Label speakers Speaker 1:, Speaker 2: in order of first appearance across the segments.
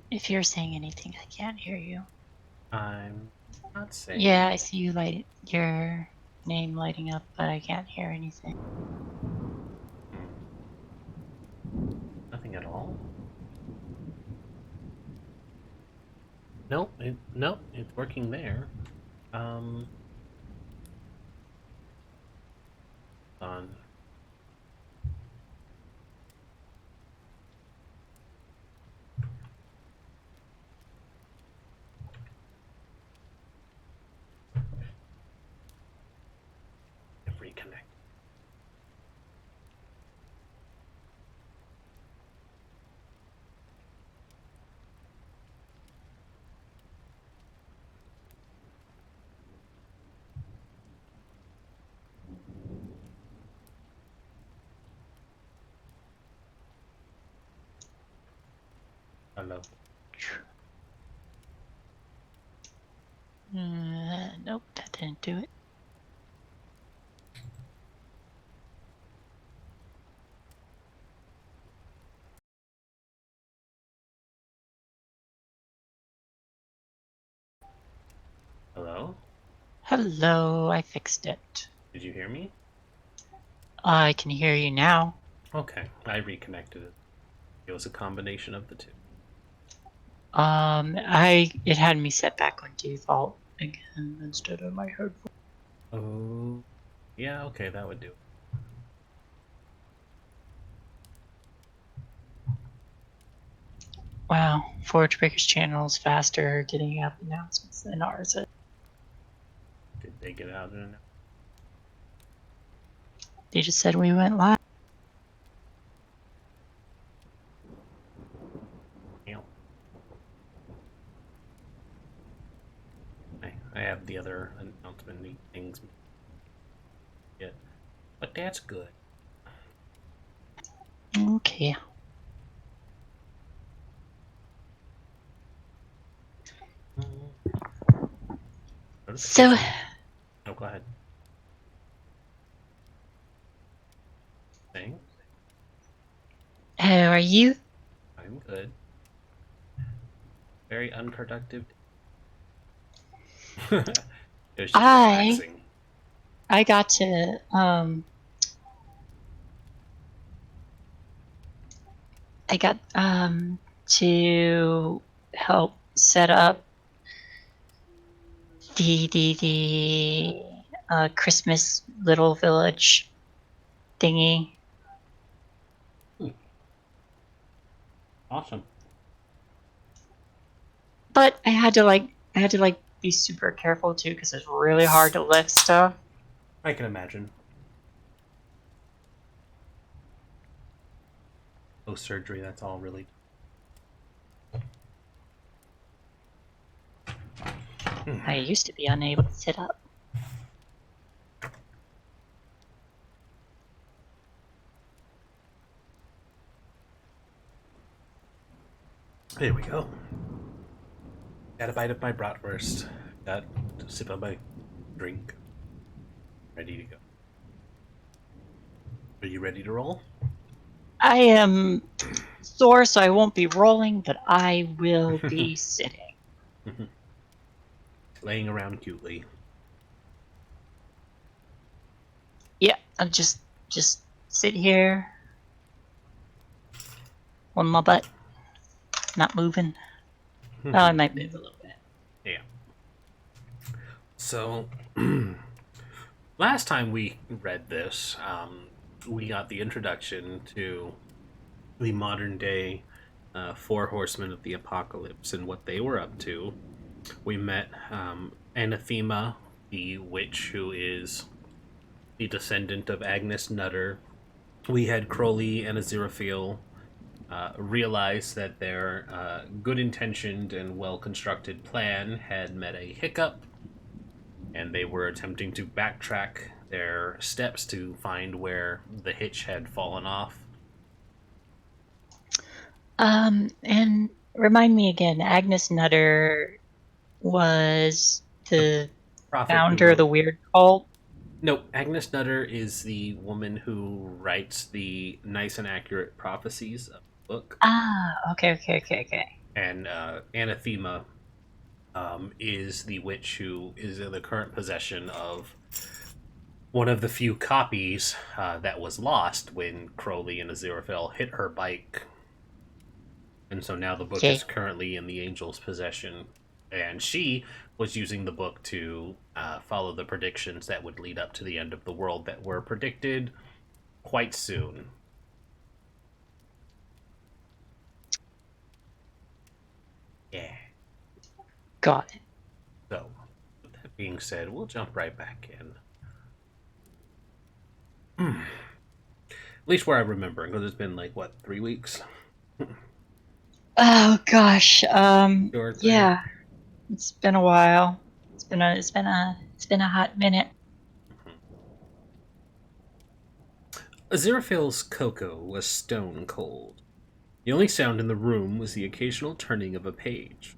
Speaker 1: If you're saying anything, I can't hear you.
Speaker 2: I'm not saying.
Speaker 1: Yeah, I see you your name lighting up, but I can't hear anything.
Speaker 2: Nothing at all? Nope, nope, it's working there. On. Reconnect. Hello.
Speaker 1: Nope, that didn't do it.
Speaker 2: Hello?
Speaker 1: Hello, I fixed it.
Speaker 2: Did you hear me?
Speaker 1: I can hear you now.
Speaker 2: Okay, I reconnected it. It was a combination of the two.
Speaker 1: It had me set back on default again instead of my headphone.
Speaker 2: Oh, yeah, okay, that would do it.
Speaker 1: Wow, Forge Breaker's channel is faster getting app announcements than ours is.
Speaker 2: Did they get out in an
Speaker 1: They just said we went live.
Speaker 2: email? I have the other announcement things yet, but that's good.
Speaker 1: Okay. So,
Speaker 2: Oh, go ahead. Saying
Speaker 1: how are you?
Speaker 2: I'm good. Very unproductive. It was just relaxing.
Speaker 1: I got to to help set up the Christmas Little Village thingy.
Speaker 2: Awesome.
Speaker 1: But I had to be super careful too because it's really hard to lift stuff.
Speaker 2: I can imagine. Post surgery, that's all really.
Speaker 1: I used to be unable to sit up.
Speaker 2: There we go. Got a bite of my bratwurst. Got a sip of my drink. Ready to go. Are you ready to roll?
Speaker 1: I am sore, so I won't be rolling, but I will be sitting.
Speaker 2: Laying around cutely.
Speaker 1: Yeah, I'll just sit here on my butt, not moving. Oh, I might move a little bit.
Speaker 2: Yeah. So, last time we read this, we got the introduction to the modern day Four Horsemen of the Apocalypse and what they were up to. We met Anathema, the witch who is the descendant of Agnes Nutter. We had Crowley and Aziraphale realize that their good intentioned and well constructed plan had met a hiccup. and they were attempting to backtrack their steps to find where the hitch had fallen off.
Speaker 1: And remind me again, Agnes Nutter was
Speaker 2: The
Speaker 1: the
Speaker 2: prophet who
Speaker 1: founder of
Speaker 2: wrote.
Speaker 1: the weird cult?
Speaker 2: No, Agnes Nutter is the woman who writes the nice and accurate prophecies of the book,
Speaker 1: Ah, okay.
Speaker 2: and Anathema is the witch who is in the current possession of one of the few copies that was lost when Crowley and Aziraphale hit her bike, and so now the book
Speaker 1: Yeah.
Speaker 2: is currently in the angel's possession. And she was using the book to follow the predictions that would lead up to the end of the world that were predicted quite soon. Yeah.
Speaker 1: Got it.
Speaker 2: So, with that being said, we'll jump right back in. At least where I remember, because it's been like, what, 3 weeks?
Speaker 1: Oh gosh.
Speaker 2: 2 or 3?
Speaker 1: Yeah. It's been a while. It's been a hot minute.
Speaker 2: Aziraphale's cocoa was stone cold. The only sound in the room was the occasional turning of a page.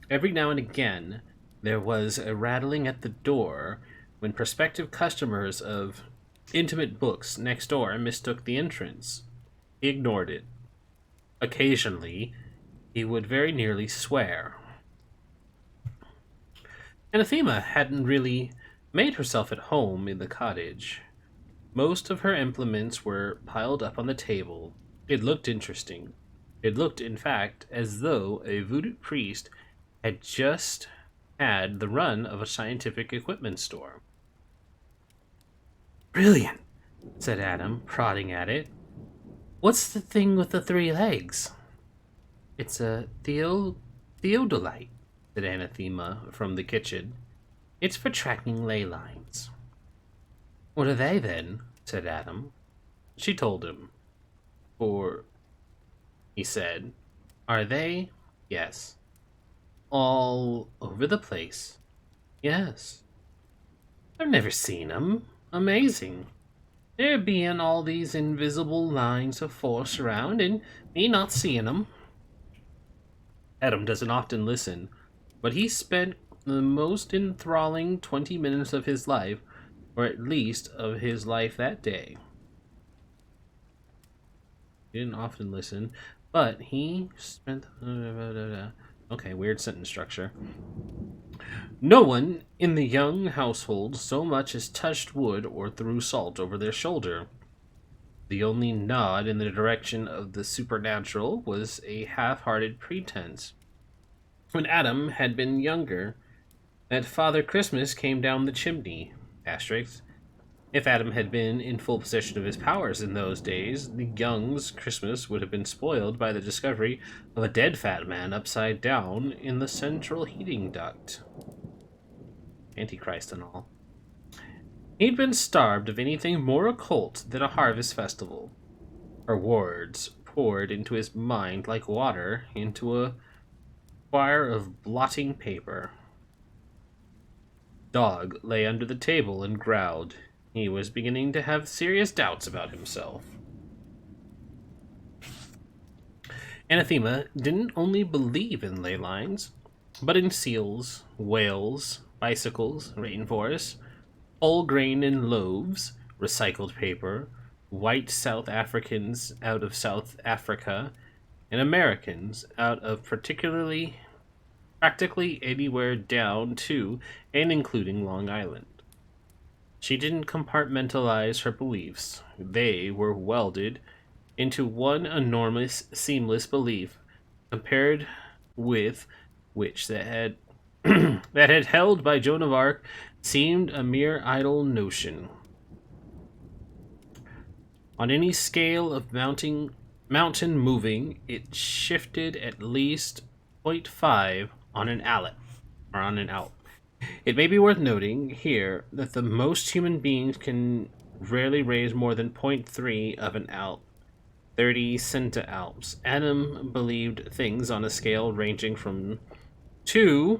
Speaker 2: Every now and again, there was a rattling at the door when prospective customers of intimate books next door mistook the entrance. He ignored it. Occasionally, he would very nearly swear. Anathema hadn't really made herself at home in the cottage. Most of her implements were piled up on the table. It looked interesting. It looked, in fact, as though a voodoo priest had just had the run of a scientific equipment store. Brilliant, said Adam, prodding at it. What's the thing with the 3 legs? It's a theodolite, said Anathema from the kitchen. It's for tracking ley lines. What are they, then? Said Adam. She told him. For, he said, are they? Yes. All over the place? Yes. I've never seen 'em. Amazing. There being all these invisible lines of force around, and me not seeing 'em. Adam doesn't often listen, but he spent the most enthralling 20 minutes of his life, or at least of his life that day. He didn't often listen, but he spent. Okay, weird sentence structure. No one in the young household so much as touched wood or threw salt over their shoulder. The only nod in the direction of the supernatural was a half hearted pretense. When Adam had been younger, that Father Christmas came down the chimney. Asterisk. If Adam had been in full possession of his powers in those days, the young's Christmas would have been spoiled by the discovery of a dead fat man upside down in the central heating duct. Antichrist and all. He'd been starved of anything more occult than a harvest festival. Her words poured into his mind like water into a quire of blotting paper. Dog lay under the table and growled. He was beginning to have serious doubts about himself. Anathema didn't only believe in ley lines, but in seals, whales, bicycles, rainforests, whole grain in loaves, recycled paper, white South Africans out of South Africa, and Americans out of practically anywhere down to and including Long Island. She didn't compartmentalize her beliefs. They were welded into one enormous, seamless belief, compared with which that had that had held by Joan of Arc seemed a mere idle notion. On any scale of mountain moving, it shifted at least point 0.5 on an allet or on an out. It may be worth noting here that the most human beings can rarely raise more than point 0.3 of an alt, 30 centalps. Adam believed things on a scale ranging from 2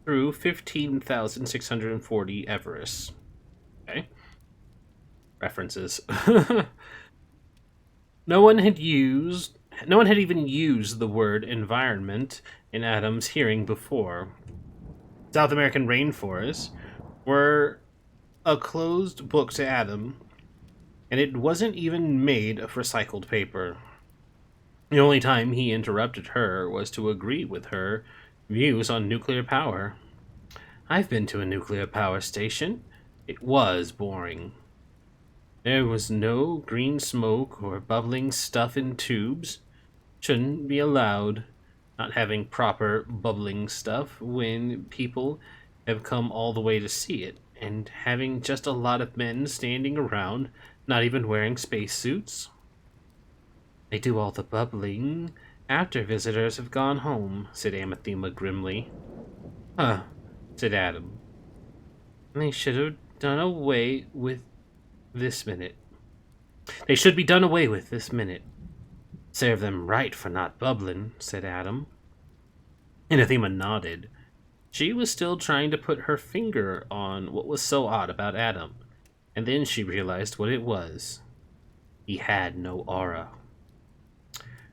Speaker 2: through 15,640 Everest. Okay, references. no one had used, no one had even used the word environment in Adam's hearing before. South American rainforests were a closed book to Adam, and it wasn't even made of recycled paper. The only time he interrupted her was to agree with her views on nuclear power. I've been to a nuclear power station. It was boring. There was no green smoke or bubbling stuff in tubes. Shouldn't be allowed. Not having proper bubbling stuff when people have come all the way to see it, and having just a lot of men standing around, not even wearing spacesuits. They do all the bubbling after visitors have gone home, said Amathema grimly. Huh, said Adam. They should have done away with this minute. They should be done away with this minute. Serve them right for not bubbling, said Adam. Anathema nodded. She was still trying to put her finger on what was so odd about Adam, and then she realized what it was. He had no aura.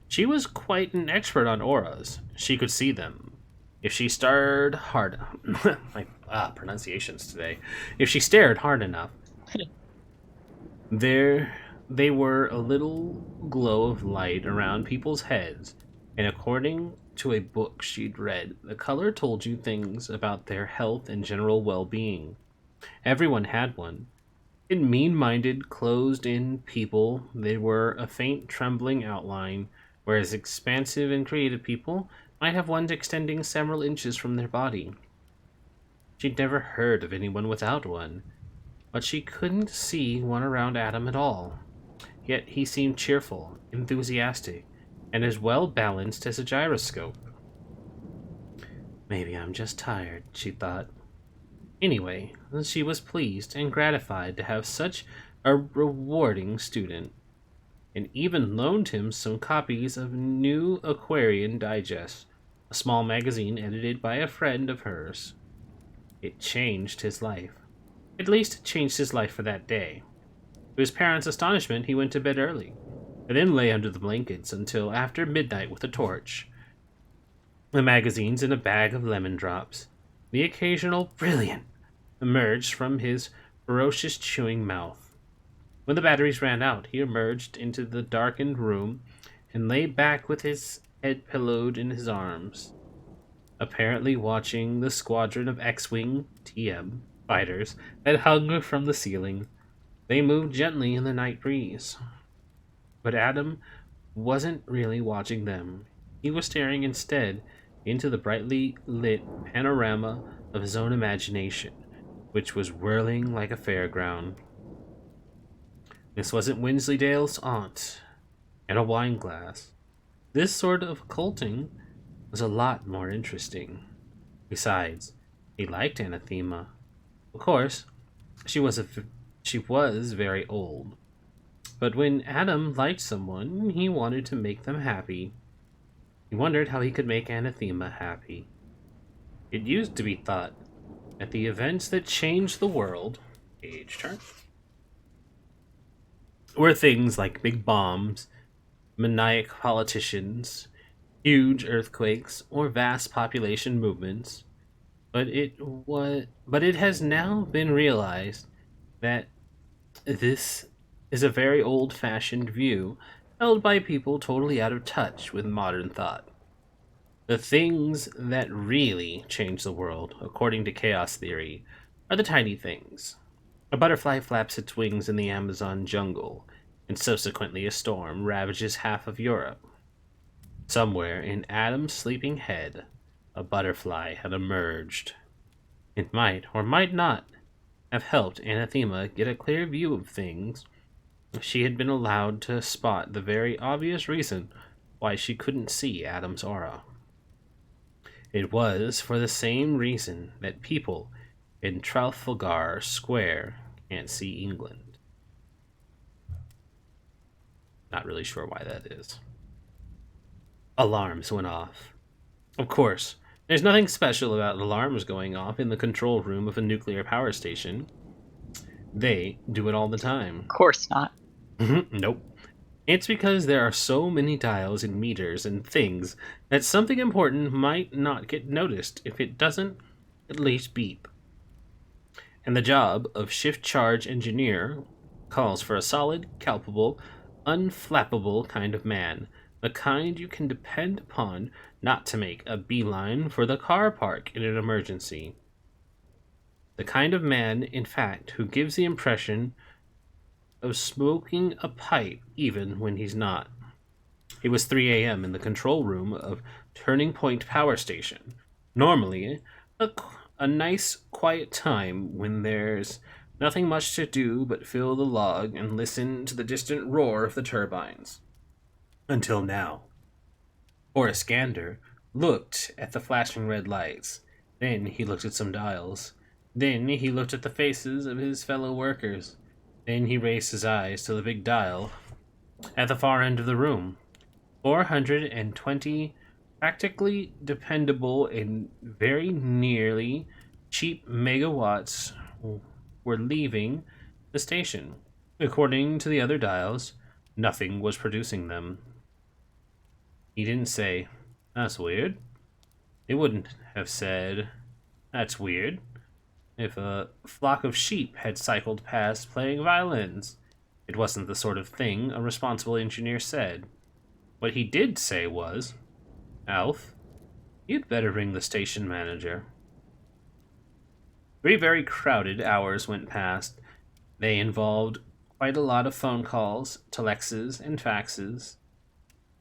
Speaker 2: She was quite an expert on auras. She could see them. If she stared hard... my pronunciations today. If she stared hard enough, there they were a little glow of light around people's heads, and according to a book she'd read, the color told you things about their health and general well-being. Everyone had one. In mean-minded, closed-in people, they were a faint, trembling outline, whereas expansive and creative people might have ones extending several inches from their body. She'd never heard of anyone without one, but she couldn't see one around Adam at all. Yet he seemed cheerful, enthusiastic, and as well balanced as a gyroscope. Maybe I'm just tired, she thought. Anyway, she was pleased and gratified to have such a rewarding student, and even loaned him some copies of New Aquarian Digest, a small magazine edited by a friend of hers. It changed his life. At least it changed his life for that day. To his parents' astonishment, he went to bed early, and then lay under the blankets until after midnight with a torch, the magazines, and a bag of lemon drops. The occasional brilliant emerged from his ferocious chewing mouth. When the batteries ran out, he emerged into the darkened room and lay back with his head pillowed in his arms, apparently watching the squadron of X-Wing TM fighters that hung from the ceiling. They moved gently in the night breeze. But Adam wasn't really watching them. He was staring instead into the brightly lit panorama of his own imagination, which was whirling like a fairground. This wasn't Wensleydale's aunt and a wine glass. This sort of occulting was a lot more interesting. Besides, he liked Anathema. Of course, she was very old. But when Adam liked someone, he wanted to make them happy. He wondered how he could make Anathema happy. It used to be thought that the events that changed the world, age chart, were things like big bombs, maniac politicians, huge earthquakes, or vast population movements. But it has now been realized that this is a very old-fashioned view held by people totally out of touch with modern thought. The things that really change the world, according to chaos theory, are the tiny things. A butterfly flaps its wings in the Amazon jungle, and subsequently a storm ravages half of Europe. Somewhere in Adam's sleeping head, a butterfly had emerged. It might, or might not, have helped Anathema get a clear view of things if she had been allowed to spot the very obvious reason why she couldn't see Adam's aura. It was for the same reason that people in Trafalgar Square can't see England. Not really sure why that is. Alarms went off. Of course, There's nothing special about alarms going off in the control room of a nuclear power station. They do it all the time.
Speaker 1: Of course not.
Speaker 2: Nope. It's because there are so many dials and meters and things that something important might not get noticed if it doesn't at least beep. And the job of shift charge engineer calls for a solid, culpable, unflappable kind of man, the kind you can depend upon not to make a beeline for the car park in an emergency. The kind of man, in fact, who gives the impression of smoking a pipe even when he's not. It was 3 a.m. in the control room of Turning Point Power Station. Normally, a, a nice, quiet time when there's nothing much to do but fill the log and listen to the distant roar of the turbines. Until now. Horace Gander looked at the flashing red lights. Then he looked at some dials. Then he looked at the faces of his fellow workers. Then he raised his eyes to the big dial at the far end of the room. 420 practically dependable and very nearly cheap megawatts were leaving the station. According to the other dials, nothing was producing them. He didn't say, "That's weird." He wouldn't have said, "That's weird," if a flock of sheep had cycled past playing violins. It wasn't the sort of thing a responsible engineer said. What he did say was, "Alf, you'd better ring the station manager." 3 very crowded hours went past. They involved quite a lot of phone calls, telexes, and faxes.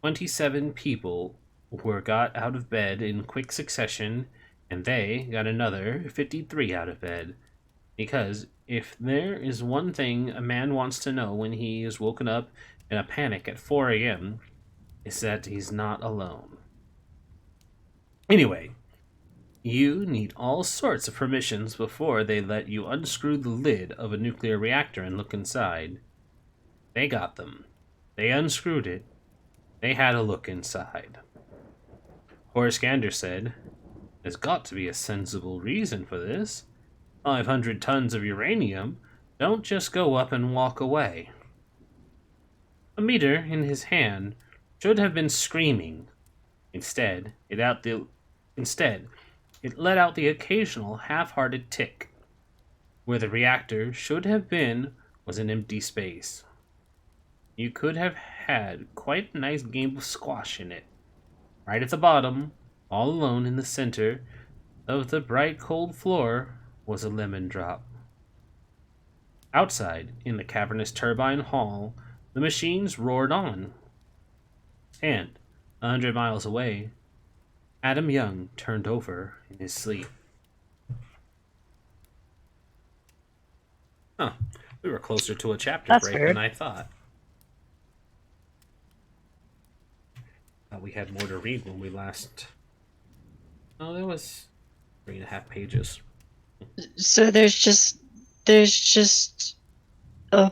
Speaker 2: 27 people were got out of bed in quick succession, and they got another 53 out of bed. Because if there is one thing a man wants to know when he is woken up in a panic at 4 a.m., it's that he's not alone. Anyway, you need all sorts of permissions before they let you unscrew the lid of a nuclear reactor and look inside. They got them. They unscrewed it. They had a look inside. Horace Gander said, "There's got to be a sensible reason for this. 500 tons of uranium don't just go up and walk away." A meter in his hand should have been screaming. Instead, it let out the occasional half-hearted tick. Where the reactor should have been was an empty space. You could have had quite a nice game of squash in it. Right at the bottom, all alone in the center of the bright cold floor, was a lemon drop. Outside, in the cavernous turbine hall, the machines roared on. And, 100 miles away, Adam Young turned over in his sleep. Huh. We were closer to a chapter
Speaker 1: That's
Speaker 2: break
Speaker 1: weird.
Speaker 2: than I thought. Thought we had more to read when we last. Oh, that was 3.5 pages.
Speaker 1: So there's just a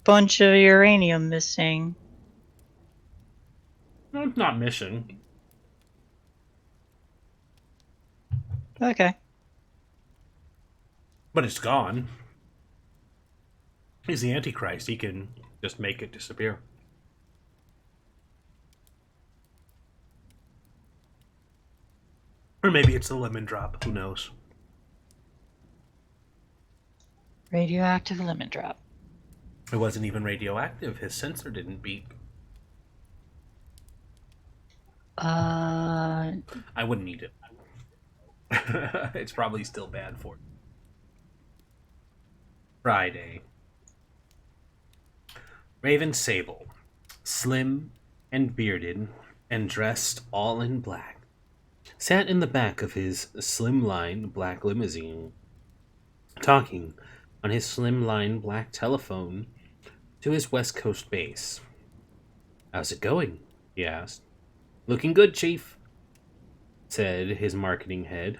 Speaker 1: bunch of uranium missing.
Speaker 2: No, it's not missing.
Speaker 1: Okay.
Speaker 2: But it's gone. He's the Antichrist. He can just make it disappear. Or maybe it's a lemon drop. Who knows?
Speaker 1: Radioactive lemon drop.
Speaker 2: It wasn't even radioactive. His sensor didn't beep. I wouldn't eat it. It's probably still bad for you. Friday. Raven Sable, slim and bearded and dressed all in black, sat in the back of his slimline black limousine, talking on his slimline black telephone to his West Coast base. "How's it going?" he asked. "Looking good, Chief," said his marketing head.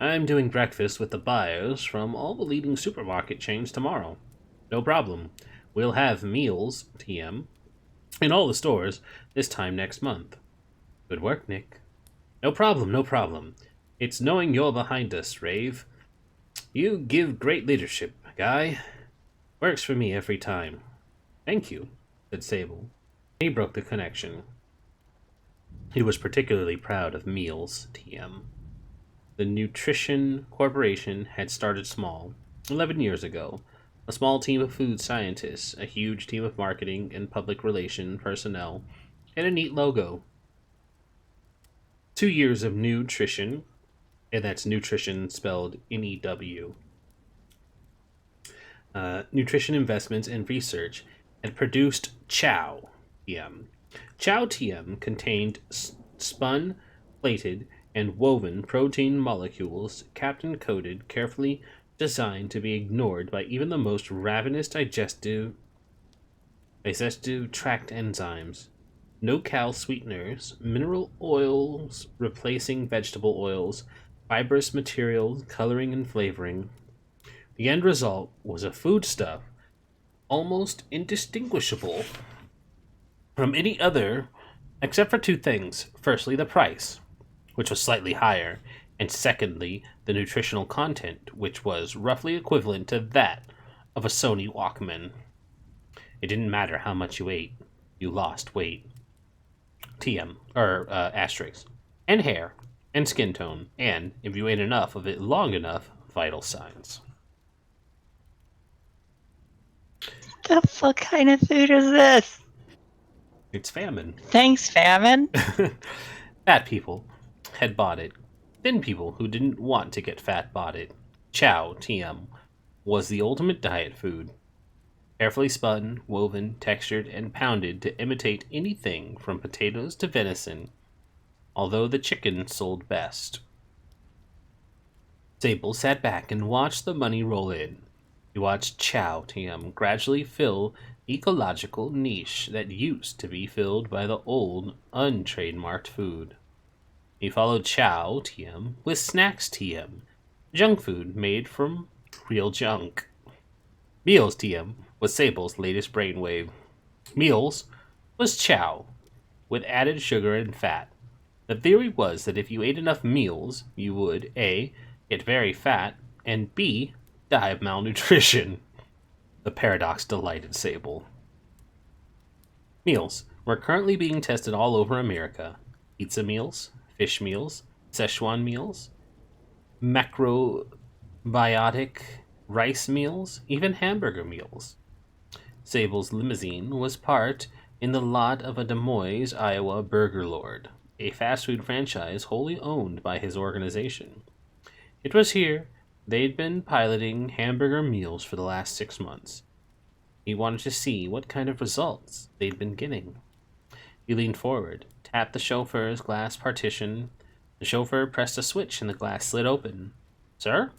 Speaker 2: "I'm doing breakfast with the buyers from all the leading supermarket chains tomorrow. No problem. We'll have meals, TM, in all the stores this time next month." "Good work, Nick." No problem, no problem. It's knowing you're behind us, Rave. You give great leadership, guy. Works for me every time. Thank you, said Sable. He broke the connection. He was particularly proud of Meals, TM. The Nutrition Corporation had started small, 11 years ago. A small team of food scientists, a huge team of marketing and public relation personnel, and a neat logo. 2 years of nutrition, and that's nutrition spelled N-E-W. Nutrition investments and research, and produced Chow TM. Chow TM contained spun, plated, and woven protein molecules, captain coated, carefully designed to be ignored by even the most ravenous digestive tract enzymes. No cal sweeteners, mineral oils replacing vegetable oils, fibrous materials, coloring and flavoring. The end result was a foodstuff almost indistinguishable from any other, except for two things. Firstly, the price, which was slightly higher, and secondly, the nutritional content, which was roughly equivalent to that of a Sony Walkman. It didn't matter how much you ate, you lost weight. TM, or asterisk, and hair, and skin tone, and, if you ate enough of it long enough, vital signs.
Speaker 1: The fuck kind of food is this?
Speaker 2: It's famine.
Speaker 1: Thanks, famine.
Speaker 2: Fat people had bought it. Thin people who didn't want to get fat bought it. Chow, TM, was the ultimate diet food. Carefully spun, woven, textured, and pounded to imitate anything from potatoes to venison, although the chicken sold best. Sable sat back and watched the money roll in. He watched Chow TM gradually fill the ecological niche that used to be filled by the old, untrademarked food. He followed Chow TM with Snacks TM, junk food made from real junk. Meals TM was Sable's latest brainwave. Meals was Chow, with added sugar and fat. The theory was that if you ate enough meals, you would A. get very fat, and B. die of malnutrition. The paradox delighted Sable. Meals were currently being tested all over America. Pizza meals, fish meals, Szechuan meals, macrobiotic rice meals, even hamburger meals. Sable's limousine was parked in the lot of a Des Moines, Iowa burger lord, a fast food franchise wholly owned by his organization. It was here they'd been piloting hamburger meals for the last 6 months. He wanted to see what kind of results they'd been getting. He leaned forward, tapped the chauffeur's glass partition. The chauffeur pressed a switch and the glass slid open. Sir?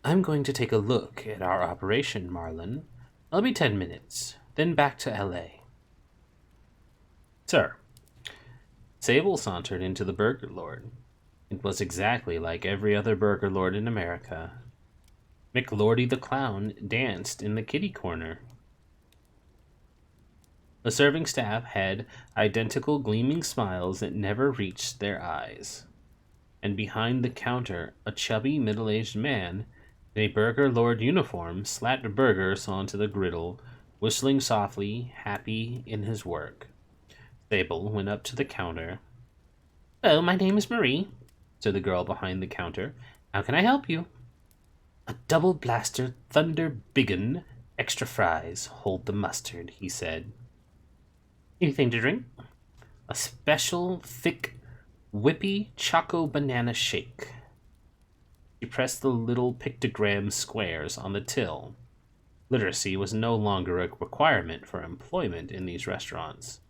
Speaker 2: I'm going to take a look at our operation, Marlin. I'll be 10 minutes, then back to L.A. Sir. Sable sauntered into the burger lord. It was exactly like every other burger lord in America. McLordy the Clown danced in the kitty corner. The serving staff had identical gleaming smiles that never reached their eyes. And behind the counter, a chubby middle-aged man in a burger lord uniform slapped burgers onto the griddle, whistling softly, happy in his work. Sable went up to the counter. "Hello, my name is Marie," said the girl behind the counter. "How can I help you?" "A double blaster thunder biggin, extra fries, hold the mustard," he said. "Anything to drink?" "A special thick whippy choco banana shake." She pressed the little pictogram squares on the till. Literacy was no longer a requirement for employment in these restaurants.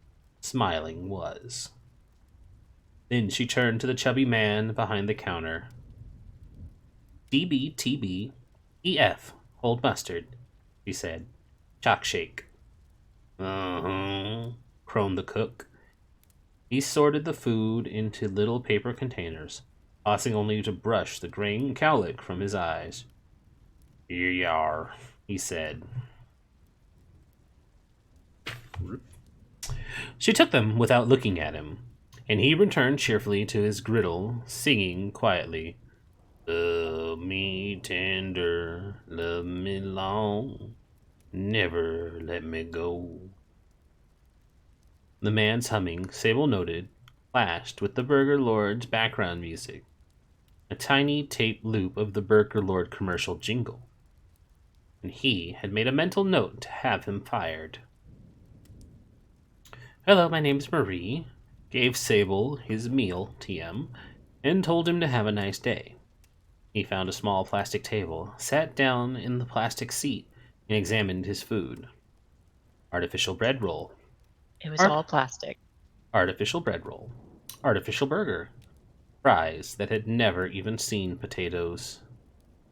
Speaker 2: Smiling was. Then she turned to the chubby man behind the counter. "DBTB EF, hold mustard," she said. "Chalk shake." "Uh-huh," groaned the cook. He sorted the food into little paper containers, pausing only to brush the graying cowlick from his eyes. "Here you are," he said. She took them without looking at him. And he returned cheerfully to his griddle, singing quietly, "Love me tender, love me long, never let me go." The man's humming, Sable noted, clashed with the Burger Lord's background music, a tiny tape loop of the Burger Lord commercial jingle, and he had made a mental note to have him fired. "Hello, my name's Marie," gave Sable his meal, TM, and told him to have a nice day. He found a small plastic table, sat down in the plastic seat, and examined his food. Artificial bread roll.
Speaker 1: It was
Speaker 2: Art-
Speaker 1: all plastic.
Speaker 2: artificial bread roll. Artificial burger. Fries that had never even seen potatoes.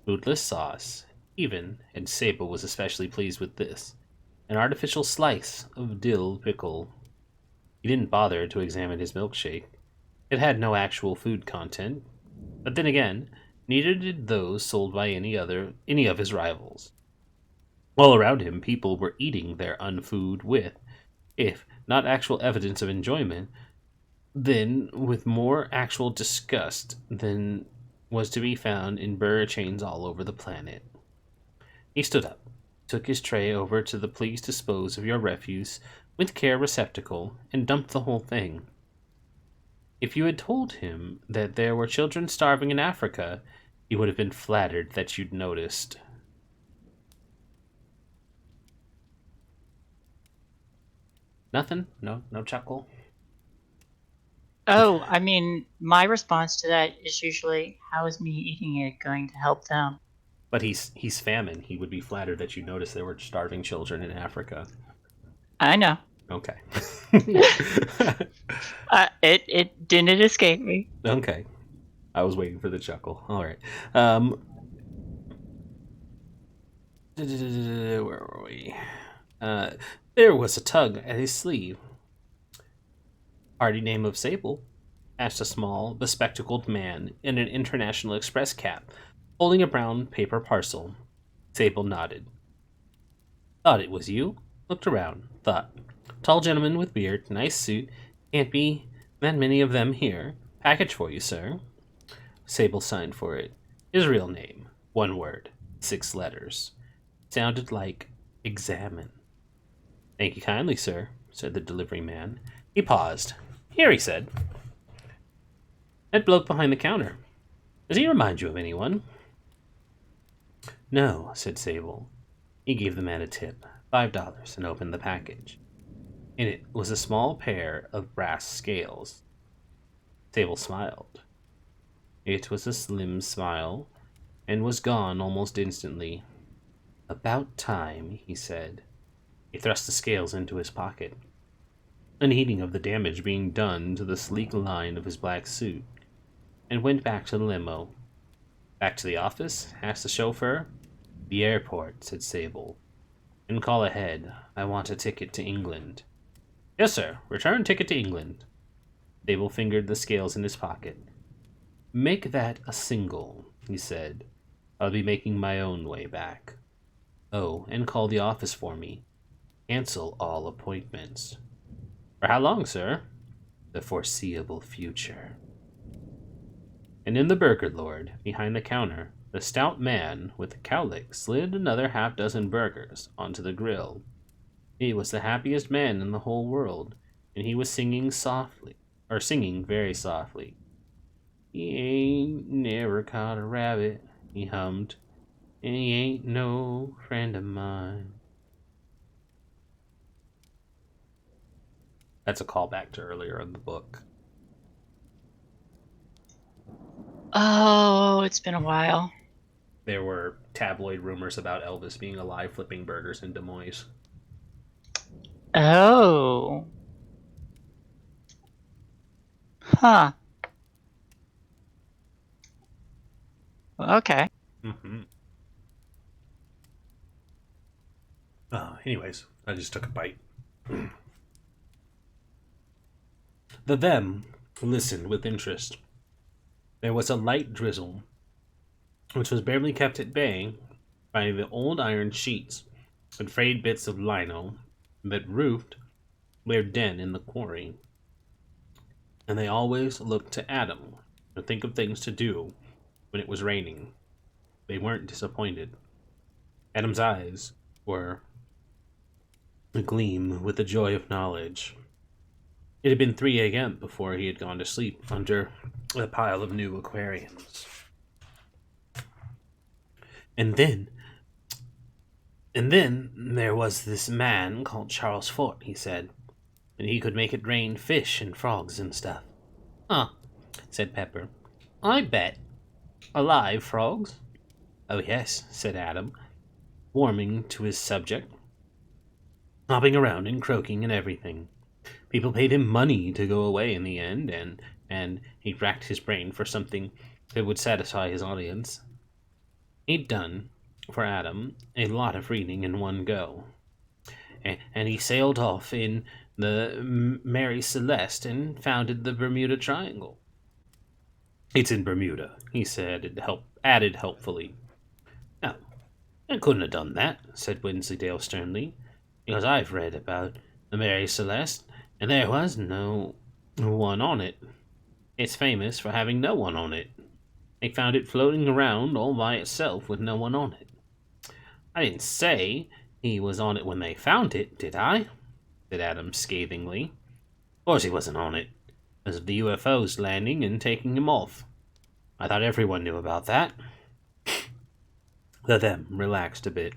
Speaker 2: Foodless sauce. Even, and Sable was especially pleased with this, an artificial slice of dill pickle. He didn't bother to examine his milkshake. It had no actual food content. But then again, neither did those sold by any of his rivals. All around him, people were eating their unfood with, if not actual evidence of enjoyment, then with more actual disgust than was to be found in burger chains all over the planet. He stood up, took his tray over to the "Please dispose of your refuse with care" receptacle, and dumped the whole thing. If you had told him that there were children starving in Africa, he would have been flattered that you'd noticed. Nothing? No chuckle?
Speaker 1: Oh, I mean, my response to that is usually, how is me eating it going to help them?
Speaker 2: But he's famine. He would be flattered that you noticed there were starving children in Africa.
Speaker 1: I know.
Speaker 2: Okay.
Speaker 1: It didn't escape me.
Speaker 2: Okay. I was waiting for the chuckle. All right. Um, where were we? Uh, there was a tug at his sleeve. "Party name of Sable?" asked a small, bespectacled man in an International Express cap, holding a brown paper parcel. Sable nodded. "Thought it was you." Looked around. Thought. "Tall gentleman with beard, nice suit. Can't be that many of them here. Package for you, sir." Sable signed for it. His real name. One word. 6 letters. Sounded like examine. "Thank you kindly, sir," said the delivery man. He paused. "Here," he said. "That bloke behind the counter. Does he remind you of anyone?" "No," said Sable. He gave the man a tip, $5, and opened the package. In it was a small pair of brass scales. Sable smiled. It was a slim smile, and was gone almost instantly. "About time," he said. He thrust the scales into his pocket, unheeding of the damage being done to the sleek line of his black suit, and went back to the limo. "Back to the office?" asked the chauffeur. "The airport," said Sable. "And call ahead. I want a ticket to England." "Yes, sir. Return ticket to England." Sable fingered the scales in his pocket. "Make that a single," he said. "I'll be making my own way back. Oh, and call the office for me. Cancel all appointments." "For how long, sir?" "The foreseeable future." And in the Burger Lord, behind the counter, the stout man with the cowlick slid another half-dozen burgers onto the grill. He was the happiest man in the whole world, and he was singing very softly. "He ain't never caught a rabbit," he hummed, "and he ain't no friend of mine." That's a callback to earlier in the book.
Speaker 1: Oh, it's been a while.
Speaker 2: There were tabloid rumors about Elvis being alive flipping burgers in Des Moines.
Speaker 1: Oh. Huh. Okay.
Speaker 2: Mm-hmm. Anyways, I just took a bite. The them listened with interest. There was a light drizzle, which was barely kept at bay by the old iron sheets and frayed bits of lino that roofed their den in the quarry. and they always looked to Adam to think of things to do when it was raining. They weren't disappointed. Adam's eyes were agleam with the joy of knowledge. It had been 3 a.m. before he had gone to sleep under a pile of new aquariums. And then, and then there was this man called Charles Fort, he said, and he could make it rain fish and frogs and stuff. Huh, said Pepper. I bet. Alive frogs? Oh, yes, said Adam, warming to his subject, hopping around and croaking and everything. People paid him money to go away in the end, and he racked his brain for something that would satisfy his audience. He'd done, for Adam, a lot of reading in one go, and he sailed off in the Mary Celeste and founded the Bermuda Triangle. It's in Bermuda, he said, and added helpfully. No, I couldn't have done that, said Wensleydale sternly, because I've read about the Mary Celeste, and there was no one on it. It's famous for having no one on it. They found it floating around all by itself with no one on it. I didn't say he was on it when they found it, did I? Said Adam scathingly. Of course he wasn't on it, because of the UFOs landing and taking him off. I thought everyone knew about that. The them relaxed a bit.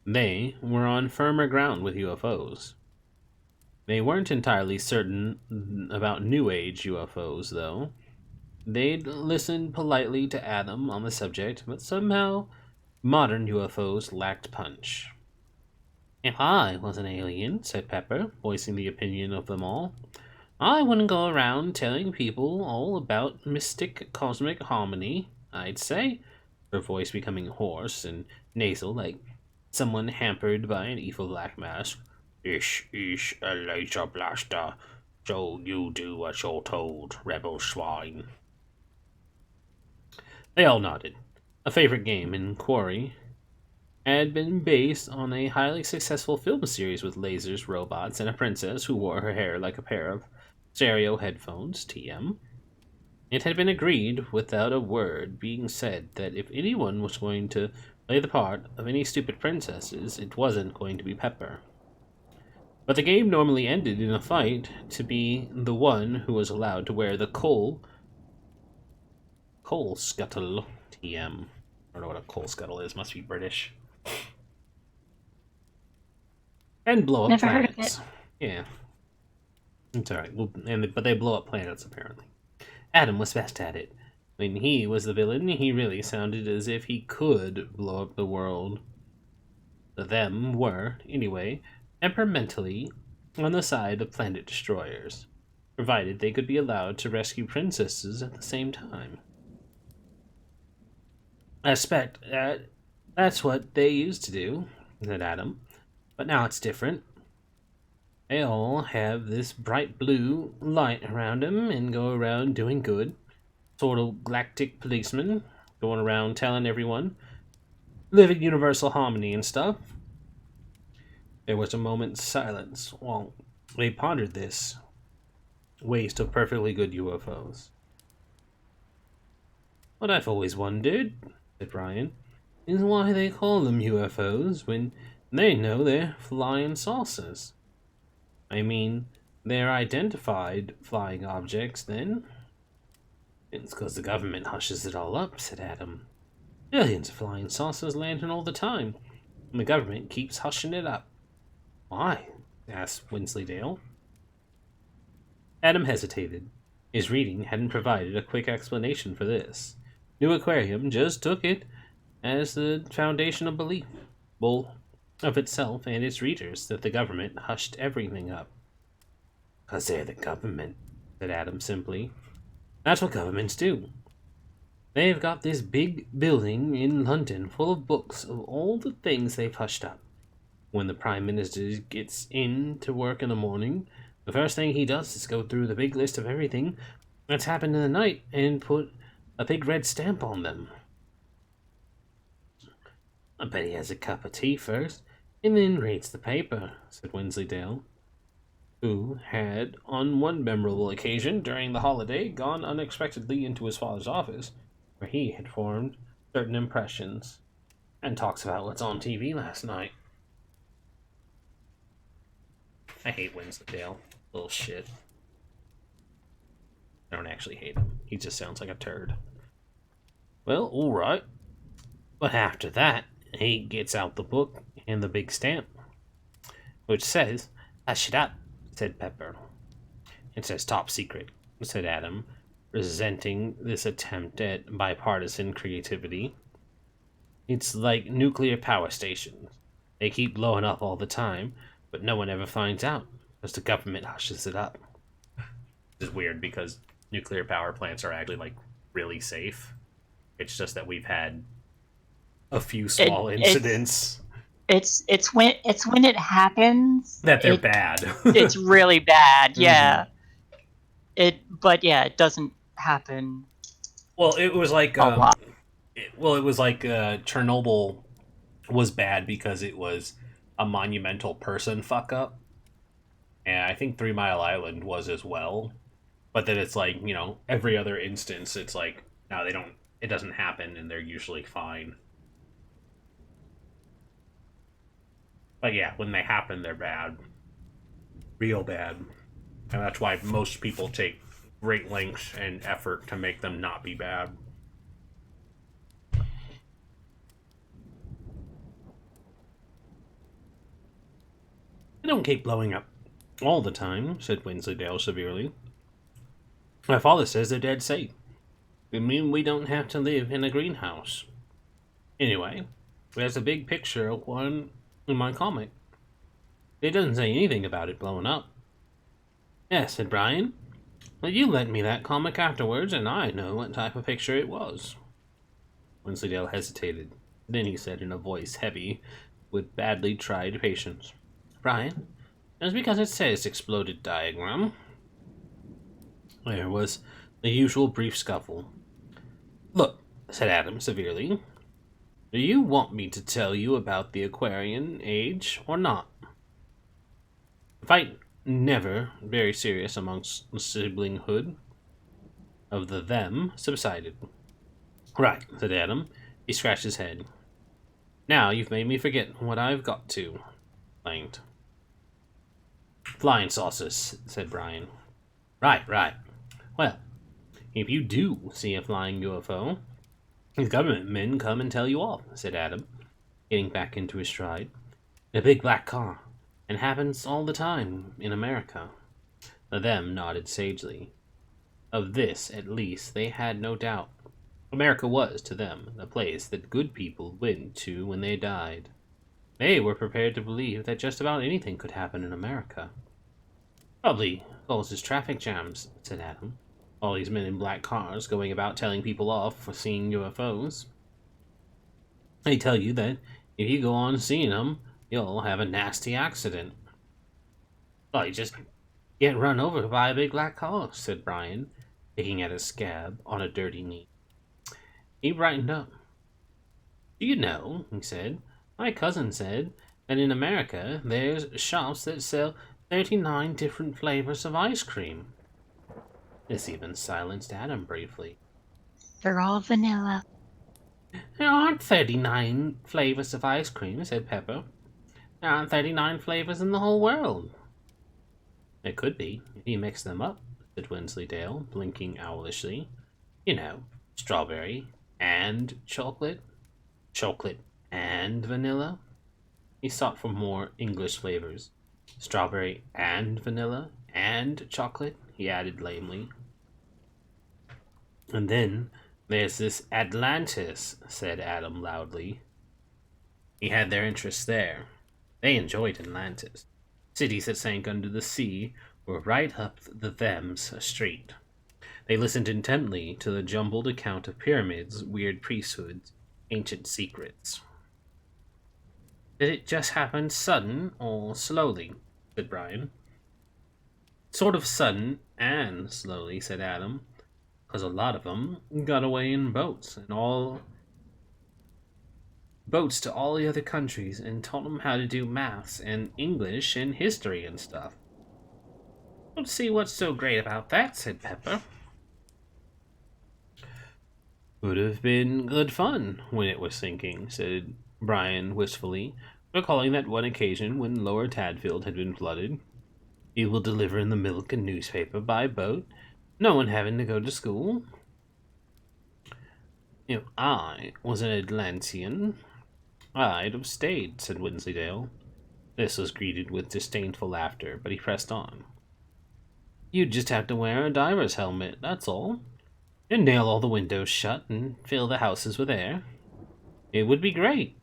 Speaker 2: They were on firmer ground with UFOs. They weren't entirely certain about New Age UFOs, though. They'd listened politely to Adam on the subject, but somehow modern UFOs lacked punch. If I was an alien, said Pepper, voicing the opinion of them all, I wouldn't go around telling people all about mystic cosmic harmony, I'd say, her voice becoming hoarse and nasal like someone hampered by an evil black mask. This is a laser blaster, so you do what you're told, rebel swine. They all nodded. A favorite game in Quarry had been based on a highly successful film series with lasers, robots, and a princess who wore her hair like a pair of stereo headphones, TM. It had been agreed, without a word being said, that if anyone was going to play the part of any stupid princesses, it wasn't going to be Pepper. But the game normally ended in a fight to be the one who was allowed to wear the coal scuttle, TM. I don't know what a coal scuttle is, must be British. And blow up
Speaker 1: Never heard of
Speaker 2: planets.
Speaker 1: it.
Speaker 2: Yeah. It's alright. But they blow up planets, apparently. Adam was best at it. When he was the villain, he really sounded as if he could blow up the world. The them were, anyway, temperamentally on the side of planet destroyers, provided they could be allowed to rescue princesses at the same time. I expect that's what they used to do, said Adam, but now it's different. They all have this bright blue light around them and go around doing good. Sort of galactic policemen going around telling everyone, live in universal harmony and stuff. There was a moment's silence while they pondered this waste of perfectly good UFOs. What I've always wondered, said Ryan, is why they call them UFOs when they know they're flying saucers. I mean, they're identified flying objects, then. It's because the government hushes it all up, said Adam. Billions of flying saucers landing all the time, and the government keeps hushing it up. Why? Asked Wensleydale. Adam hesitated. His reading hadn't provided a quick explanation for this. New Aquarium just took it as the foundation of belief, both of itself and its readers, that the government hushed everything up. "'Cause they're the government," said Adam simply. "That's what governments do. They've got this big building in London full of books of all the things they've hushed up. When the Prime Minister gets in to work in the morning, the first thing he does is go through the big list of everything that's happened in the night and put a big red stamp on them. I bet he has a cup of tea first, and then reads the paper," said Wensleydale, who had, on one memorable occasion during the holiday, gone unexpectedly into his father's office, where he had formed certain impressions, and talks about what's on TV last night. I hate Winslow. Little shit. I don't actually hate him. He just sounds like a turd. Well, alright. But after that, he gets out the book and the big stamp, which says, "Hush it up," said Pepper. "It says top secret," said Adam, resenting this attempt at bipartisan creativity. "It's like nuclear power stations. They keep blowing up all the time, but no one ever finds out, because the government hushes it up." It's weird because nuclear power plants are actually, like, really safe. It's just that we've had a few
Speaker 1: It
Speaker 2: small
Speaker 1: it's
Speaker 2: incidents
Speaker 1: it's when it happens,
Speaker 2: that they're bad.
Speaker 1: it's really bad.
Speaker 2: Hmm.
Speaker 1: Yeah. It doesn't happen
Speaker 2: Well, it was like
Speaker 1: a lot.
Speaker 2: it was like Chernobyl was bad because it was a monumental person fuck up, and I think 3 Mile Island was as well. But then it's like, every other instance, it's like, no, they don't. It doesn't happen, and they're usually fine. But yeah, when they happen, they're bad, real bad, and that's why most people take great lengths and effort to make them not be bad. They don't keep blowing up all the time," said Wensleydale severely. "My father says they're dead safe. It means we don't have to live in a greenhouse. Anyway, there's a big picture of one in my comic. It doesn't say anything about it blowing up." "Yes," said Brian. "But you lent me that comic afterwards, and I know what type of picture it was." Wensleydale hesitated. Then he said in a voice heavy with badly tried patience, "Brian, just because it says exploded diagram." There was the usual brief scuffle. "Look," said Adam severely, "do you want me to tell you about the Aquarian age or not?" The fight, never very serious amongst the siblinghood of the them, subsided. "Right," said Adam. He scratched his head. "Now you've made me forget what I've got to." Blanked. "Flying saucers," said Brian. "Right, right. Well, if you do see a flying UFO, the government men come and tell you off," said Adam, getting back into his stride. "A big black car, and happens all the time in America." The them nodded sagely. Of this, at least, they had no doubt. America was, to them, the place that good people went to when they died. They were prepared to believe that just about anything could happen in America. "Probably causes traffic jams," said Adam. "All these men in black cars going about telling people off for seeing UFOs. They tell you that if you go on seeing them, you'll have a nasty accident." "Well, you just get run over by a big black car," said Brian, picking at his scab on a dirty knee. He brightened up. "Do you know," he said, "my cousin said that in America there's shops that sell 39 different flavors of ice cream." This even silenced Adam briefly.
Speaker 1: They're all vanilla.
Speaker 2: "There aren't 39 flavors of ice cream," said Pepper. "There aren't 39 flavors in the whole world." "There could be, if you mix them up," said Wensleydale, blinking owlishly. "You know, strawberry and chocolate, chocolate and vanilla." He sought for more English flavors. "Strawberry and vanilla and chocolate," he added lamely. "And then there's this Atlantis," said Adam loudly. He had their interests there. They enjoyed Atlantis. Cities that sank under the sea were right up the them's street. They listened intently to the jumbled account of pyramids, weird priesthoods, ancient secrets. "Did it just happen sudden or slowly?" said Brian. "Sort of sudden and slowly," said Adam, "'cause a lot of 'em got away in boats to all the other countries and taught 'em how to do maths and English and history and stuff." Don't see what's so great about that, said Pepper. Would have been good fun when it was sinking, said Brian wistfully, recalling that one occasion when Lower Tadfield had been flooded. You will deliver in the milk and newspaper by boat, no one having to go to school. If I was an Atlantean, I'd have stayed, said Wensleydale. This was greeted with disdainful laughter, but he pressed on. You'd just have to wear a diver's helmet, that's all, and nail all the windows shut and fill the houses with air. It would be great.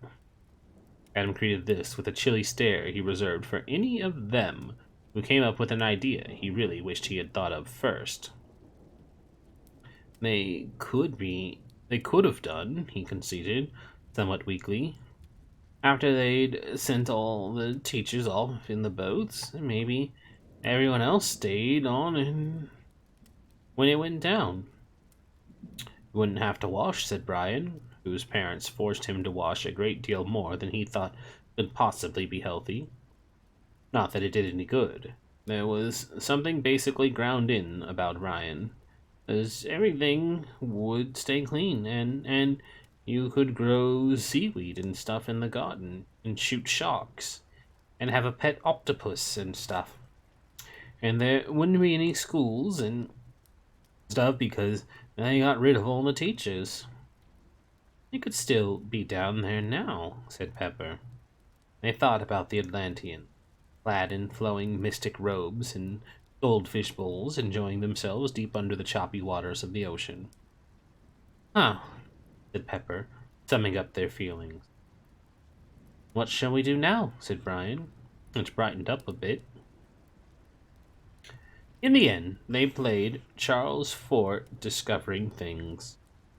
Speaker 2: Adam greeted this with a chilly stare he reserved for any of them who came up with an idea he really wished he had thought of first. They could have done, he conceded, somewhat weakly. After they'd sent all the teachers off in the boats, maybe everyone else stayed on and when it went down. You wouldn't have to wash, said Brian, whose parents forced him to wash a great deal more than he thought could possibly be healthy. Not that it did any good. There was something basically ground in about Ryan, as everything would stay clean, and you could grow seaweed and stuff in the garden, and shoot sharks, and have a pet octopus and stuff. And there wouldn't be any schools and stuff because they got rid of all the teachers. You could still be down there now, said Pepper. They thought about the Atlantean, clad in flowing mystic robes and goldfish bowls, enjoying themselves deep under the choppy waters of the ocean. Huh, said Pepper, summing up their feelings. What shall we do now? Said Brian, which brightened up a bit. In the end, they played Charles Fort Discovering Things.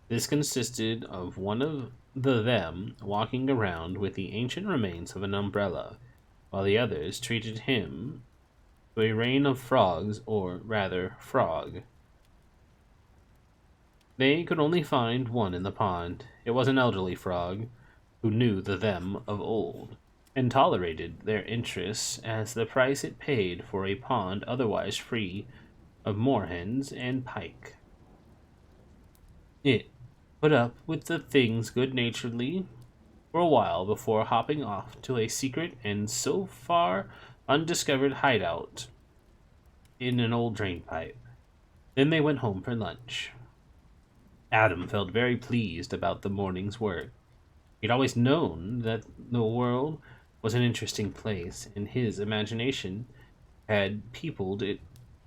Speaker 2: This consisted of one of them walking around with the ancient remains of an umbrella, while the others treated him to a rain of frogs, or rather, frog. They could only find one in the pond. It was an elderly frog, who knew the them of old, and tolerated their interests as the price it paid for a pond otherwise free of moorhens and pike. It put up with the things good-naturedly for a while before hopping off to a secret and so far undiscovered hideout in an old drainpipe. Then they went home for lunch. Adam felt very pleased about the morning's work. He'd always known that the world was an interesting place, and his imagination had peopled it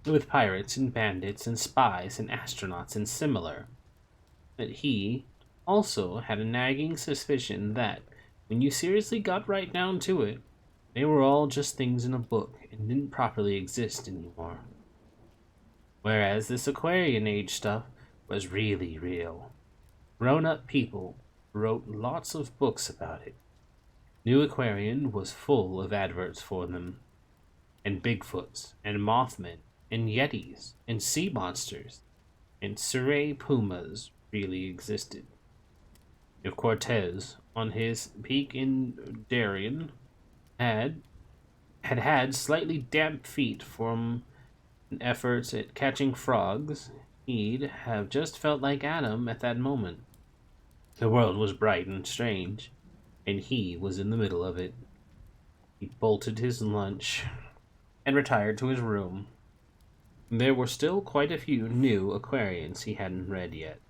Speaker 2: with pirates and bandits and spies and astronauts and similar. But he also had a nagging suspicion that, when you seriously got right down to it, they were all just things in a book and didn't properly exist anymore. Whereas this Aquarian Age stuff was really real. Grown-up people wrote lots of books about it. New Aquarian was full of adverts for them, and Bigfoots, and Mothmen, and Yetis, and sea monsters, and Surrey pumas really existed. If Cortez, on his peak in Darien, had slightly damp feet from efforts at catching frogs, he'd have just felt like Adam at that moment. The world was bright and strange, and he was in the middle of it. He bolted his lunch and retired to his room. There were still quite a few new Aquarians he hadn't read yet.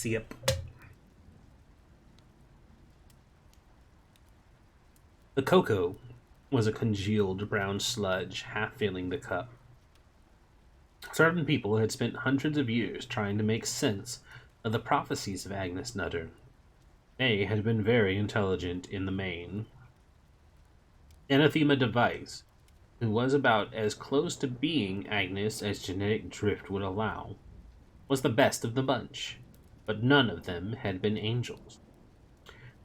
Speaker 2: Yep. The cocoa was a congealed brown sludge half filling the cup. Certain people had spent hundreds of years trying to make sense of the prophecies of Agnes Nutter. They had been very intelligent in the main. Anathema Device, who was about as close to being Agnes as genetic drift would allow, was the best of the bunch, but none of them had been angels.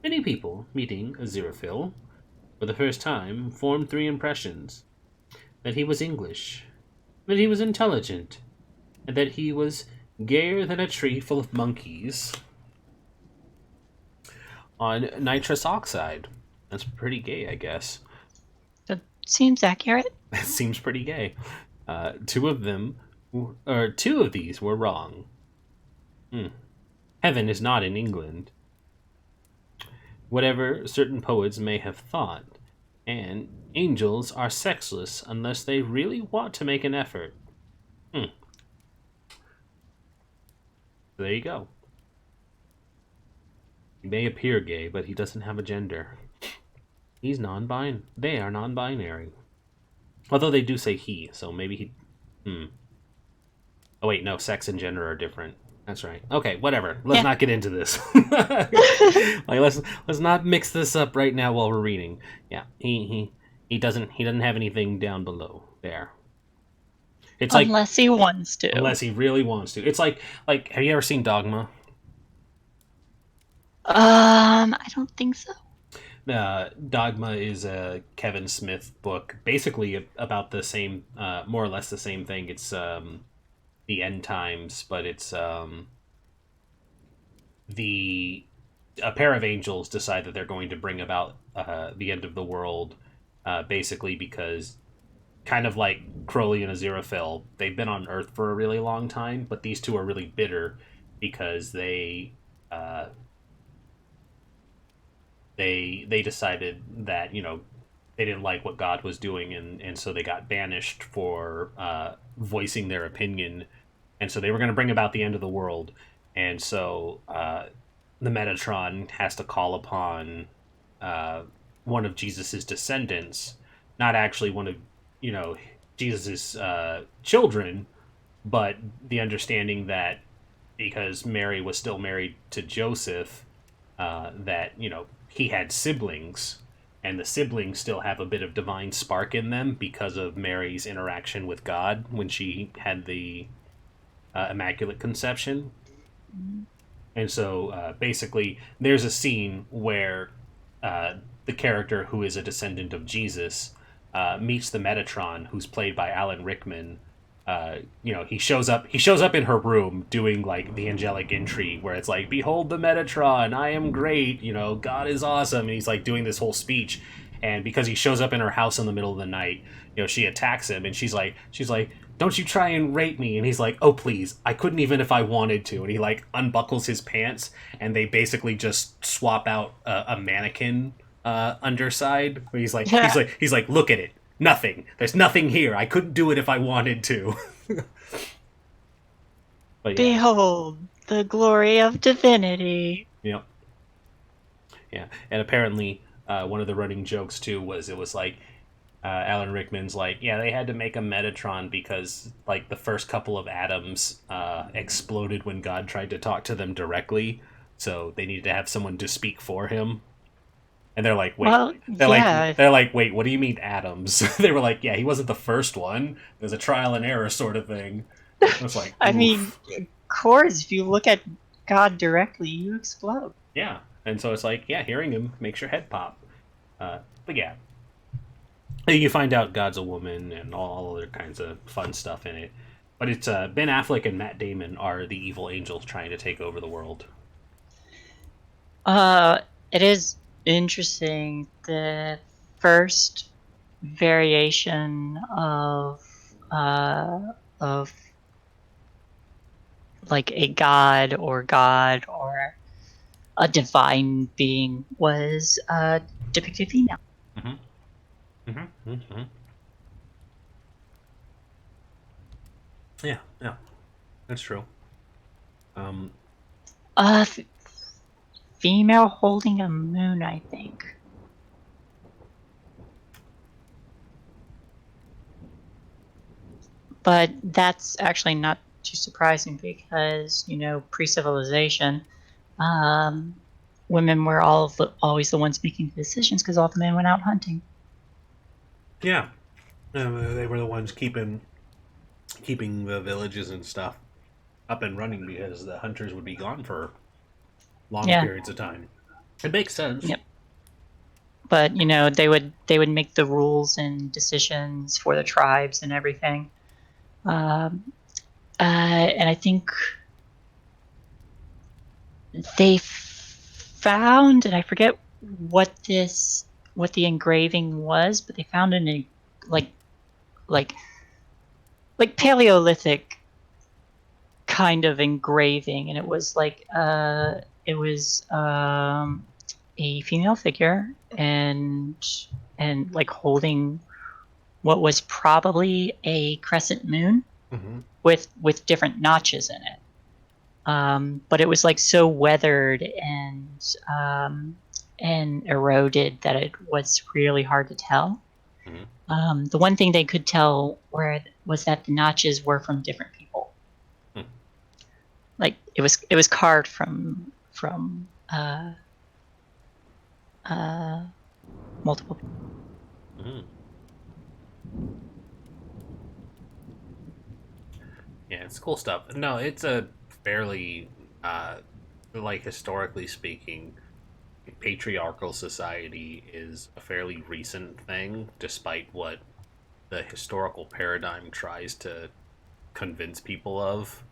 Speaker 2: Many people, meeting Aziraphale for the first time, formed three impressions: that he was English, that he was intelligent, and that he was gayer than a tree full of monkeys. on nitrous oxide. That's pretty gay, I guess.
Speaker 1: That seems accurate.
Speaker 2: That seems pretty gay. Two of them, or two of these, were wrong. Hmm. Heaven is not in England. Whatever certain poets may have thought, and angels are sexless unless they really want to make an effort. Hmm. There you go. He may appear gay, but he doesn't have a gender. He's non-binary. They are non-binary. Although they do say he, so maybe he. Hmm. Oh wait, no. Sex and gender are different. That's right. Okay, whatever. Let's
Speaker 1: Yeah.
Speaker 2: not get into this. Like let's not mix this up right now while we're reading. Yeah, he doesn't have anything down below there. It's like
Speaker 1: Unless he wants to.
Speaker 2: unless he really wants to. It's like have you ever seen Dogma?
Speaker 1: I don't think so.
Speaker 2: Dogma is a Kevin Smith book, basically about the same, more or less the same thing. It's the end times, but it's the a pair of angels decide that they're going to bring about the end of the world, basically because kind of like Crowley and Aziraphale, they've been on Earth for a really long time, but these two are really bitter because uh, they decided that they didn't like what God was doing, and so they got banished for voicing their opinion, and so they were going to bring about the end of the world, and so the Metatron has to call upon uh, one of Jesus's descendants, not actually one of Jesus's children, but the understanding that because Mary was still married to Joseph, that he had siblings, and the siblings still have a bit of divine spark in them because of Mary's interaction with God when she had the Immaculate Conception. And so basically, there's a scene where the character who is a descendant of Jesus meets the Metatron, who's played by Alan Rickman. He shows up. He shows up in her room doing like the angelic entry, where it's like, "Behold the Metatron, I am great. God is awesome," and he's like doing this whole speech. And because he shows up in her house in the middle of the night, she attacks him, and she's like, "Don't you try and rape me?" And he's like, "Oh please, I couldn't even if I wanted to." And he like unbuckles his pants, and they basically just swap out a mannequin underside. Where he's like,
Speaker 1: Yeah.
Speaker 2: "Look at it. Nothing. There's nothing here. I couldn't do it if I wanted to." But yeah,
Speaker 1: Behold the glory of divinity.
Speaker 2: yep, yeah. And apparently, one of the running jokes too was it was like Alan Rickman's like, yeah, they had to make a Metatron because like the first couple of atoms exploded when God tried to talk to them directly, so they needed to have someone to speak for him. And they're like, wait,
Speaker 1: Well, yeah.
Speaker 2: they're like, wait, what do you mean atoms? They were like, yeah, he wasn't the first one. There's a trial and error sort of thing. I was like,
Speaker 1: I mean,
Speaker 2: oof.
Speaker 1: of course, if you look at God directly, you explode.
Speaker 2: Yeah. And so it's like, yeah, hearing him makes your head pop. But yeah, you find out God's a woman and all other kinds of fun stuff in it. But it's Ben Affleck and Matt Damon are the evil angels trying to take over the world.
Speaker 1: It is interesting. The first variation of like a god or a divine being was depicted female.
Speaker 2: Mm-hmm. Mm-hmm. Mm-hmm. Yeah, yeah, that's true. Um,
Speaker 1: Uh, f- Female holding a moon, I think. But that's actually not too surprising because, pre-civilization, um, women were always the ones making the decisions because all the men went out hunting.
Speaker 2: yeah, they were the ones keeping the villages and stuff up and running because the hunters would be gone for long
Speaker 1: Yeah,
Speaker 2: periods of time. It makes sense.
Speaker 1: yep. But they would make the rules and decisions for the tribes and everything. And I think they found, and I forget what the engraving was, but they found like like like Paleolithic kind of engraving, and it was a female figure and like holding what was probably a crescent moon
Speaker 2: Mm-hmm.
Speaker 1: with different notches in it. But it was like so weathered and eroded that it was really hard to tell.
Speaker 2: Mm-hmm.
Speaker 1: The one thing they could tell was that the notches were from different people. Like it was carved from uh, multiple people.
Speaker 2: Mm-hmm. Yeah, it's cool stuff. No, it's a fairly, uh, like historically speaking, patriarchal society is a fairly recent thing, despite what the historical paradigm tries to convince people of.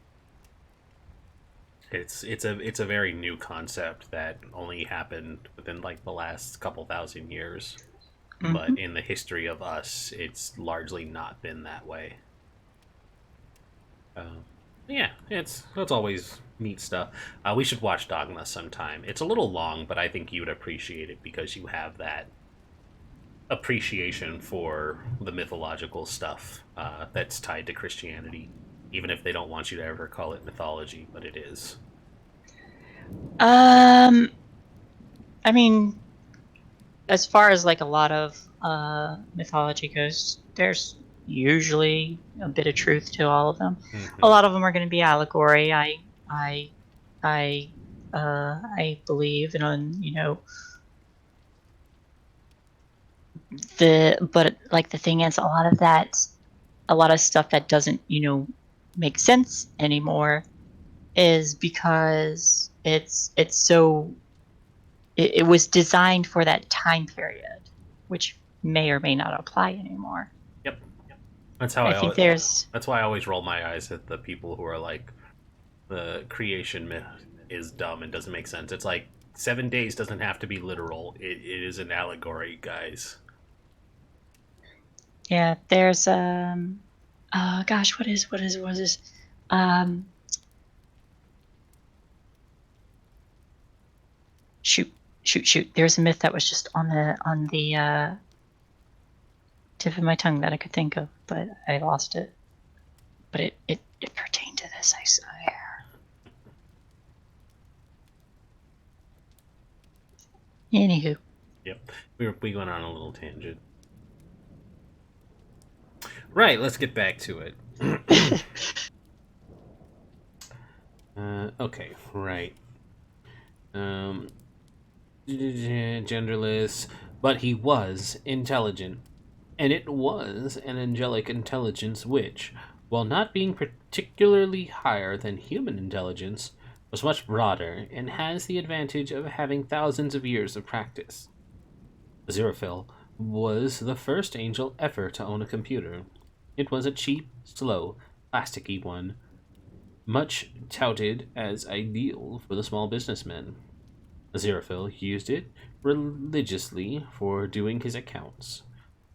Speaker 2: It's a very new concept that only happened within like the last couple thousand years.
Speaker 1: Mm-hmm.
Speaker 2: But in the history of us, it's largely not been that way. Uh, yeah, it's always neat stuff. We should watch Dogma sometime. It's a little long, but I think you would appreciate it because you have that appreciation for the mythological stuff that's tied to Christianity, even if they don't want you to ever call it mythology, but it is.
Speaker 1: Um, I mean, as far as like a lot of mythology goes, there's usually a bit of truth to all of them. A
Speaker 2: Mm-hmm.
Speaker 1: lot of them are going to be allegory. I, I, I believe, and on but like the thing is, a lot of stuff that doesn't make sense anymore is because it was designed for that time period, which may or may not apply anymore.
Speaker 2: Yep. That's how
Speaker 1: I
Speaker 2: I
Speaker 1: think
Speaker 2: always.
Speaker 1: there's
Speaker 2: That's why I always roll my eyes at the people who are like, the creation myth is dumb and doesn't make sense. It's like 7 days doesn't have to be literal. It is an allegory, guys.
Speaker 1: yeah, there's gosh, what is this? Um shoot, shoot. There's a myth that was just on the tip of my tongue that I could think of, but I lost it. But it pertained to this, I swear. Anywho.
Speaker 2: Yep. We went on a little tangent. Right, let's get back to it. Okay, right. Um, genderless, but he was intelligent. And it was an angelic intelligence which, while not being particularly higher than human intelligence, was much broader and has the advantage of having thousands of years of practice. Aziraphale was the first angel ever to own a computer. It was a cheap, slow, plasticky one, much touted as ideal for the small businessman. Aziraphale used it religiously for doing his accounts,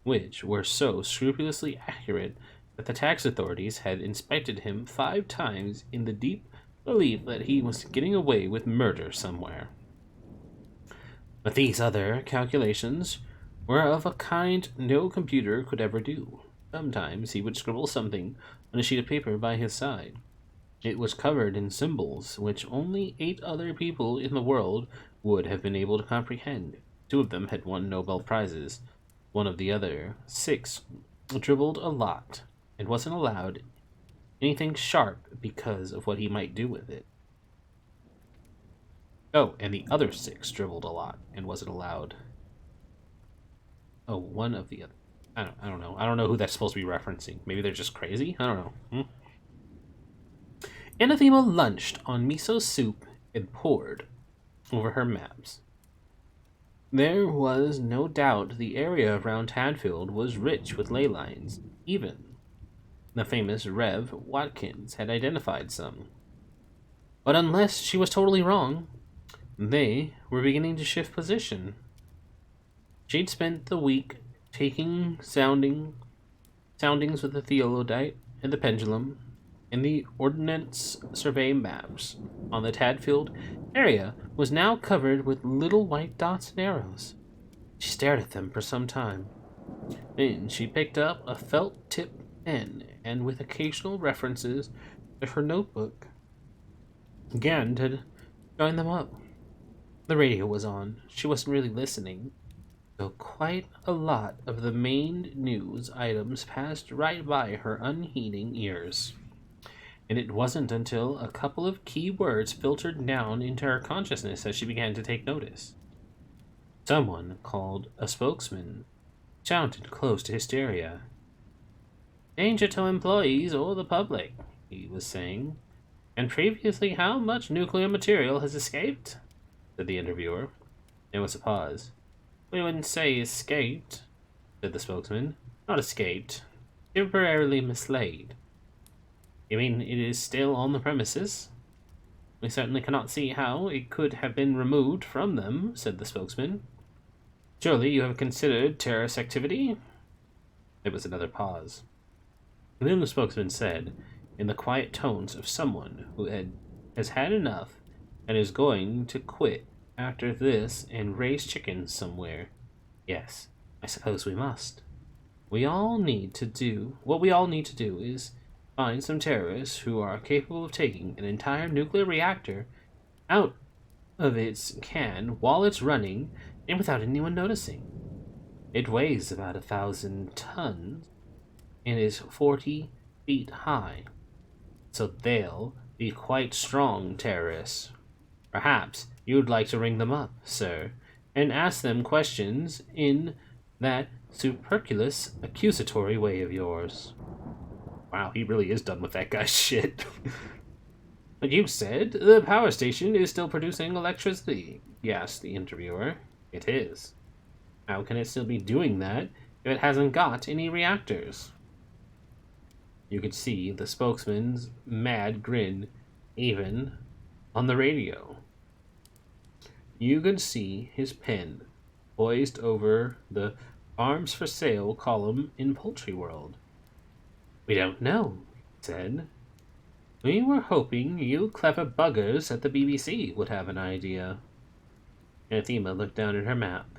Speaker 2: which were so scrupulously accurate that the tax authorities had inspected him 5 times in the deep belief that he was getting away with murder somewhere. But these other calculations were of a kind no computer could ever do. Sometimes he would scribble something on a sheet of paper by his side. It was covered in symbols which only 8 other people in the world would have been able to comprehend. 2 of them had won Nobel Prizes. One of the other 6 dribbled a lot and wasn't allowed anything sharp because of what he might do with it. Oh, and the other 6 dribbled a lot and wasn't allowed. Oh, one of the other. I don't know. I don't know who that's supposed to be referencing. Maybe they're just crazy? I don't know. Anathema lunched on miso soup and pored over her maps. There was no doubt the area around Tadfield was rich with ley lines. Even the famous Rev Watkins had identified some. But unless she was totally wrong, They were beginning to shift position. She'd spent the week taking soundings with the theodolite and the pendulum, and the ordnance survey maps on the Tadfield area was now covered with little white dots and arrows. She stared at them for some time. Then she picked up a felt-tipped pen and, with occasional references to her notebook, began to join them up. The radio was on. She wasn't really listening, though quite a lot of the main news items passed right by her unheeding ears. And it wasn't until a couple of key words filtered down into her consciousness that she began to take notice. Someone called a spokesman sounded close to hysteria. "Danger to employees or the public," he was saying. "And previously, how much nuclear material has escaped?" said the interviewer. There was a pause. "We wouldn't say escaped," said the spokesman. "Not escaped. Temporarily mislaid." "You mean it is still on the premises?" "We certainly cannot see how it could have been removed from them," said the spokesman. "Surely you have considered terrorist activity?" There was another pause. And then the spokesman said, in the quiet tones of someone who has had enough and is going to quit after this and raise chickens somewhere, "Yes, I suppose we must. What we all need to do is find some terrorists who are capable of taking an entire nuclear reactor out of its can while it's running and without anyone noticing. It weighs about 1,000 tons and is 40 feet high, so they'll be quite strong terrorists. Perhaps you'd like to ring them up, sir, and ask them questions in that superfluous, accusatory way of yours." Wow, he really is done with that guy's shit. "But you said the power station is still producing electricity," asked the interviewer. "It is. How can it still be doing that if it hasn't got any reactors?" You could see the spokesman's mad grin, even on the radio. You could see his pen poised over the "Arms for Sale" column in Poultry World. "We don't know," he said. "We were hoping you clever buggers at the BBC would have an idea." Anathema looked down at her map.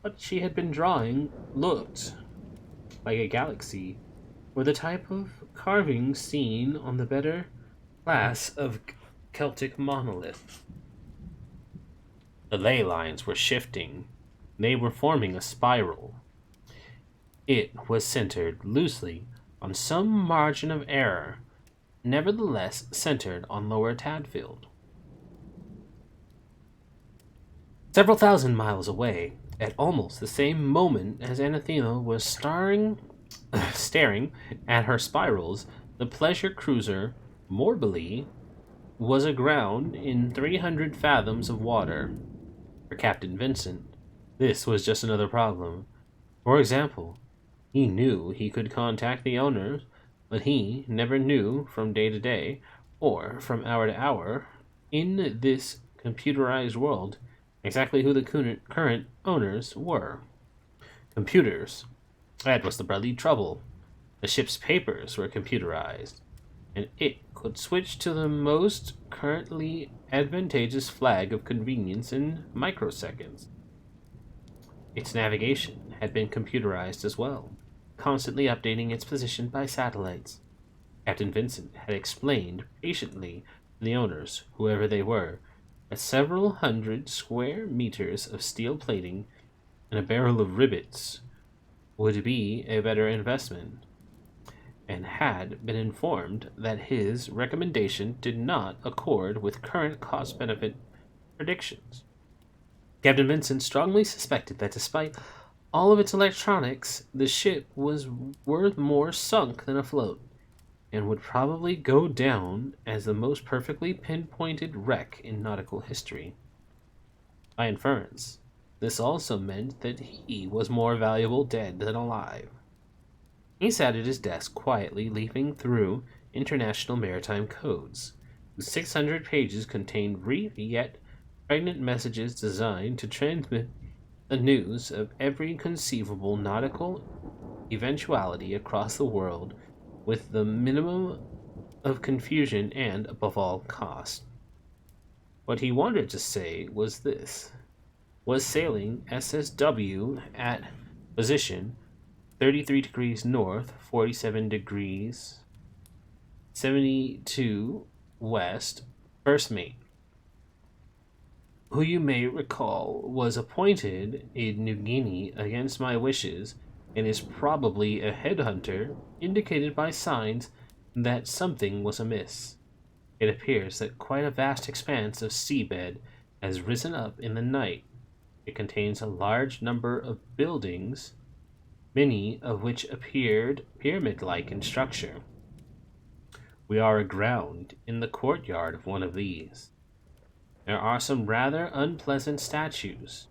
Speaker 2: What she had been drawing looked like a galaxy, or the type of carving seen on the better class of Celtic monolith. The ley lines were shifting. They were forming a spiral. It was centered loosely on some margin of error, nevertheless centered on Lower Tadfield. Several thousand miles away, at almost the same moment as Anathema was staring at her spirals, the pleasure cruiser Morbely was aground in 300 fathoms of water. For Captain Vincent, this was just another problem. For example, he knew he could contact the owners, but he never knew from day to day, or from hour to hour, in this computerized world, exactly who the current owners were. Computers. That was the bloody trouble. The ship's papers were computerized, and it could switch to the most currently advantageous flag of convenience in microseconds. Its navigation had been computerized as well, constantly updating its position by satellites. Captain Vincent had explained patiently to the owners, whoever they were, that several hundred square meters of steel plating and a barrel of rivets would be a better investment, and had been informed that his recommendation did not accord with current cost-benefit predictions. Captain Vincent strongly suspected that despite all of its electronics, the ship was worth more sunk than afloat, and would probably go down as the most perfectly pinpointed wreck in nautical history. By inference, this also meant that he was more valuable dead than alive. He sat at his desk quietly leafing through international maritime codes, whose 600 pages contained brief yet pregnant messages designed to transmit the news of every conceivable nautical eventuality across the world with the minimum of confusion and, above all, cost. What he wanted to say was this: was sailing SSW at position 33 degrees north, 47 degrees 72 west, first mate, who you may recall was appointed in New Guinea against my wishes and is probably a headhunter, indicated by signs that something was amiss. It appears that quite a vast expanse of seabed has risen up in the night. It contains a large number of buildings, many of which appeared pyramid like in structure. We are aground in the courtyard of one of these. There are some rather unpleasant statues.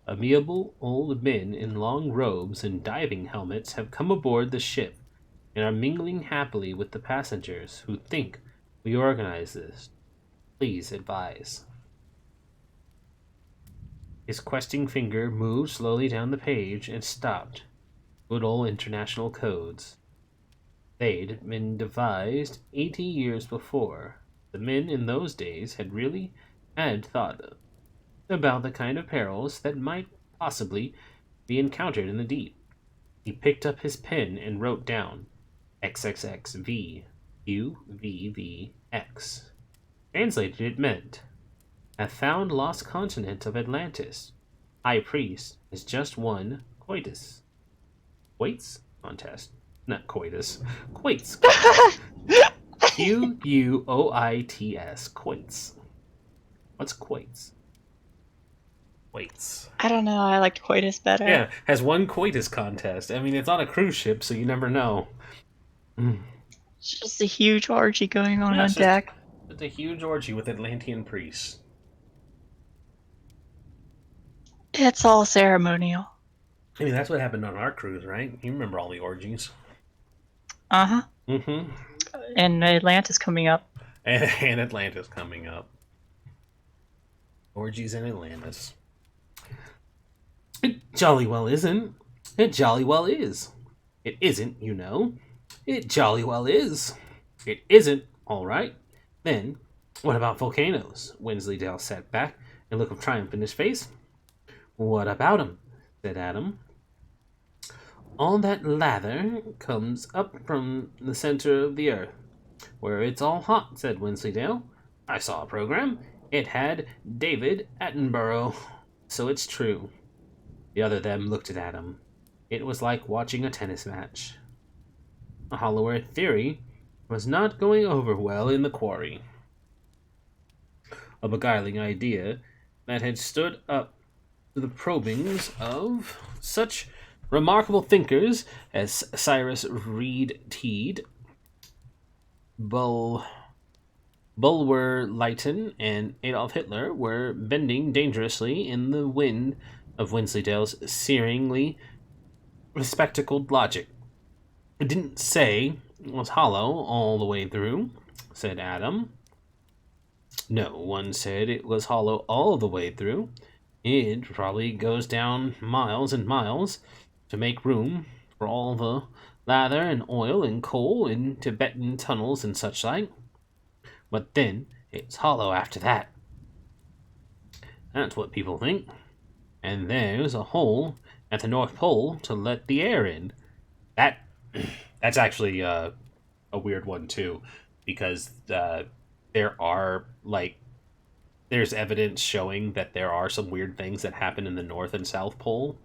Speaker 2: Amiable old men in long robes and diving helmets have come aboard the ship and are mingling happily with the passengers who think we organize this. Please advise. His questing finger moved slowly down the page and stopped. Good old international codes. They'd been devised 80 years before. The men in those days had thought about the kind of perils that might possibly be encountered in the deep. He picked up his pen and wrote down XXXV UVVX. Translated, it meant, have found lost continent of Atlantis. High priest has just won coitus. Quates contest. Not coitus. Quates contest. Quoits. Quates. What's quates? Quates.
Speaker 1: I don't know. I liked coitus better.
Speaker 2: Yeah, has won coitus contest. I mean, it's on a cruise ship, so you never know.
Speaker 1: It's just a huge orgy going on
Speaker 2: Yeah,
Speaker 1: on deck.
Speaker 2: It's a huge orgy with Atlantean priests.
Speaker 1: It's all ceremonial.
Speaker 2: I mean, that's what happened on our cruise, right? You remember all the orgies.
Speaker 1: Uh huh.
Speaker 2: Mm-hmm.
Speaker 1: And Atlantis coming up.
Speaker 2: And Atlantis coming up. Orgies in Atlantis. It jolly well isn't. It jolly well is. It isn't, you know. It jolly well is. It isn't, all right. Then, what about volcanoes? Wensleydale sat back, a look of triumph in his face. What about 'em? Said Adam. All that lather comes up from the center of the earth, where it's all hot, said Wensleydale. I saw a program. It had David Attenborough, so it's true. The other them looked at Adam. It was like watching a tennis match. A hollow earth theory was not going over well in the quarry. A beguiling idea that had stood up to the probings of such remarkable thinkers as Cyrus Reed Teed, Bulwer Lytton, and Adolf Hitler were bending dangerously in the wind of Wensleydale's searingly bespectacled logic. It didn't say it was hollow all the way through, said Adam. No one said it was hollow all the way through. It probably goes down miles and miles to make room for all the lather and oil and coal in Tibetan tunnels and such like. But then it's hollow after that. That's what people think. And there's a hole at the North Pole to let the air in. That's actually a weird one too, because there are there's evidence showing that there are some weird things that happen in the North and South Pole.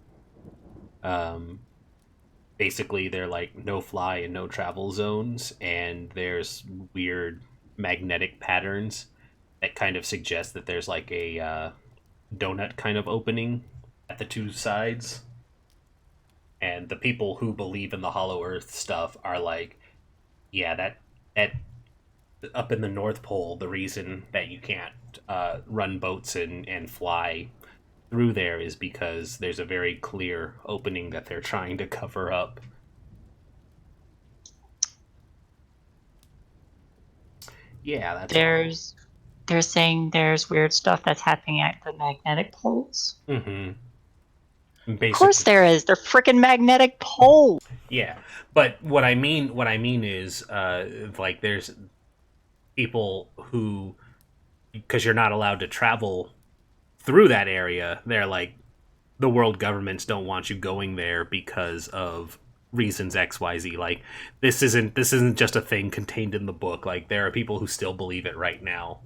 Speaker 2: Um, Basically, they're like no fly and no travel zones, and there's weird magnetic patterns that kind of suggest that there's like a donut kind of opening at the two sides. And the people who believe in the Hollow Earth stuff are like, yeah, that up in the North Pole, the reason that you can't run boats and fly through there is because there's a very clear opening that they're trying to cover up. Yeah, that's
Speaker 1: There's they're saying there's weird stuff that's happening at the magnetic poles.
Speaker 2: Mm-hmm.
Speaker 1: Of course
Speaker 2: Basically,
Speaker 1: there is. They're freaking magnetic poles.
Speaker 2: yeah. But what I mean is, like, there's people who, because you're not allowed to travel through that area, they're like, the world governments don't want you going there because of reasons XYZ. Like, this isn't just a thing contained in the book. Like, there are people who still believe it right now,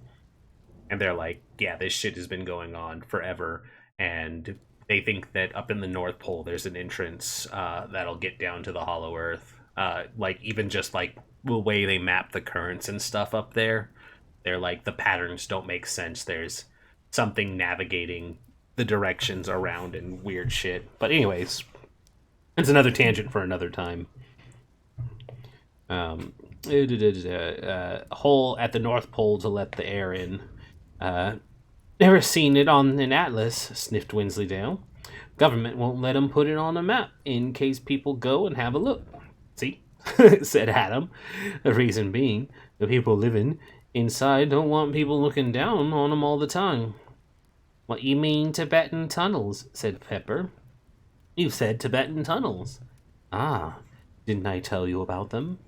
Speaker 2: and they're like, yeah, this shit has been going on forever, and they think that up in the North Pole there's an entrance that'll get down to the Hollow Earth. Like, even just like the way they map the currents and stuff up there, they're like, the patterns don't make sense. There's something navigating the directions around and weird shit. But anyways, it's another tangent for another time. A hole at the North Pole to let the air in. Never seen it on an atlas, sniffed Wensleydale. Government won't let 'em put it on a map in case people go and have a look. See? said Adam. The reason being, the people living inside don't want people looking down on 'em all the time. What you mean Tibetan tunnels? Said Pepper. You said Tibetan tunnels. Ah, didn't I tell you about them?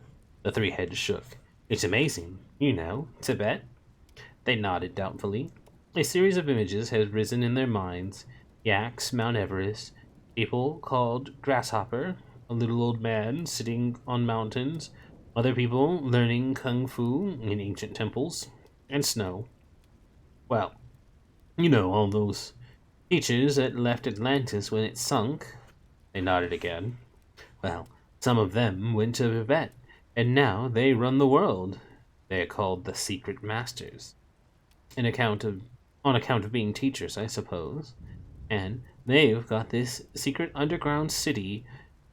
Speaker 2: The three heads shook. It's amazing. You know, Tibet? They nodded doubtfully. A series of images had risen in their minds. Yaks, Mount Everest, people called Grasshopper, a little old man sitting on mountains, other people learning kung fu in ancient temples, and snow. Well, you know, all those teachers that left Atlantis when it sunk. They nodded again. Well, some of them went to Tibet, and now they run the world. They are called the Secret Masters. On account of being teachers, I suppose. And they've got this secret underground city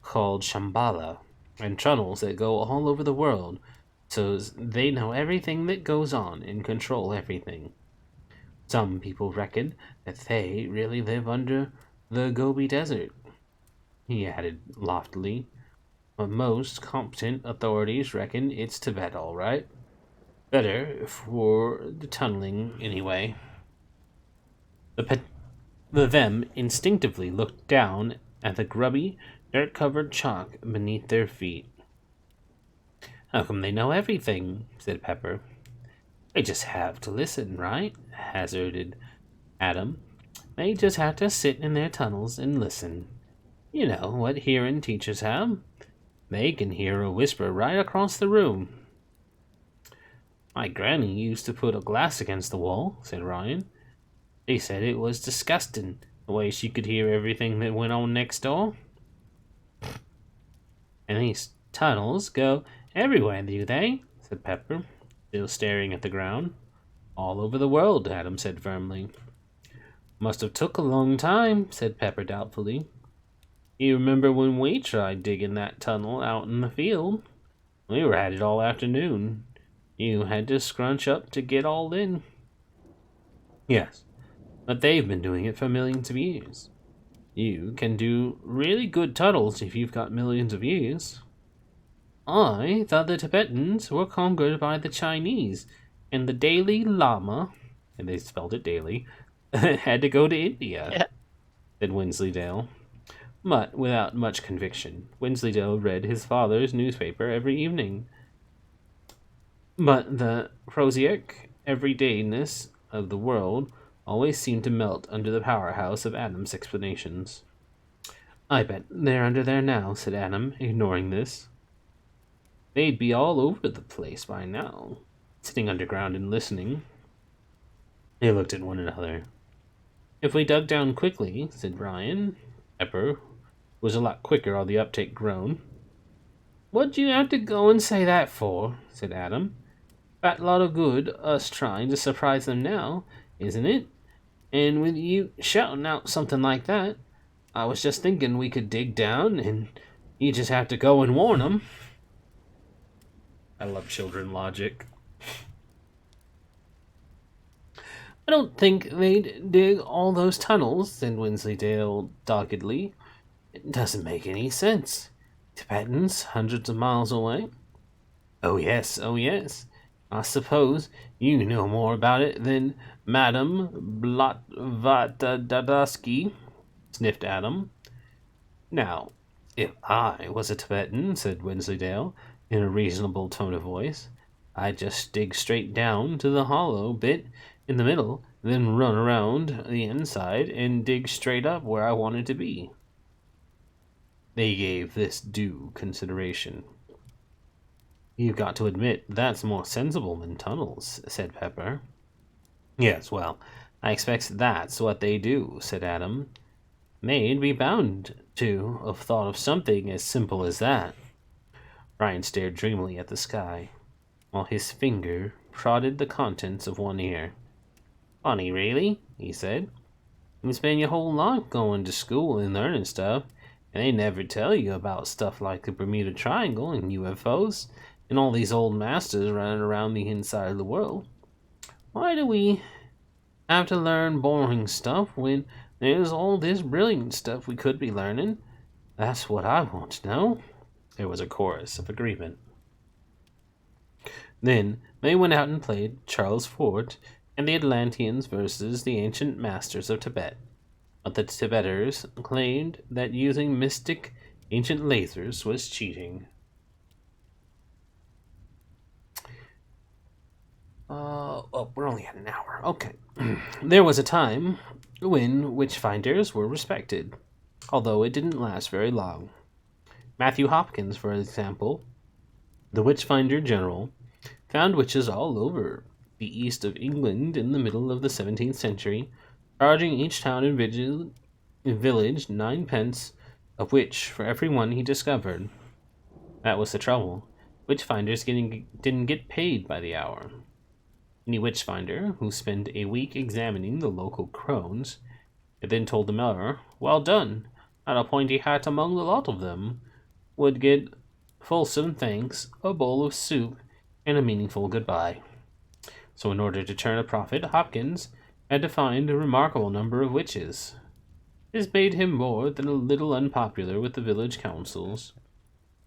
Speaker 2: called Shambhala, and tunnels that go all over the world, so they know everything that goes on and control everything. Some people reckon that they really live under the Gobi Desert, he added loftily. But most competent authorities reckon it's Tibet, all right. Better for the tunneling, anyway. The them instinctively looked down at the grubby, dirt-covered chalk beneath their feet. How come they know everything? Said Pepper. They just have to listen, right? Hazarded Adam. They just have to sit in their tunnels and listen. You know what hearing teachers have. They can hear a whisper right across the room. My granny used to put a glass against the wall, said Ryan. They said it was disgusting, the way she could hear everything that went on next door. And these tunnels go everywhere, do they? Said Pepper, still staring at the ground. All over the world, Adam said firmly. Must have took a long time, said Pepper doubtfully. You remember when we tried digging that tunnel out in the field? We were at it all afternoon. You had to scrunch up to get all in. Yes, but they've been doing it for millions of years. You can do really good tunnels if you've got millions of years. I thought the Tibetans were conquered by the Chinese, and the Dalai Lama, and they spelled it daily, had to go to India,
Speaker 1: Yeah.
Speaker 2: said Wensleydale. But without much conviction, Wensleydale read his father's newspaper every evening. But the prosaic everydayness of the world always seemed to melt under the powerhouse of Adam's explanations. I bet they're under there now, said Adam, ignoring this. They'd be all over the place by now, sitting underground and listening. They looked at one another. If we dug down quickly, said Brian. Pepper was a lot quicker on the uptake groan. What'd you have to go and say that for? Said Adam. Fat lot of good us trying to surprise them now, isn't it? And with you shouting out something like that, I was just thinking we could dig down and you just have to go and warn them. I love children logic. I don't think they'd dig all those tunnels, said Wensleydale doggedly. It doesn't make any sense. Tibetans, hundreds of miles away. Oh yes, I suppose you know more about it than Madame Blavatsky, sniffed Adam. Now, if I was a Tibetan, said Wensleydale, in a reasonable tone of voice, I'd just dig straight down to the hollow bit in the middle, then run around the inside and dig straight up where I wanted to be. They gave this due consideration. You've got to admit that's more sensible than tunnels, said Pepper. Yes, well, I expect that's what they do, said Adam. They'd be bound to have thought of something as simple as that. Ryan stared dreamily at the sky, while his finger prodded the contents of one ear. Funny, really, he said. You spend your whole life going to school and learning stuff, and they never tell you about stuff like the Bermuda Triangle and UFOs, and all these old masters running around the inside of the world. Why do we have to learn boring stuff when there's all this brilliant stuff we could be learning? That's what I want to know. There was a chorus of agreement. Then they went out and played Charles Fort and the Atlanteans versus the ancient masters of Tibet. But the Tibeters claimed that using mystic ancient lasers was cheating. We're only at an hour. Okay. There was a time when witch-finders were respected, although it didn't last very long. Matthew Hopkins, for example, the witch-finder general, found witches all over the east of England in the middle of the 17th century, charging each town and village 9 pence a witch for every one he discovered. That was the trouble. Witch-finders didn't get paid by the hour. Any witch-finder who spent a week examining the local crones and then told the miller, "Well done, and a pointy hat among the lot of them," would get fulsome thanks, a bowl of soup, and a meaningful goodbye. So in order to turn a profit, Hopkins had to find a remarkable number of witches. This made him more than a little unpopular with the village councils,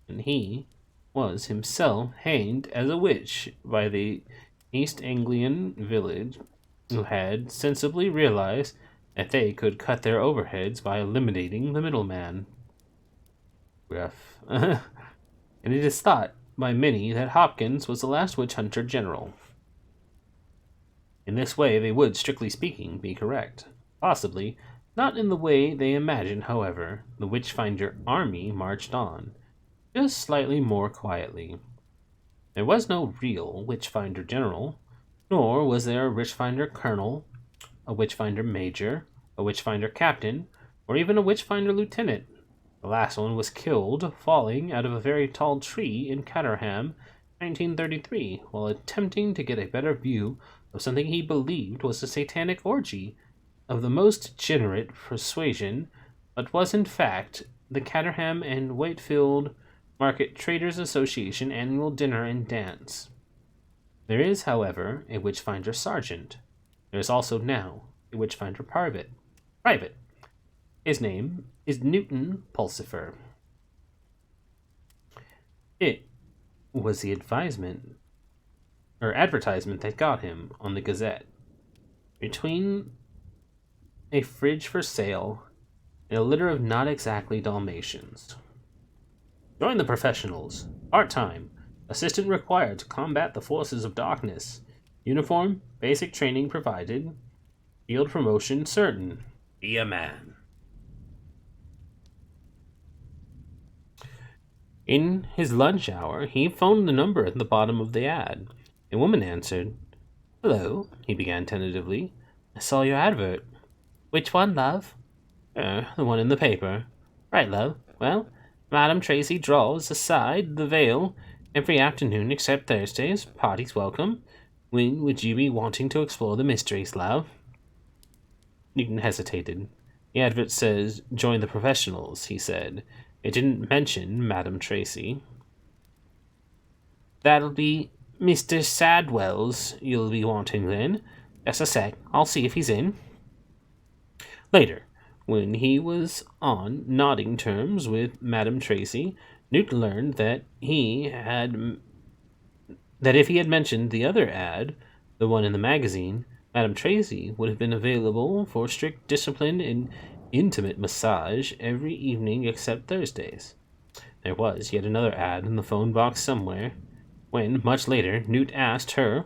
Speaker 2: and he was himself hanged as a witch by the East Anglian village, who had sensibly realized that they could cut their overheads by eliminating the middleman. Rough. And it is thought by many that Hopkins was the last witch hunter general. In this way, they would, strictly speaking, be correct. Possibly, not in the way they imagined, however, the Witchfinder army marched on, just slightly more quietly. There was no real Witchfinder general, nor was there a Witchfinder colonel, a Witchfinder major, a Witchfinder captain, or even a Witchfinder lieutenant. The last one was killed falling out of a very tall tree in Caterham, 1933, while attempting to get a better view of something he believed was a satanic orgy of the most degenerate persuasion, but was in fact the Caterham and Wakefield Market Traders Association annual dinner and dance. There is, however, a Witchfinder sergeant. There is also now a Witchfinder private. His name is Newton Pulsifer. It was the advertisement that got him on the Gazette. Between a fridge for sale and a litter of not exactly Dalmatians. Join the professionals. Part-time. Assistant required to combat the forces of darkness. Uniform, basic training provided. Field promotion certain. Be a man. In his lunch hour, he phoned the number at the bottom of the ad. A woman answered. "Hello," he began tentatively. "I saw your advert." "Which one, love?" The one in the paper." "Right, love. Well, Madam Tracy draws aside the veil every afternoon except Thursdays. Parties welcome. When would you be wanting to explore the mysteries, love?" Newton hesitated. "The advert says, 'Join the professionals,'" he said. "It didn't mention Madam Tracy." "That'll be Mr. Sadwell's you'll be wanting then. Just a sec. I'll see if he's in." Later, when he was on nodding terms with Madam Tracy, Newt learned that he had that if he had mentioned the other ad, the one in the magazine, Madame Tracy would have been available for strict discipline and intimate massage every evening except Thursdays. There was yet another ad in the phone box somewhere. When, much later, Newt asked her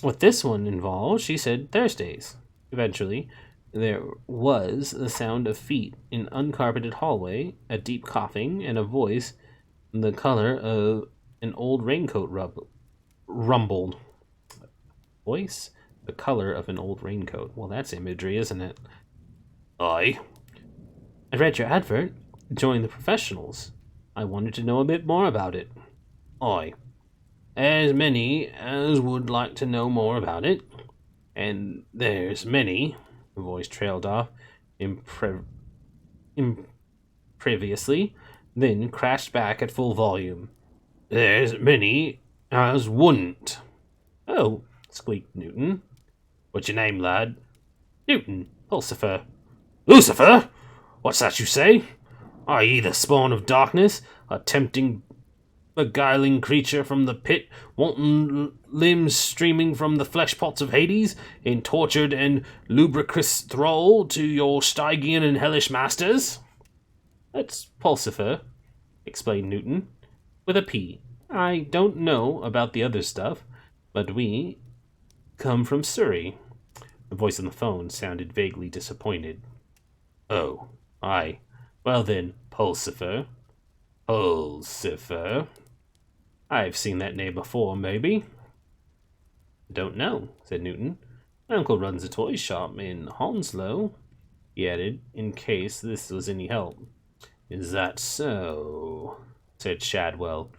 Speaker 2: what this one involved, she said Thursdays. Eventually, there was the sound of feet in uncarpeted hallway, a deep coughing, and a voice the color of an old raincoat rumbled. Voice? The color of an old raincoat. Well, that's imagery, isn't it? I read your advert. Join the professionals. I wanted to know a bit more about it. I. As many as would like to know more about it. And there's many. The voice trailed off impreviously, then crashed back at full volume. There's many as wouldn't. Oh, squeaked Newton. What's your name, lad? Newton, Pulsifer. Lucifer? What's that you say? Are ye the spawn of darkness, a tempting, beguiling creature from the pit, wanton limbs streaming from the flesh pots of Hades, in tortured and lubricous thrall to your Stygian and hellish masters? That's Pulsifer, explained Newton, with a P. I don't know about the other stuff, but we come from Surrey. The voice on the phone sounded vaguely disappointed. Oh, aye. Well then, Pulsifer. Pulsifer. I've seen that name before, maybe. Don't know, said Newton. My uncle runs a toy shop in Hounslow, he added, in case this was any help. Is that so? Said Shadwell.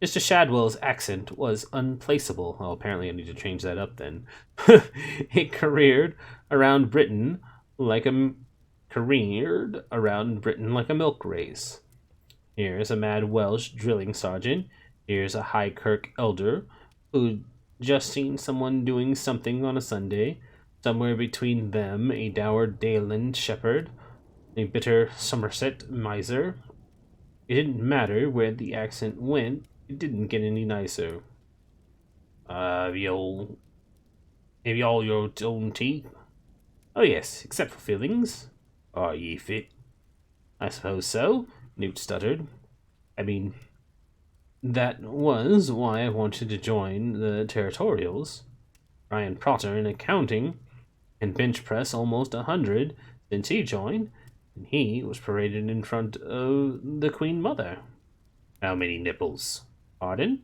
Speaker 2: Mr. Shadwell's accent was unplaceable. Oh, apparently I need to change that up then. It careered around Britain like a milk race. Here's a mad Welsh drilling sergeant. Here's a High Kirk elder who'd just seen someone doing something on a Sunday. Somewhere between them, a dour Dayland shepherd, a bitter Somerset miser. It didn't matter where the accent went. It didn't get any nicer. Have you all your own tea? Oh yes, except for fillings. Are ye fit? I suppose so, Newt stuttered. I mean, that was why I wanted to join the Territorials. Brian Potter in accounting and bench press almost 100 since he joined, and he was paraded in front of the Queen Mother. How many nipples? Pardon?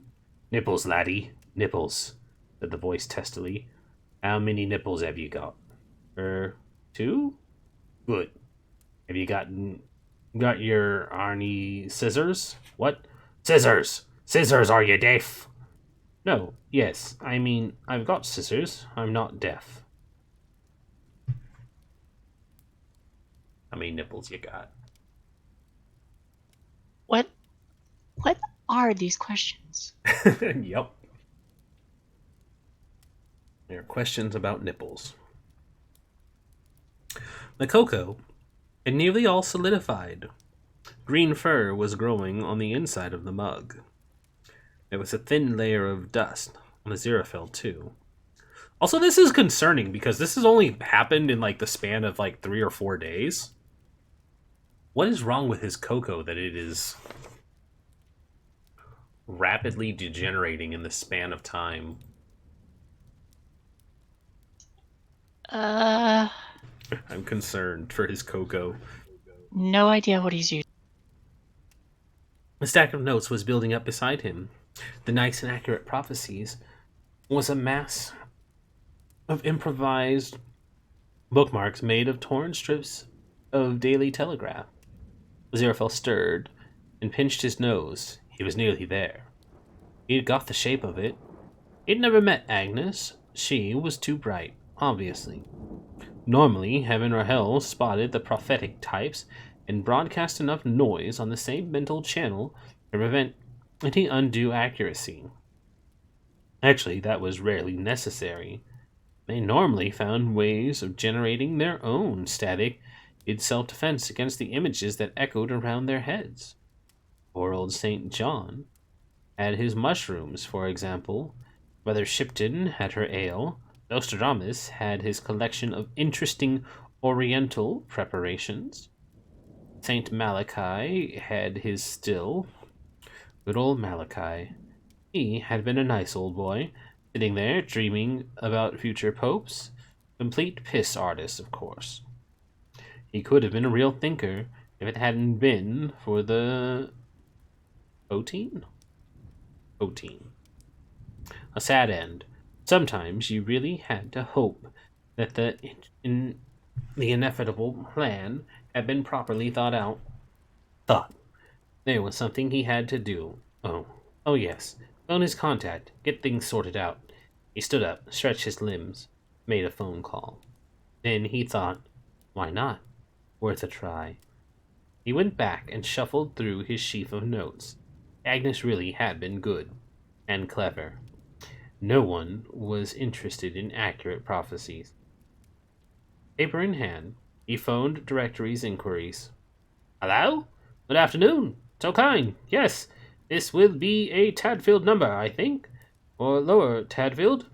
Speaker 2: Nipples, laddie, nipples, said the voice testily. How many nipples have you got? 2? Good. Have you got your Arnie scissors? What? Scissors! Scissors, are you deaf? No, yes, I mean, I've got scissors. I'm not deaf. How many nipples you got?
Speaker 1: What are these questions?
Speaker 2: Yep. There are questions about nipples. The cocoa had nearly all solidified. Green fur was growing on the inside of the mug. There was a thin layer of dust on the Xerophil, too. Also, this is concerning because this has only happened in like the span of like 3 or 4 days. What is wrong with his cocoa that it is rapidly degenerating in the span of time? I'm concerned for his cocoa.
Speaker 1: No idea what he's using.
Speaker 2: A stack of notes was building up beside him. The nice and accurate prophecies was a mass of improvised bookmarks made of torn strips of Daily Telegraph. Xerophil stirred and pinched his nose. He was nearly there. He had got the shape of it. He'd never met Agnes. She was too bright, obviously. Normally, heaven or hell spotted the prophetic types and broadcast enough noise on the same mental channel to prevent any undue accuracy. Actually, that was rarely necessary. They normally found ways of generating their own static in self-defense against the images that echoed around their heads. Poor old St. John. had his mushrooms, for example. Mother Shipton had her ale. Nostradamus had his collection of interesting oriental preparations. Saint Malachi had his still. Good old Malachi. He had been a nice old boy, sitting there dreaming about future popes. Complete piss artist, of course. He could have been a real thinker if it hadn't been for the Otine? Otine. A sad end. Sometimes you really had to hope that the inevitable plan had been properly thought out. Thought. There was something he had to do. Oh yes. Phone his contact. Get things sorted out. He stood up, stretched his limbs, made a phone call. Then he thought, why not? Worth a try. He went back and shuffled through his sheaf of notes. Agnes really had been good. And clever. No one was interested in accurate prophecies. Paper in hand, he phoned directory's inquiries. Hello? Good afternoon. So kind. Yes, this will be a Tadfield number, I think. Or lower Tadfield.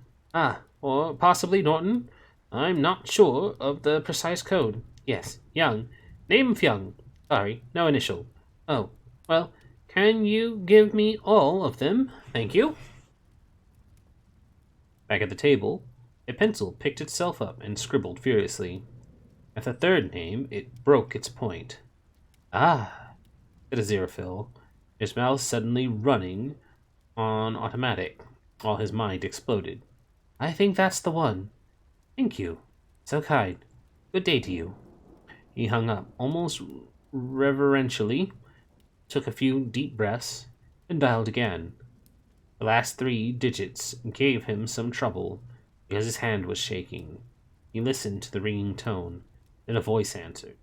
Speaker 2: Or possibly Norton. I'm not sure of the precise code. Yes, Young. Name of Young. Sorry, no initial. Oh, well, can you give me all of them? Thank you. Back at the table, a pencil picked itself up and scribbled furiously. At the third name, it broke its point. Ah, said Aziraphale, his mouth suddenly running on automatic, while his mind exploded. I think that's the one. Thank you. So kind. Good day to you. He hung up, almost reverentially, took a few deep breaths, and dialed again. The last 3 digits gave him some trouble, because his hand was shaking. He listened to the ringing tone, then a voice answered.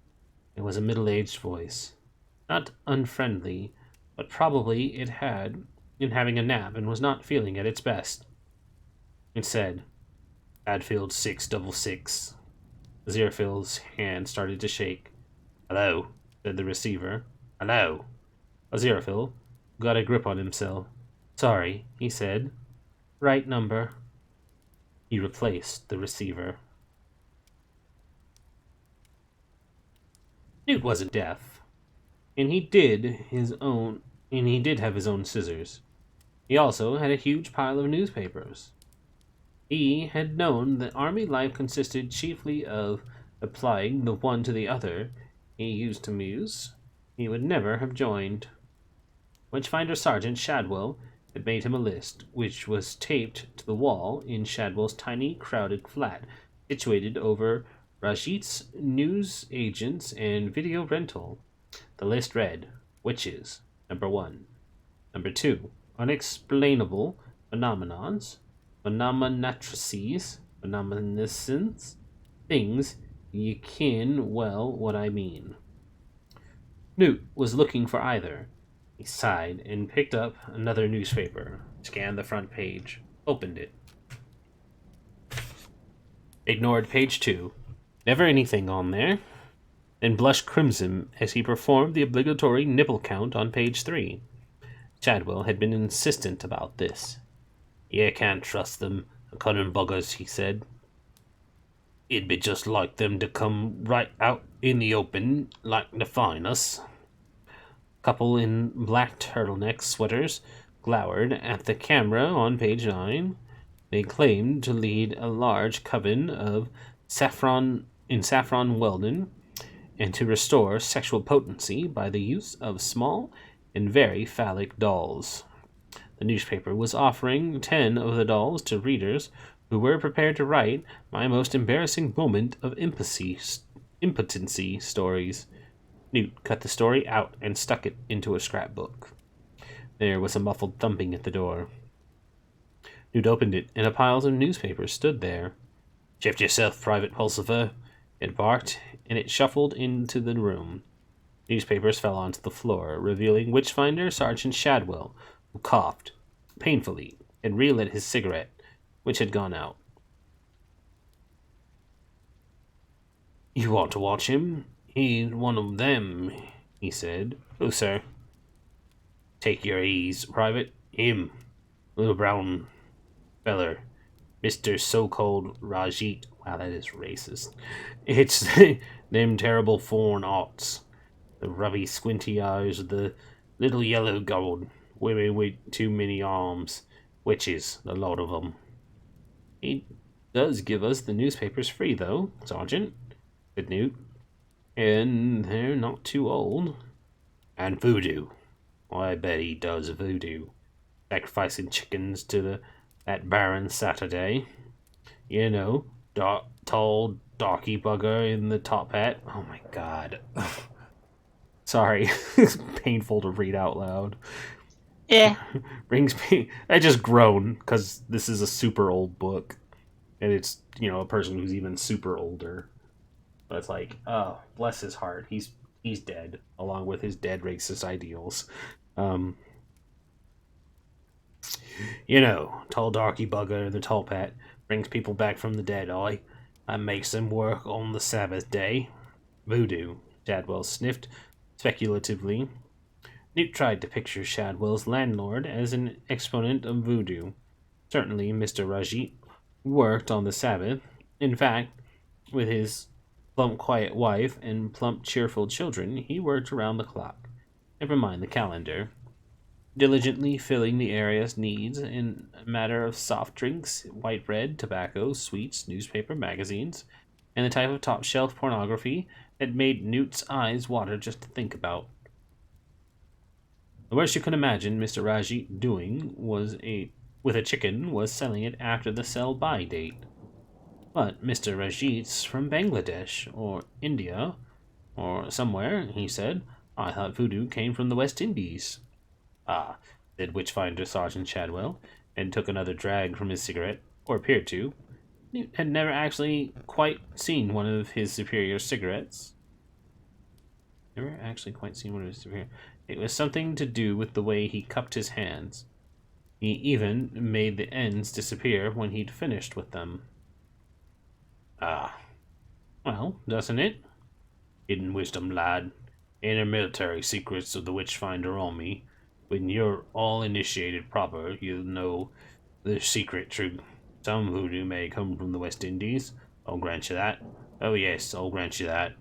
Speaker 2: It was a middle-aged voice. Not unfriendly, but probably it had been having a nap and was not feeling at its best. It said, Hadfield 666. Aziraphale's hand started to shake. Hello, said the receiver. Hello. Aziraphale got a grip on himself. Sorry, he said. Right number. He replaced the receiver. Newt wasn't deaf, and he did have his own scissors. He also had a huge pile of newspapers. He had known that army life consisted chiefly of applying the one to the other. He used to muse. He would never have joined. Witchfinder Sergeant Shadwell had made him a list, which was taped to the wall in Shadwell's tiny, crowded flat, situated over Rajit's news agents and video rental. The list read, Witches, number 1. Number 2, Unexplainable Phenomenons, Phenomenatrices, Phenomenisms, Things ye ken well what I mean. Newt was looking for either. He sighed and picked up another newspaper, scanned the front page, opened it. Ignored page 2. Never anything on there. Then blushed crimson as he performed the obligatory nipple count on page 3. Shadwell had been insistent about this. You can't trust them, the cunning buggers, he said. It'd be just like them to come right out in the open like to find us. Couple in black turtleneck sweaters glowered at the camera on page 9. They claimed to lead a large coven of saffron Weldon and to restore sexual potency by the use of small and very phallic dolls. The newspaper was offering 10 of the dolls to readers who were prepared to write my most embarrassing moment of impotency stories. Newt cut the story out and stuck it into a scrapbook. There was a muffled thumping at the door. Newt opened it, and a pile of newspapers stood there. Shift yourself, Private Pulsifer, it barked, and it shuffled into the room. Newspapers fell onto the floor, revealing Witchfinder Sergeant Shadwell, who coughed painfully and relit his cigarette, which had gone out. You want to watch him? He's one of them, he said. Oh, sir. Take your ease, Private. Him, little brown feller, Mr. So-called Rajit. Wow, that is racist. It's them terrible foreign arts. The rubby squinty eyes, the little yellow gold, women with too many arms, witches, a lot of 'em. He does give us the newspapers free, though, Sergeant, said Newt. And they're not too old. And voodoo. I bet he does voodoo. Sacrificing chickens to that Baron Saturday. You know, tall, darky bugger in the top hat. Oh my god. Sorry, it's painful to read out loud.
Speaker 1: Yeah.
Speaker 2: Brings me. I just groan because this is a super old book, and it's a person who's even super older. But it's like, oh, bless his heart. He's dead, along with his dead racist ideals. Um, tall darky bugger in the top hat brings people back from the dead. I makes them work on the Sabbath day. Voodoo. Shadwell sniffed speculatively. Newt tried to picture Shadwell's landlord as an exponent of voodoo. Certainly, Mr. Rajit worked on the Sabbath. In fact, with his plump, quiet wife and plump, cheerful children, he worked around the clock. Never mind the calendar. Diligently filling the area's needs in a matter of soft drinks, white bread, tobacco, sweets, newspaper, magazines, and the type of top shelf pornography that made Newt's eyes water just to think about. The worst you could imagine Mr. Rajit doing with a chicken was selling it after the sell-by date. But Mr. Rajit's from Bangladesh, or India, or somewhere, he said. I thought voodoo came from the West Indies. Ah, said Witchfinder Sergeant Shadwell, and took another drag from his cigarette, or appeared to. Newt had never actually quite seen one of his superior's cigarettes. Never actually quite seen one of his superior. It was something to do with the way he cupped his hands. He even made the ends disappear when he'd finished with them. Ah, well, doesn't it? Hidden wisdom, lad. Inner military secrets of the Witchfinder Army. When you're all initiated proper, you'll know the secret truth. Some voodoo may come from the West Indies. I'll grant you that. Oh yes, I'll grant you that.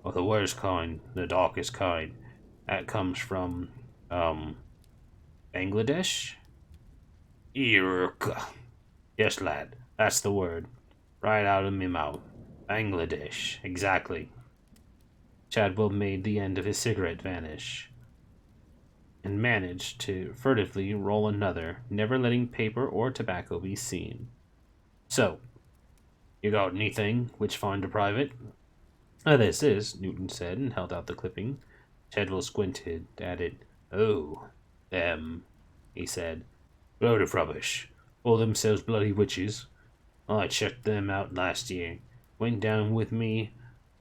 Speaker 2: But the worst kind, the darkest kind, that comes from, Bangladesh? Irka. Yes, lad, that's the word. Right out of me mouth. Bangladesh, exactly. Chadwell made the end of his cigarette vanish, and managed to furtively roll another, never letting paper or tobacco be seen. So, you got anything, Witchfinder Private? This is, Newton said, and held out the clipping. Chadwell squinted at it. Oh, them, he said. Load of rubbish. Call themselves bloody witches. I checked them out last year. Went down with me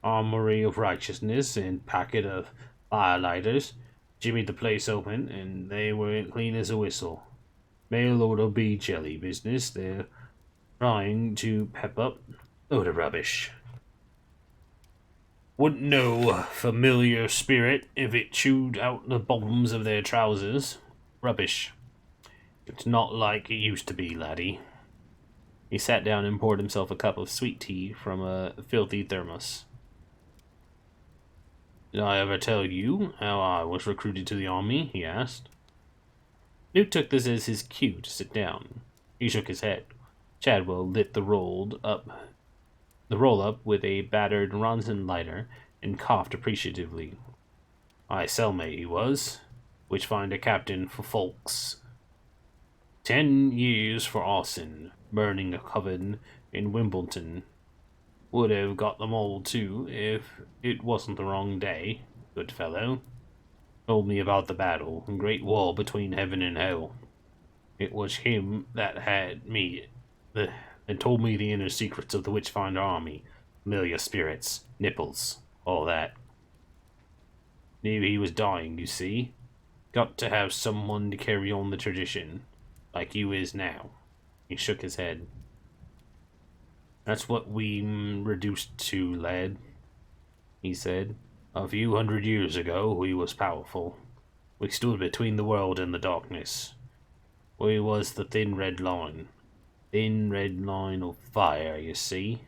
Speaker 2: armory of righteousness and packet of firelighters. Jimmied the place open, and they were clean as a whistle. Mail order bee jelly business they're trying to pep up. Load of rubbish. Wouldn't know familiar spirit if it chewed out the bottoms of their trousers. Rubbish. It's not like it used to be, laddie. He sat down and poured himself a cup of sweet tea from a filthy thermos. Did I ever tell you how I was recruited to the army? He asked. Newt took this as his cue to sit down. He shook his head. Chadwell lit the roll up with a battered Ronson lighter and coughed appreciatively. My cellmate he was, Witchfinder captain for folks. 10 years for arson, burning a coven in Wimbledon. Would have got them all too if it wasn't the wrong day. Good fellow. Told me about the battle, and great war between heaven and hell. It was him that had me, and told me the inner secrets of the Witchfinder army. Familiar spirits, nipples, all that. Knew he was dying, you see. Got to have someone to carry on the tradition, like you is now. He shook his head. That's what we reduced to, lad, he said. A few 100 years ago, we was powerful. We stood between the world and the darkness. We was the thin red line. Thin red line of fire, you see.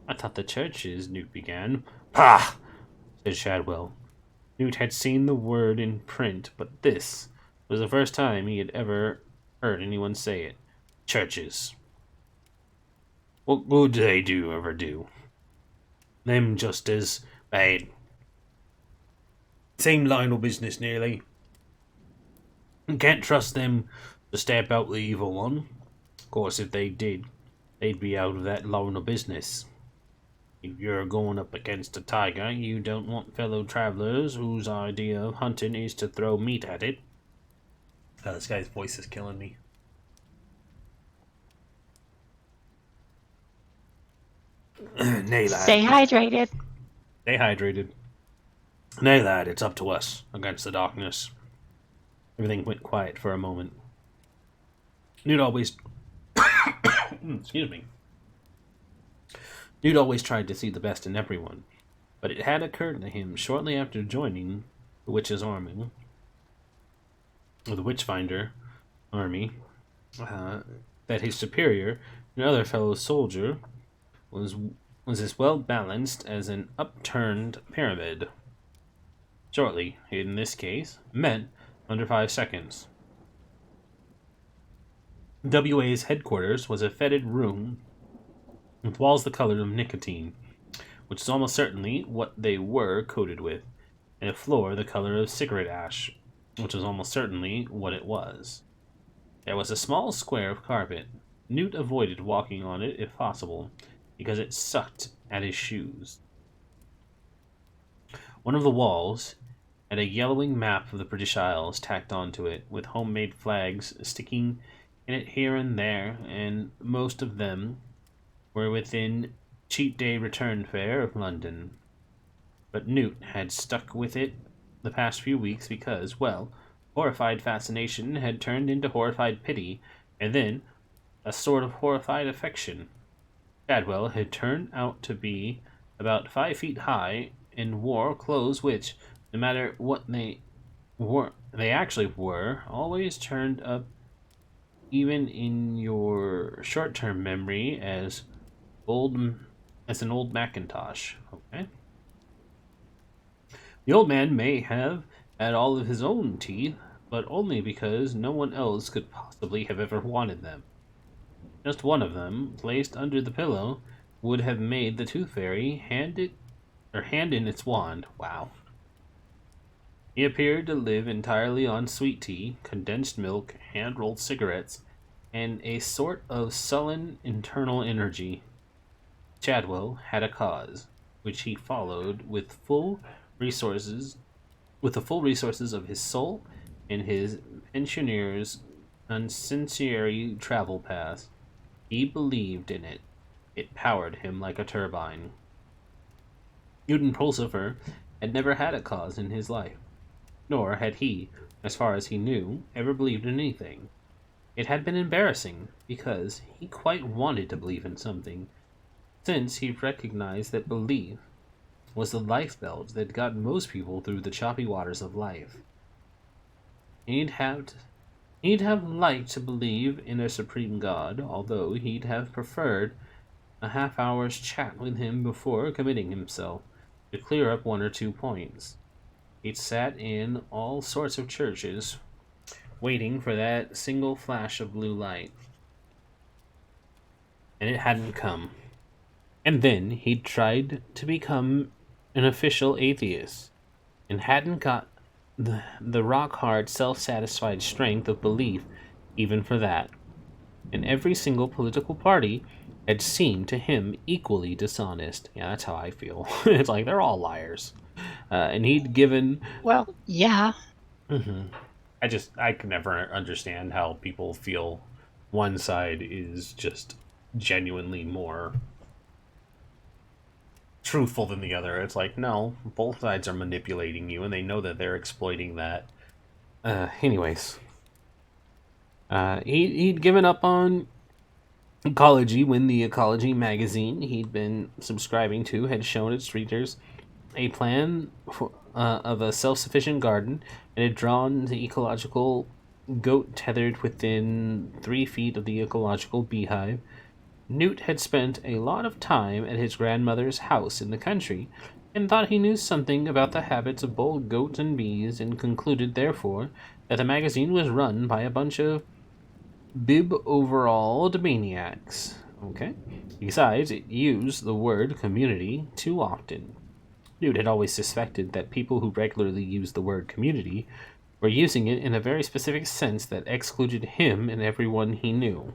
Speaker 2: I thought the churches, Newt began. Pah! Said Shadwell. Newt had seen the word in print, but this was the first time he had ever heard anyone say it. Churches. What good do they ever do? Them just as bad. Same line of business, nearly. You can't trust them to stamp out the evil one. Of course, if they did, they'd be out of that line of business. If you're going up against a tiger, you don't want fellow travelers whose idea of hunting is to throw meat at it. Oh, this guy's voice is killing me. Nay, lad.
Speaker 1: Stay hydrated.
Speaker 2: Stay hydrated. Nay, lad, it's up to us against the darkness. Everything went quiet for a moment. Newt always... Excuse me. Newt always tried to see the best in everyone, but it had occurred to him shortly after joining the Witch's army, or the Witchfinder army, that his superior, another fellow soldier, was as well balanced as an upturned pyramid. Shortly, in this case, meant under 5 seconds. WA's headquarters was a fetid room with walls the color of nicotine, which is almost certainly what they were coated with, and a floor the color of cigarette ash, which was almost certainly what it was. There was a small square of carpet. Newt avoided walking on it if possible, because it sucked at his shoes. One of the walls had a yellowing map of the British Isles tacked onto it, with homemade flags sticking in it here and there, and most of them were within cheap day return fare of London. But Newt had stuck with it the past few weeks because, well, horrified fascination had turned into horrified pity, and then a sort of horrified affection. Shadwell had turned out to be about 5 feet high and wore clothes which, no matter what they actually were, always turned up even in your short-term memory as an old Macintosh. Okay. The old man may have had all of his own teeth, but only because no one else could possibly have ever wanted them. Just one of them, placed under the pillow, would have made the tooth fairy hand in its wand. Wow. He appeared to live entirely on sweet tea, condensed milk, hand-rolled cigarettes, and a sort of sullen internal energy. Shadwell had a cause, which he followed with the full resources of his soul and his pensioner's uncensory travel pass. He believed in it. It powered him like a turbine. Newton Pulsifer had never had a cause in his life, nor had he, as far as he knew, ever believed in anything. It had been embarrassing, because he quite wanted to believe in something, since he recognized that belief was the lifebelt that got most people through the choppy waters of life. He'd have liked to believe in a supreme God, although he'd have preferred a half-hour's chat with him before committing himself, to clear up 1 or 2 points. He'd sat in all sorts of churches, waiting for that single flash of blue light. And it hadn't come. And then he'd tried to become an official atheist, and hadn't got the rock-hard, self-satisfied strength of belief even for that. And every single political party had seemed to him equally dishonest. Yeah, that's how I feel. It's like they're all liars. And he'd given...
Speaker 1: Well, yeah.
Speaker 2: Mm-hmm. I can never understand how people feel one side is just genuinely more truthful than the other. It's like, no, both sides are manipulating you, and they know that they're exploiting that. Anyways. He'd given up on ecology when the ecology magazine he'd been subscribing to had shown its readers a plan of a self-sufficient garden, and had drawn the ecological goat tethered within 3 feet of the ecological beehive, Newt had spent a lot of time at his grandmother's house in the country, and thought he knew something about the habits of both goats and bees, and concluded, therefore, that the magazine was run by a bunch of bib-overalled maniacs. Okay? Besides, it used the word community too often. Newt had always suspected that people who regularly used the word community were using it in a very specific sense that excluded him and everyone he knew.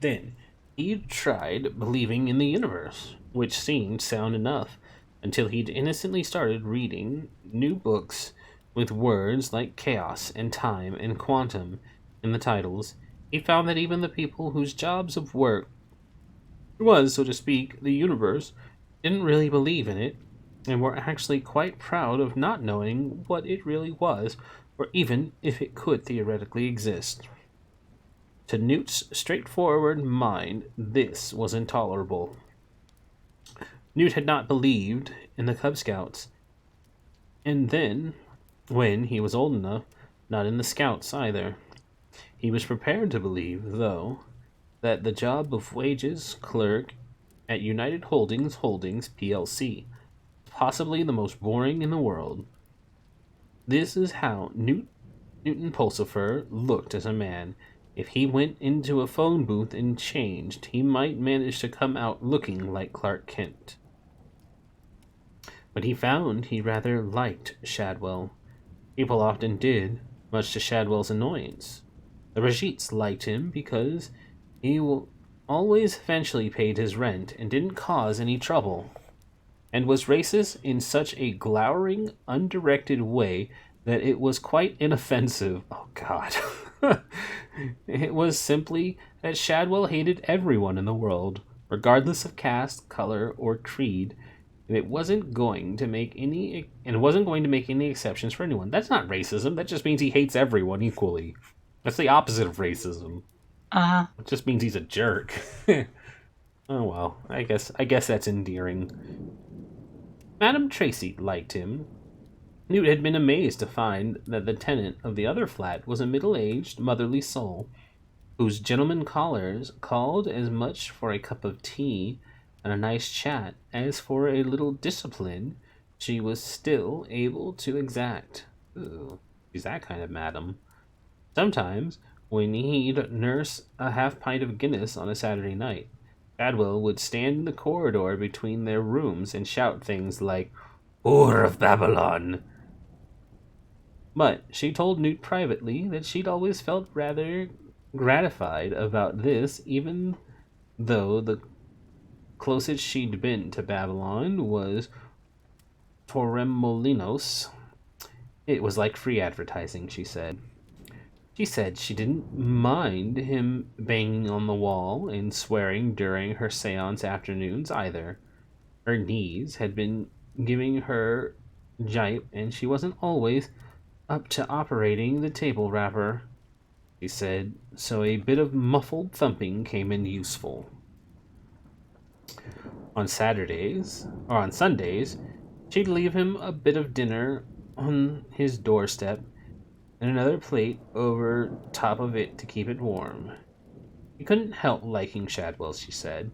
Speaker 2: Then, he tried believing in the universe, which seemed sound enough until he'd innocently started reading new books with words like chaos and time and quantum in the titles. He found that even the people whose jobs of work was, so to speak, the universe, didn't really believe in it, and were actually quite proud of not knowing what it really was, or even if it could theoretically exist. To Newt's straightforward mind, this was intolerable. Newt had not believed in the Cub Scouts, and then, when he was old enough, not in the Scouts either. He was prepared to believe, though, that the job of wages clerk at United Holdings PLC, possibly the most boring in the world. This is how Newton Pulsifer looked as a man. If he went into a phone booth and changed, he might manage to come out looking like Clark Kent. But he found he rather liked Shadwell. People often did, much to Shadwell's annoyance. The Rajites liked him because he always eventually paid his rent and didn't cause any trouble, and was racist in such a glowering, undirected way that it was quite inoffensive. Oh, God. It was simply that Shadwell hated everyone in the world, regardless of caste, color, or creed, and it wasn't going to make any exceptions for anyone. That's not racism. That just means he hates everyone equally. That's the opposite of racism. It just means he's a jerk. Oh well, I guess that's endearing. Madame Tracy liked him. Newt had been amazed to find that the tenant of the other flat was a middle-aged, motherly soul, whose gentlemen callers called as much for a cup of tea and a nice chat as for a little discipline she was still able to exact. Ooh, she's that kind of madam. Sometimes, when he'd nurse a half-pint of Guinness on a Saturday night, Shadwell would stand in the corridor between their rooms and shout things like, "Whore of Babylon!" But she told Newt privately that she'd always felt rather gratified about this, even though the closest she'd been to Babylon was Torremolinos. It was like free advertising, she said. She said she didn't mind him banging on the wall and swearing during her seance afternoons either. Her knees had been giving her jipe, and she wasn't always up to operating the table wrapper, she said, so a bit of muffled thumping came in useful. On Sundays, she'd leave him a bit of dinner on his doorstep and another plate over top of it to keep it warm. He couldn't help liking Shadwell, she said.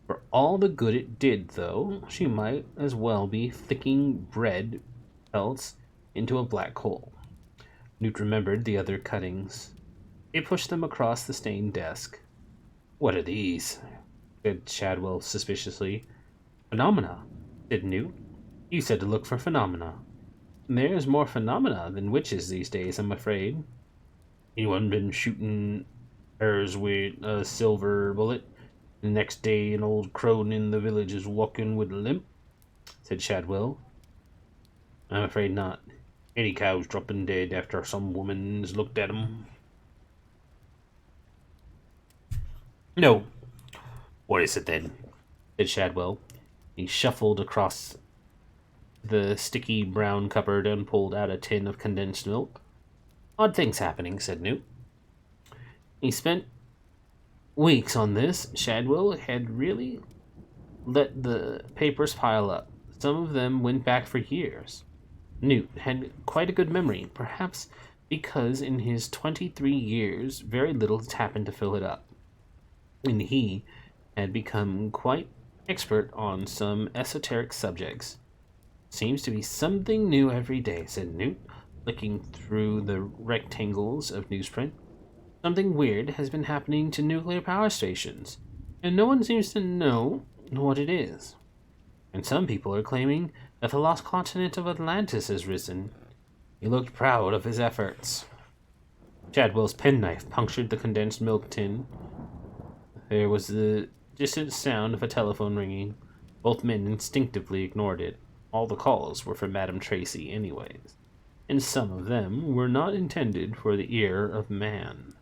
Speaker 2: For all the good it did, though, she might as well be thicking bread pelts into a black hole. Newt remembered the other cuttings. He pushed them across the stained desk. "What are these?" said Shadwell suspiciously. "Phenomena," said Newt. "You said to look for phenomena. There's more phenomena than witches these days, I'm afraid." "Anyone been shooting hers with a silver bullet? The next day an old crone in the village is walking with a limp?" said Shadwell. "I'm afraid not. Any cows dropping dead after some woman's looked at 'em?" "No." "What is it then?" said Shadwell. He shuffled across the sticky brown cupboard and pulled out a tin of condensed milk. "Odd things happening," said Newt. He spent weeks on this. Shadwell had really let the papers pile up. Some of them went back for years. Newt had quite a good memory. Perhaps because in his 23 years, very little has happened to fill it up, and he had become quite expert on some esoteric subjects. Seems to be something new every day, said Newt, flicking through the rectangles of newsprint. Something weird has been happening to nuclear power stations, and no one seems to know what it is. And some people are claiming that the lost continent of Atlantis has risen. He looked proud of his efforts. Chadwell's penknife punctured the condensed milk tin. There was the distant sound of a telephone ringing. Both men instinctively ignored it. All the calls were for Madame Tracy, anyways, and some of them were not intended for the ear of man.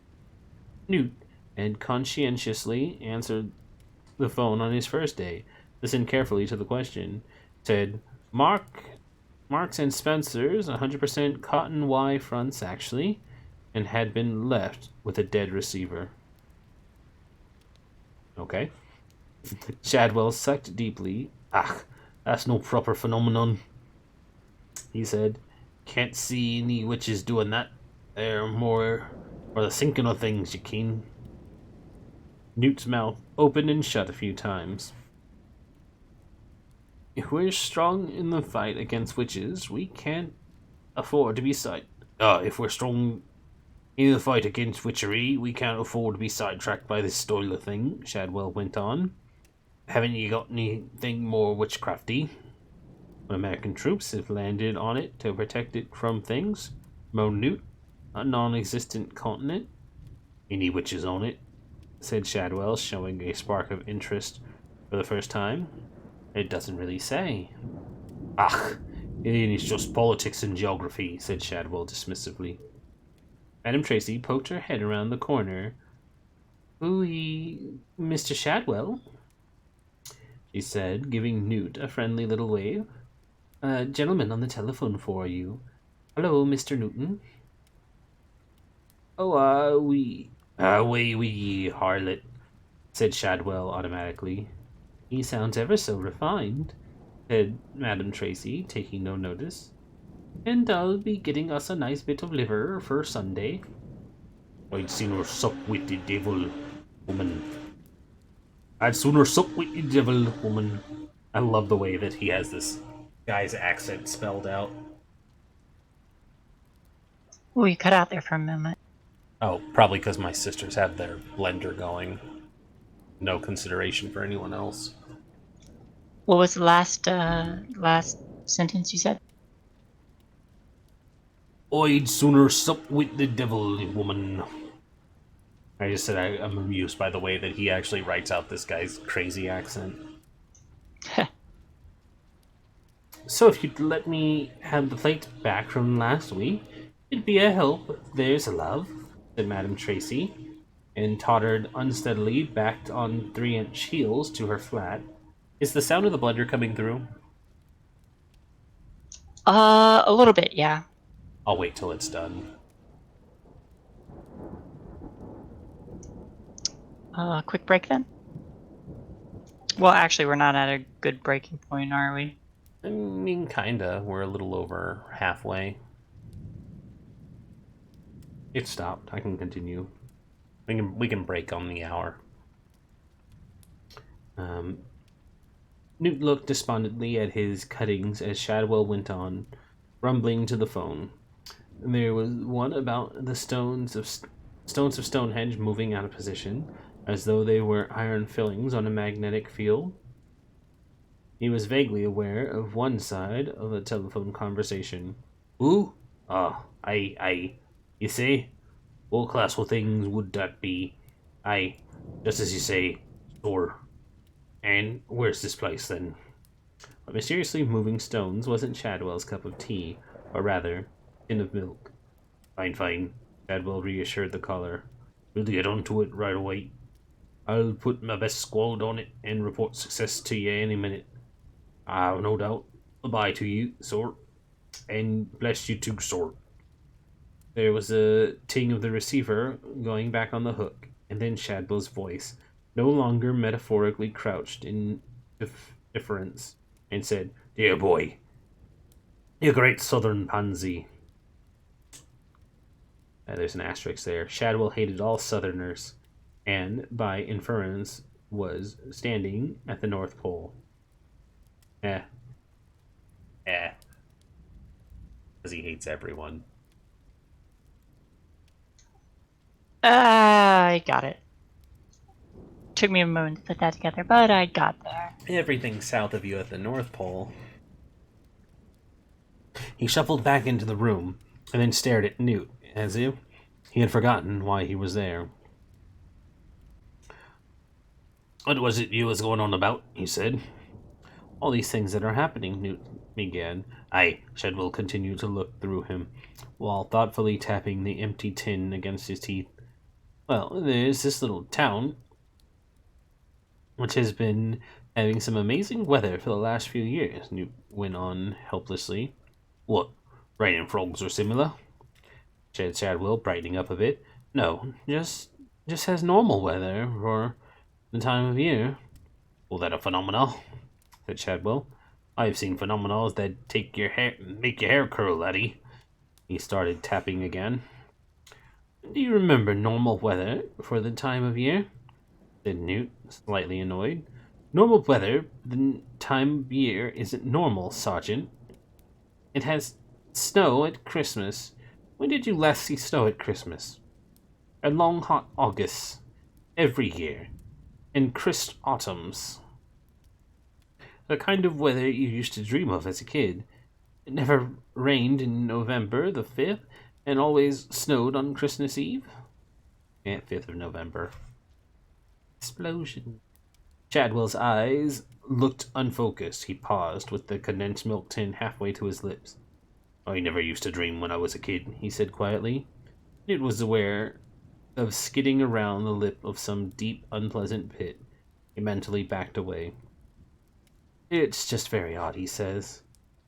Speaker 2: Newt had conscientiously answered the phone on his first day, listened carefully to the question, said, Marks and Spencer's, 100% cotton Y fronts, actually, and had been left with a dead receiver. Okay. Shadwell sucked deeply. Ah, that's no proper phenomenon, he said. Can't see any witches doing that. They're more for the sinking of things, you keen. Newt's mouth opened and shut a few times. If we're strong in the fight against witches, we can't afford to be if we're strong in the fight against witchery, we can't afford to be sidetracked by this Stoiler thing, Shadwell went on. Haven't you got anything more witchcrafty? American troops have landed on it to protect it from things. Monute, a non-existent continent. Any witches on it? Said Shadwell, showing a spark of interest for the first time. It doesn't really say. Ah, it's just politics and geography, said Shadwell dismissively. Madame Tracy poked her head around the corner. Ooh, Mr. Shadwell, she said, giving Newt a friendly little wave. A gentleman on the telephone for you. Hello, Mr. Newton. Oh, we, harlot, said Shadwell automatically. He sounds ever so refined, said Madame Tracy, taking no notice. And I'll be getting us a nice bit of liver for Sunday. I'd sooner sup with the devil, woman. I'd sooner sup with the devil, woman. I love the way that he has this guy's accent spelled out.
Speaker 1: Oh, you cut out there for a moment.
Speaker 2: Oh, probably because my sisters have their blender going. No consideration for anyone else.
Speaker 1: What was the last sentence you said?
Speaker 2: I'd sooner sup with the devil, woman. I just said I'm amused by the way that he actually writes out this guy's crazy accent. So if you'd let me have the plate back from last week, it'd be a help. There's a love, said Madame Tracy, and tottered unsteadily back on 3-inch heels to her flat. Is the sound of the blender coming through?
Speaker 1: A little bit, yeah.
Speaker 2: I'll wait till it's done.
Speaker 1: Quick break then? Well, actually, we're not at a good breaking point, are we?
Speaker 2: I mean, kinda. We're a little over halfway. It stopped. I can continue. We can break on the hour. Newt looked despondently at his cuttings as Shadwell went on, rumbling to the phone. There was one about the stones of Stonehenge moving out of position, as though they were iron fillings on a magnetic field. He was vaguely aware of one side of a telephone conversation. Ooh? Ah, aye. You say? What class of things would that be? Aye, just as you say, store. And where's this place, then? But mysteriously moving stones wasn't Shadwell's cup of tea, or rather, tin of milk. Fine, Shadwell reassured the caller. We'll get onto it right away. I'll put my best squad on it and report success to you any minute. I've no doubt. Bye to you, sir. And bless you too, sir. There was a ting of the receiver going back on the hook, and then Shadwell's voice, no longer metaphorically crouched in deference, and said, Dear boy, you great southern pansy. There's an asterisk there. Shadwell hated all Southerners, and by inference was standing at the North Pole. Eh, eh, because he hates everyone.
Speaker 1: I got it. Took me a moment to put that together, but I got there.
Speaker 2: Everything south of you at the North Pole. He shuffled back into the room and then stared at Newt, as if he had forgotten why he was there. "What was it you was going on about?" he said. "All these things that are happening," Newt began. "Aye," Shadwell continued to look through him, while thoughtfully tapping the empty tin against his teeth. "Well, there's this little town which has been having some amazing weather for the last few years," Newt went on helplessly. "What, rain and frogs or similar?" said Shadwell, brightening up a bit. "No, just has normal weather for the time of year." "Well, that a phenomena?" said Shadwell. "I've seen phenomena that make your hair curl, laddie." He started tapping again. "Do you remember normal weather for the time of year?" said Newt, slightly annoyed. "Normal weather the time of year isn't normal, Sergeant. It has snow at Christmas. When did you last see snow at Christmas? And long hot Augusts every year, and crisp autumns. The kind of weather you used to dream of as a kid. It never rained in November the 5th, and always snowed on Christmas Eve." Yeah, 5th of November. Explosion. Chadwell's eyes looked unfocused. He paused, with the condensed milk tin halfway to his lips. "I never used to dream when I was a kid," he said quietly. It was aware of skidding around the lip of some deep, unpleasant pit. He mentally backed away. "It's just very odd," he says.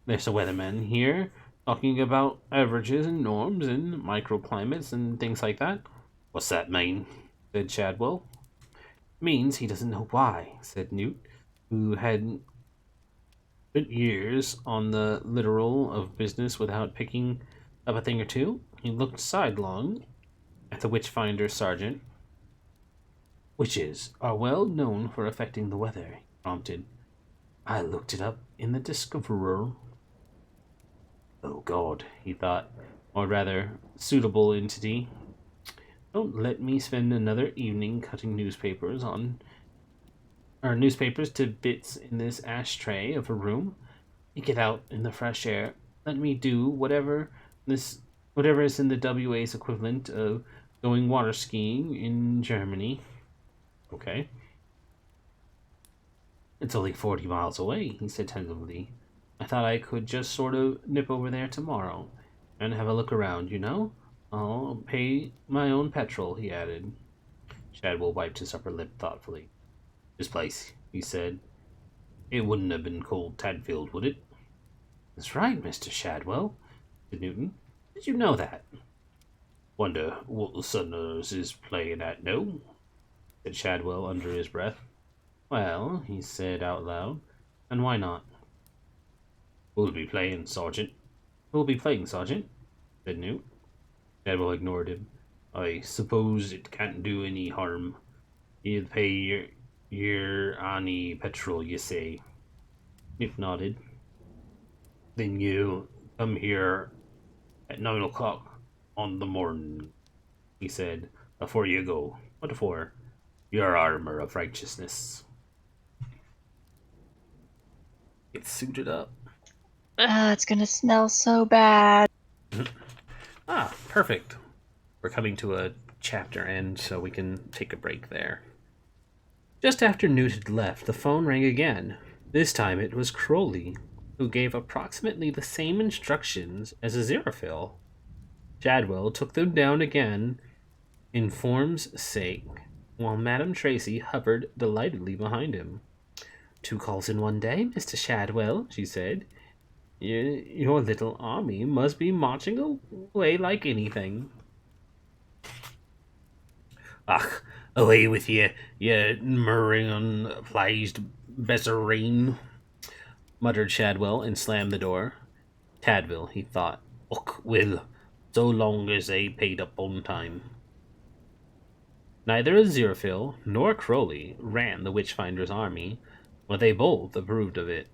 Speaker 2: "There's a weatherman here talking about averages and norms and microclimates and things like that." "What's that mean?" said Shadwell. "Means he doesn't know why," said Newt, who had spent years on the littoral of business without picking up a thing or two. He looked sidelong at the Witchfinder Sergeant. "Witches are well known for affecting the weather," he prompted. "I looked it up in the Discoverer." "Oh God," he thought, or rather, suitable entity. "Don't let me spend another evening cutting newspapers to bits in this ashtray of a room. Get out in the fresh air. Let me do whatever is in the WA's equivalent of going water skiing in Germany." "Okay." "It's only 40 miles away," he said tentatively. "I thought I could just sort of nip over there tomorrow and have a look around, you know? I'll pay my own petrol," he added. Shadwell wiped his upper lip thoughtfully. "This place," he said. "It wouldn't have been called Tadfield, would it?" "That's right, Mr. Shadwell," said Newton. "Did you know that?" "Wonder what the Southerners is playing at, no?" said Shadwell under his breath. "Well," he said out loud, "and why not?" "Who'll be playing, Sergeant?" "Who'll be playing, Sergeant?" said Newt. Shadwell ignored him. "I suppose it can't do any harm. You'll pay your any petrol, you say?" Newt nodded. "Then you come here at 9 o'clock on the morning," he said, "before you go. What for?" "Your armor of righteousness." Get suited up.
Speaker 1: It's gonna smell so bad.
Speaker 2: Ah, perfect. We're coming to a chapter end, so we can take a break there. Just after Newt had left, the phone rang again. This time it was Crowley, who gave approximately the same instructions as Aziraphale. Shadwell took them down again in form's sake, while Madame Tracy hovered delightedly behind him. "2 calls in one day, Mr. Shadwell," she said. Your little army must be marching away like anything." "Ach, away with you murrain-pleased Bezarine," muttered Shadwell, and slammed the door. Tadville, he thought. "Och, Will, so long as they paid up on time. Neither Aziraphale nor Crowley ran the Witchfinder's army, but they both approved of it,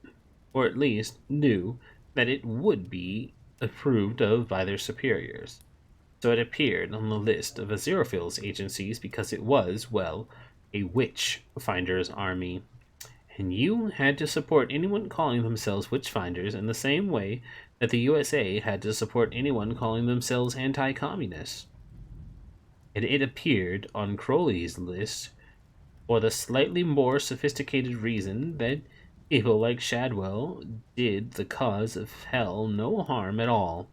Speaker 2: or at least knew that it would be approved of by their superiors. So it appeared on the list of Aziraphale's agencies because it was, well, a Witchfinder's army, and you had to support anyone calling themselves Witchfinders in the same way that the USA had to support anyone calling themselves anti-communists. And it appeared on Crowley's list for the slightly more sophisticated reason that people like Shadwell did the cause of hell no harm at all.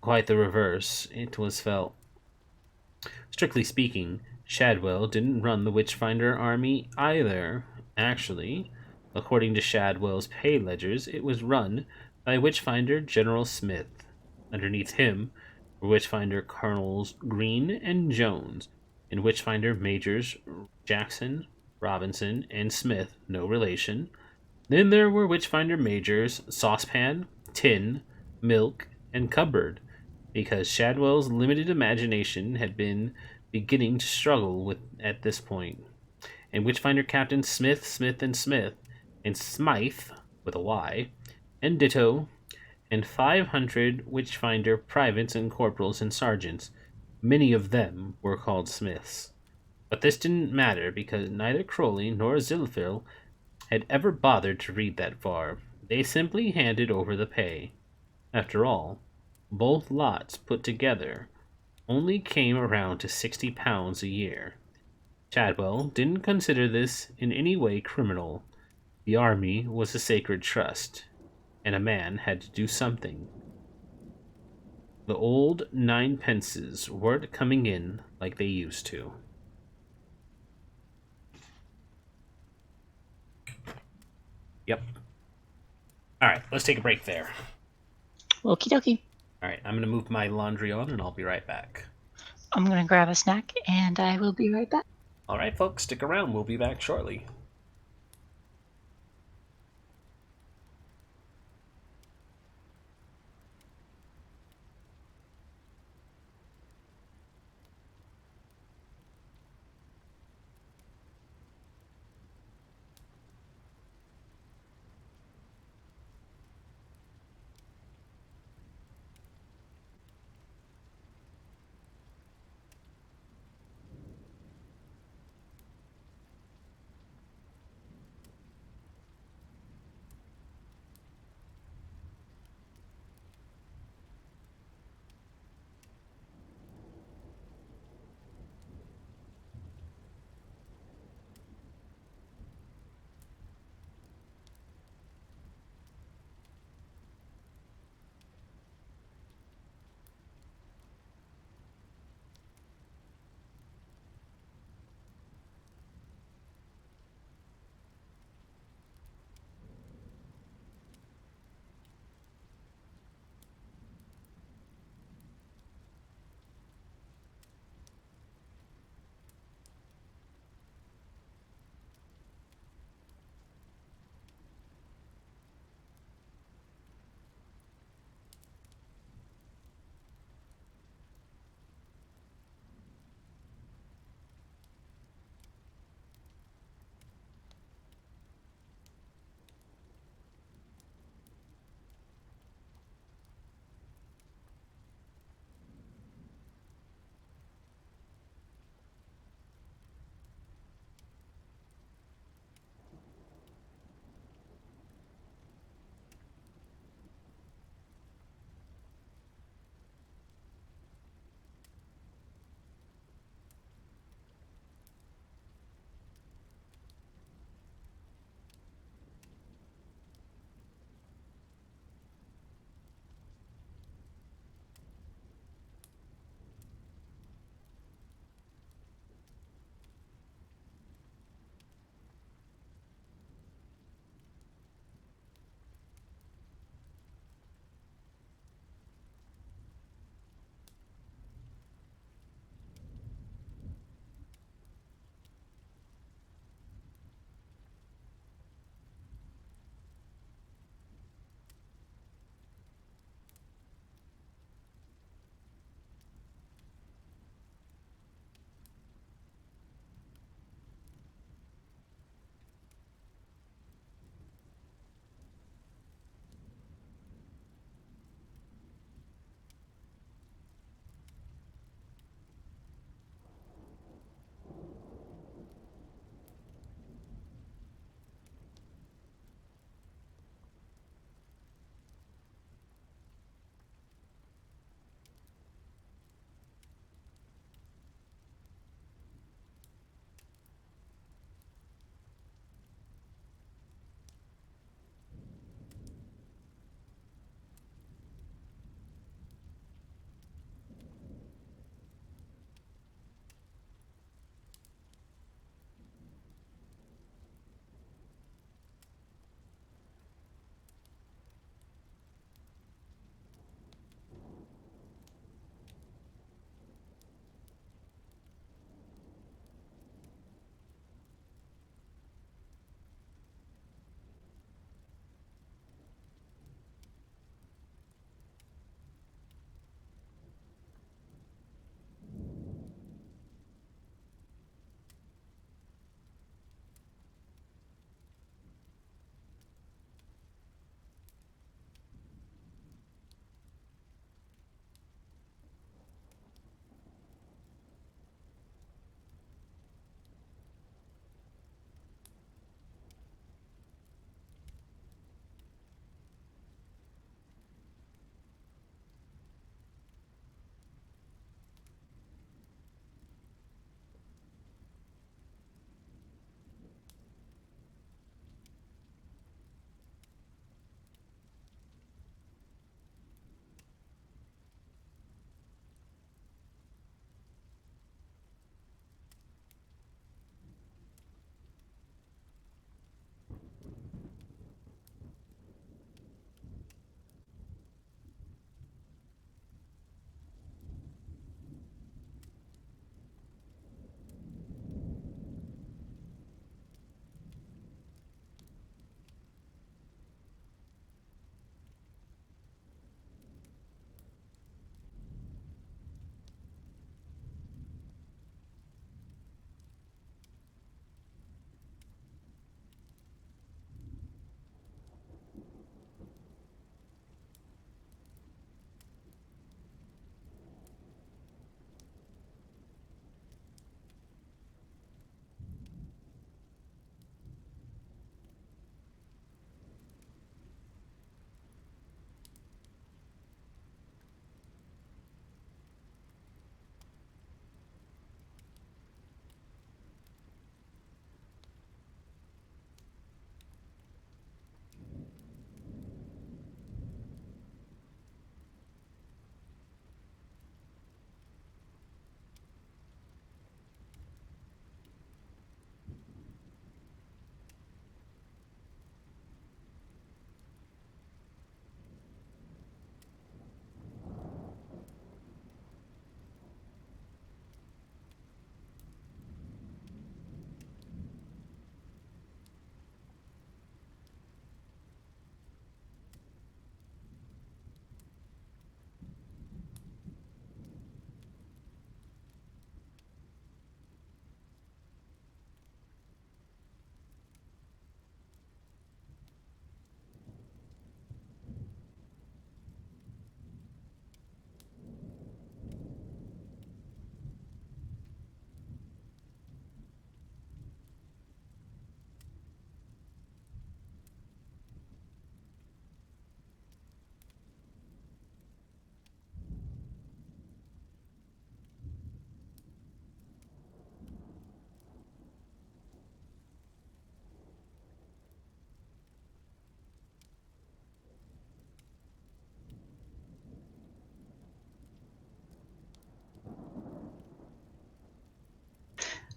Speaker 2: Quite the reverse, it was felt. Strictly speaking, Shadwell didn't run the Witchfinder army either. Actually, according to Shadwell's pay ledgers, it was run by Witchfinder General Smith. Underneath him were Witchfinder Colonels Green and Jones, and Witchfinder Majors Jackson, Robinson, and Smith, no relation. Then there were Witchfinder Majors Saucepan, Tin, Milk, and Cupboard, because Shadwell's limited imagination had been beginning to struggle with at this point. And Witchfinder Captain Smith, Smith, and Smythe, with a Y, and Ditto, and 500 Witchfinder privates and corporals and sergeants. Many of them were called Smiths. But this didn't matter because neither Crowley nor Zilphil had ever bothered to read that far. They simply handed over the pay. After all, both lots put together only came around to £60 a year. Chadwell didn't consider this in any way criminal. The army was a sacred trust, and a man had to do something. The old ninepences weren't coming in like they used to. Yep. Alright, let's take a break there.
Speaker 1: Okie dokie.
Speaker 2: Alright, I'm gonna move my laundry on and I'll be right back.
Speaker 1: I'm going to grab a snack and I will be right back.
Speaker 2: Alright, folks, stick around. We'll be back shortly.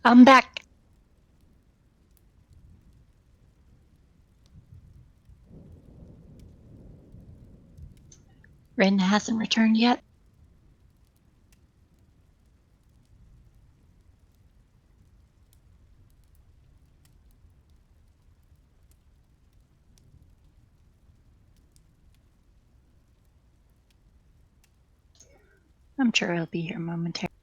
Speaker 1: I'm back. Ren hasn't returned yet. I'm sure he'll be here momentarily.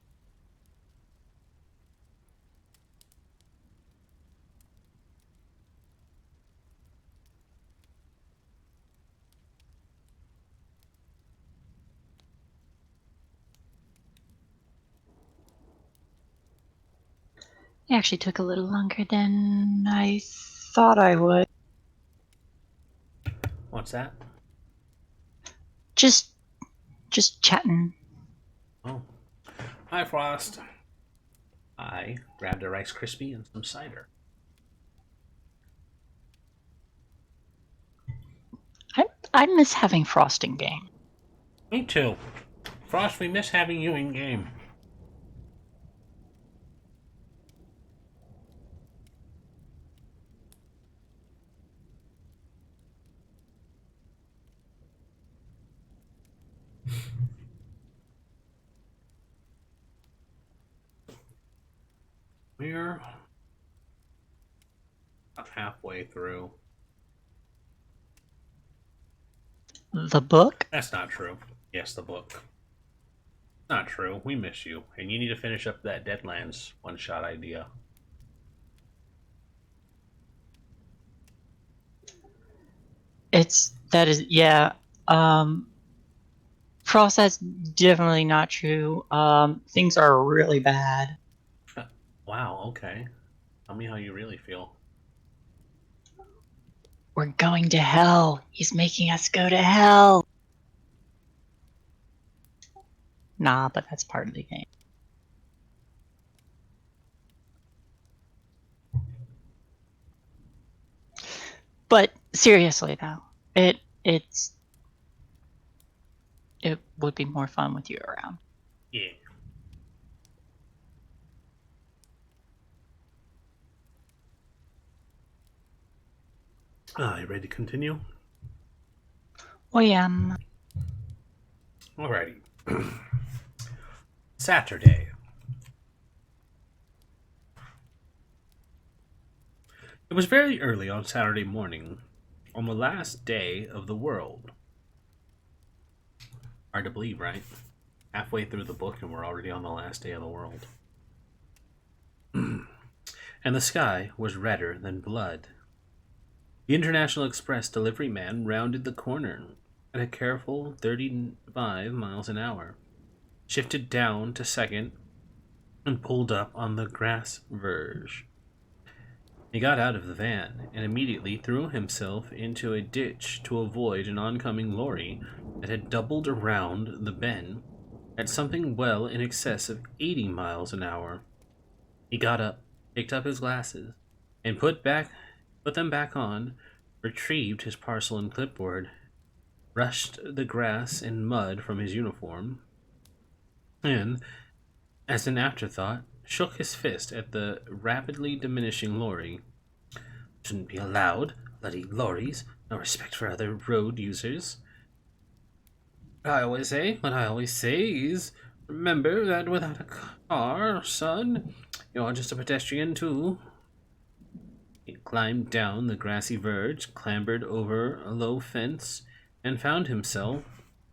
Speaker 1: It actually took a little longer than I thought I would.
Speaker 2: What's that?
Speaker 1: Just chatting.
Speaker 2: Oh. Hi, Frost. I grabbed a Rice Krispie and some cider.
Speaker 1: I miss having frosting game.
Speaker 2: Me too. Frost, we miss having you in game. We're about halfway through.
Speaker 1: The book?
Speaker 2: That's not true. Yes, the book. Not true. We miss you, and you need to finish up that Deadlands one-shot idea.
Speaker 1: That is, yeah. Frost, that's definitely not true. Things are really bad.
Speaker 2: Wow, okay. Tell me how you really feel.
Speaker 1: We're going to hell. He's making us go to hell. Nah, but that's part of the game. But seriously though, it would be more fun with you around.
Speaker 2: Yeah. You ready to continue?
Speaker 1: Oh yeah.
Speaker 2: Alrighty. Saturday. It was very early on Saturday morning, on the last day of the world. Hard to believe, right? Halfway through the book and we're already on the last day of the world. And the sky was redder than blood. The International Express delivery man rounded the corner at a careful 35 miles an hour, shifted down to second, and pulled up on the grass verge. He got out of the van and immediately threw himself into a ditch to avoid an oncoming lorry that had doubled around the bend at something well in excess of 80 miles an hour. He got up, picked up his glasses, and put them back on, retrieved his parcel and clipboard, brushed the grass and mud from his uniform, and, as an afterthought, shook his fist at the rapidly diminishing lorry. Shouldn't be allowed, bloody lorries, no respect for other road users. What I always say is, remember that without a car, son, you're just a pedestrian too. He climbed down the grassy verge, clambered over a low fence, and found himself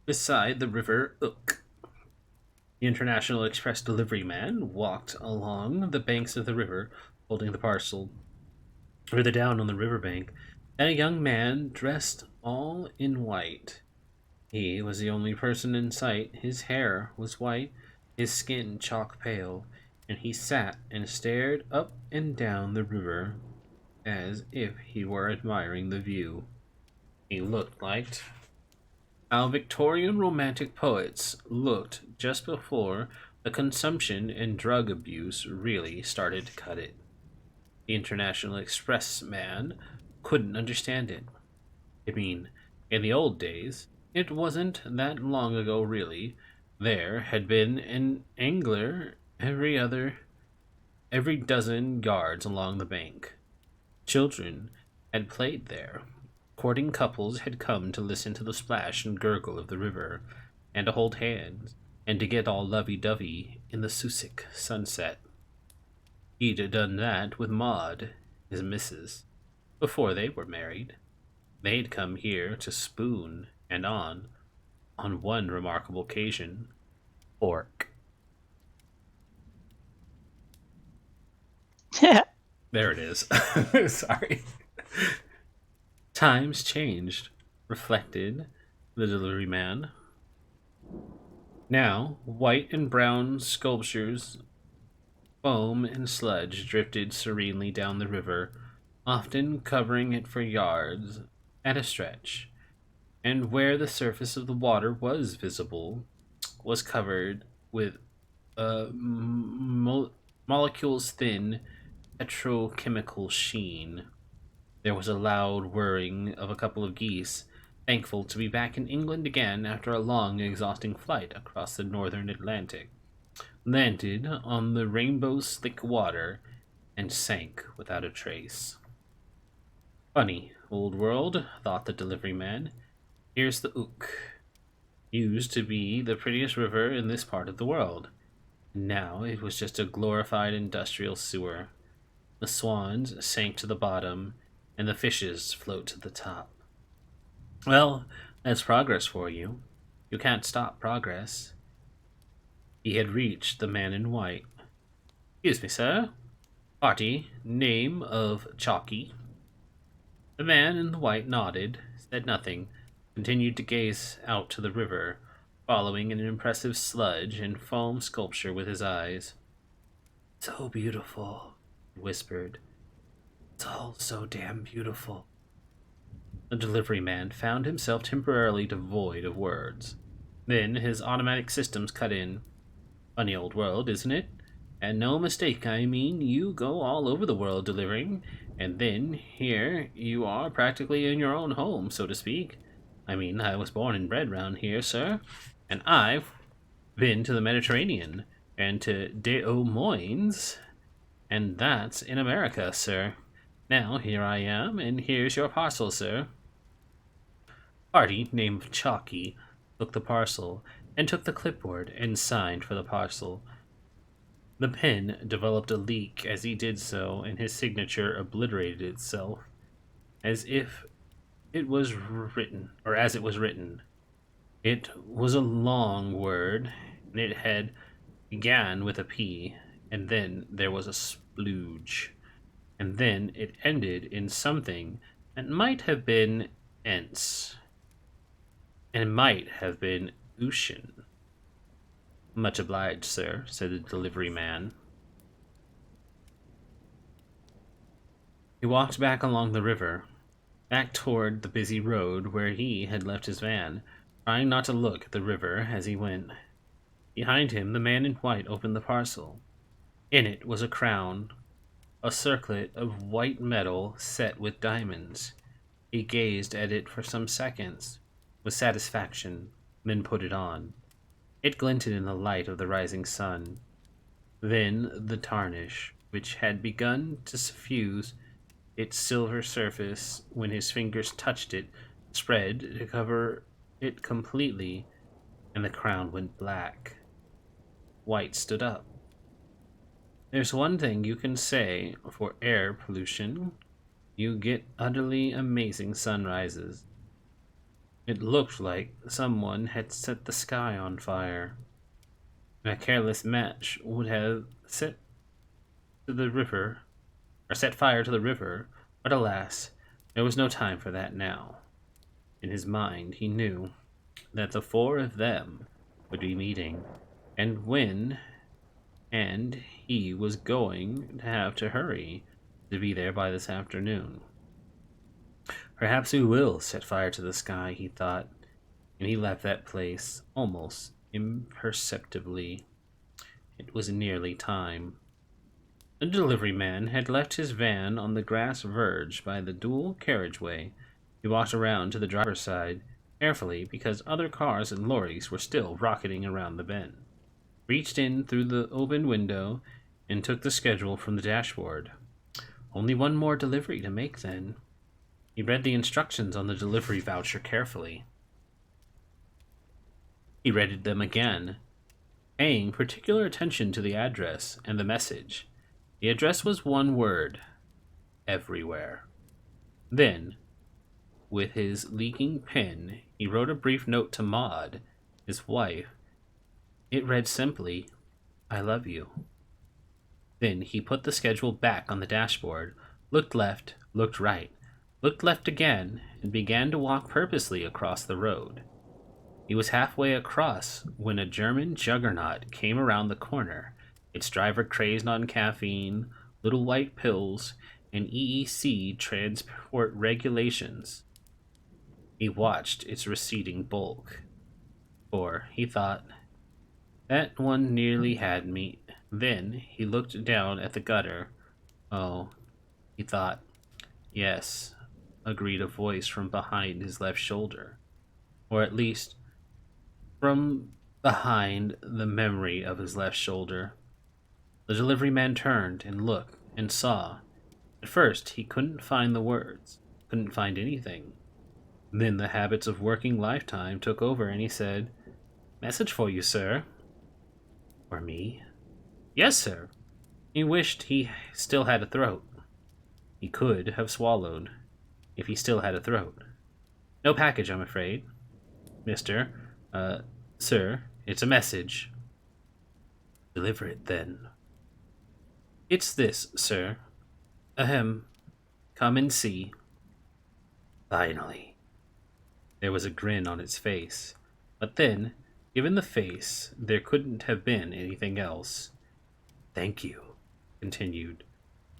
Speaker 2: beside the river Ook. The International Express delivery man walked along the banks of the river, holding the parcel. Further down on the riverbank, a young man dressed all in white. He was the only person in sight. His hair was white, his skin chalk pale, and he sat and stared up and down the river as if he were admiring the view. He looked like how Victorian romantic poets looked just before the consumption and drug abuse really started to cut it. The International Express man couldn't understand it. I mean, in the old days, it wasn't that long ago really, there had been an angler every dozen yards along the bank. Children had played there. Courting couples had come to listen to the splash and gurgle of the river, and to hold hands, and to get all lovey-dovey in the Sussex sunset. He'd done that with Maud, his missus, before they were married. They'd come here to spoon, and on one remarkable occasion, pork. There it is. Sorry. Times changed, reflected the delivery man. Now, white and brown sculptures, foam and sludge drifted serenely down the river, often covering it for yards at a stretch, and where the surface of the water was visible, was covered with molecules thin petrochemical sheen. There was a loud whirring of a couple of geese, thankful to be back in England again after a long, exhausting flight across the northern Atlantic, landed on the rainbow's slick water, and sank without a trace. Funny, old world, thought the delivery man. Here's the Ook. Used to be the prettiest river in this part of the world. And now it was just a glorified industrial sewer. The swans sank to the bottom, and the fishes float to the top. Well, that's progress for you. You can't stop progress. He had reached the man in white. Excuse me, sir. Party, name of Chalky. The man in the white nodded, said nothing, continued to gaze out to the river, following an impressive sludge and foam sculpture with his eyes. So beautiful, he whispered. It's all so damn beautiful. The delivery man found himself temporarily devoid of words. Then his automatic systems cut in. Funny old world, isn't it? And no mistake, I mean, you go all over the world delivering, and then here you are practically in your own home, so to speak. I mean, I was born and bred round here, sir, and I've been to the Mediterranean and to Des Moines, and that's in America, sir. Now, here I am, and here's your parcel, sir. Party, named Chalky, took the parcel, and took the clipboard and signed for the parcel. The pen developed a leak as he did so, and his signature obliterated itself, as if it was written, or as it was written. It was a long word, and it had began with a P, and then there was a splooge, and then it ended in something that might have been ence, and it might have been ocean. Much obliged, sir, said the delivery man. He walked back along the river, back toward the busy road where he had left his van, trying not to look at the river as he went. Behind him, the man in white opened the parcel. In it was a crown, a circlet of white metal set with diamonds. He gazed at it for some seconds, with satisfaction, then put it on. It glinted in the light of the rising sun. Then the tarnish, which had begun to suffuse its silver surface when his fingers touched it, spread to cover it completely, and the crown went black. White stood up. There's one thing you can say for air pollution. You get utterly amazing sunrises. It looked like someone had set the sky on fire. A careless match would have set to the river, or set fire to the river, but alas, there was no time for that now. In his mind, he knew that the four of them would be meeting, and he was going to have to hurry to be there by this afternoon. Perhaps we will set fire to the sky, he thought, and he left that place almost imperceptibly. It was nearly time. The delivery man had left his van on the grass verge by the dual carriageway. He walked around to the driver's side, carefully because other cars and lorries were still rocketing around the bend. Reached in through the open window and took the schedule from the dashboard. Only one more delivery to make then. He read the instructions on the delivery voucher carefully. He read them again, paying particular attention to the address and the message. The address was one word: everywhere. Then, with his leaking pen, he wrote a brief note to Maud, his wife. It read simply, I love you. Then he put the schedule back on the dashboard, looked left, looked right, looked left again, and began to walk purposely across the road. He was halfway across when a German juggernaut came around the corner, its driver crazed on caffeine, little white pills, and EEC transport regulations. He watched its receding bulk. For, he thought, that one nearly had me. Then he looked down at the gutter. Oh, he thought. Yes, agreed a voice from behind his left shoulder. Or at least, from behind the memory of his left shoulder. The delivery man turned and looked and saw. At first, he couldn't find the words, couldn't find anything. Then the habits of working lifetime took over and he said, Message for you, sir. For me? Yes, sir. He wished he still had a throat. He could have swallowed, if he still had a throat. No package, I'm afraid. Mister, sir, it's a message. Deliver it, then. It's this, sir. Ahem. Come and see. Finally. There was a grin on its face. But then, given the face, there couldn't have been anything else. Thank you, continued.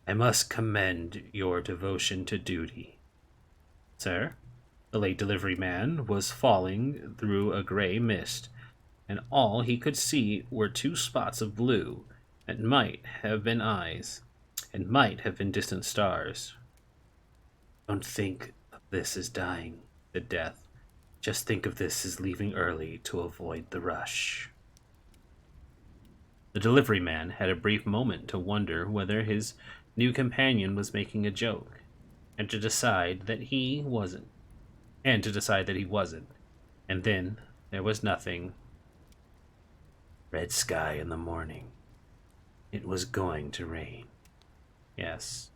Speaker 2: I must commend your devotion to duty. Sir, the late delivery man was falling through a gray mist, and all he could see were two spots of blue that might have been eyes, and might have been distant stars. Don't think of this as dying, said Death. Just think of this as leaving early to avoid the rush. The delivery man had a brief moment to wonder whether his new companion was making a joke, and to decide that he wasn't. And then there was nothing. Red sky in the morning. It was going to rain. Yes.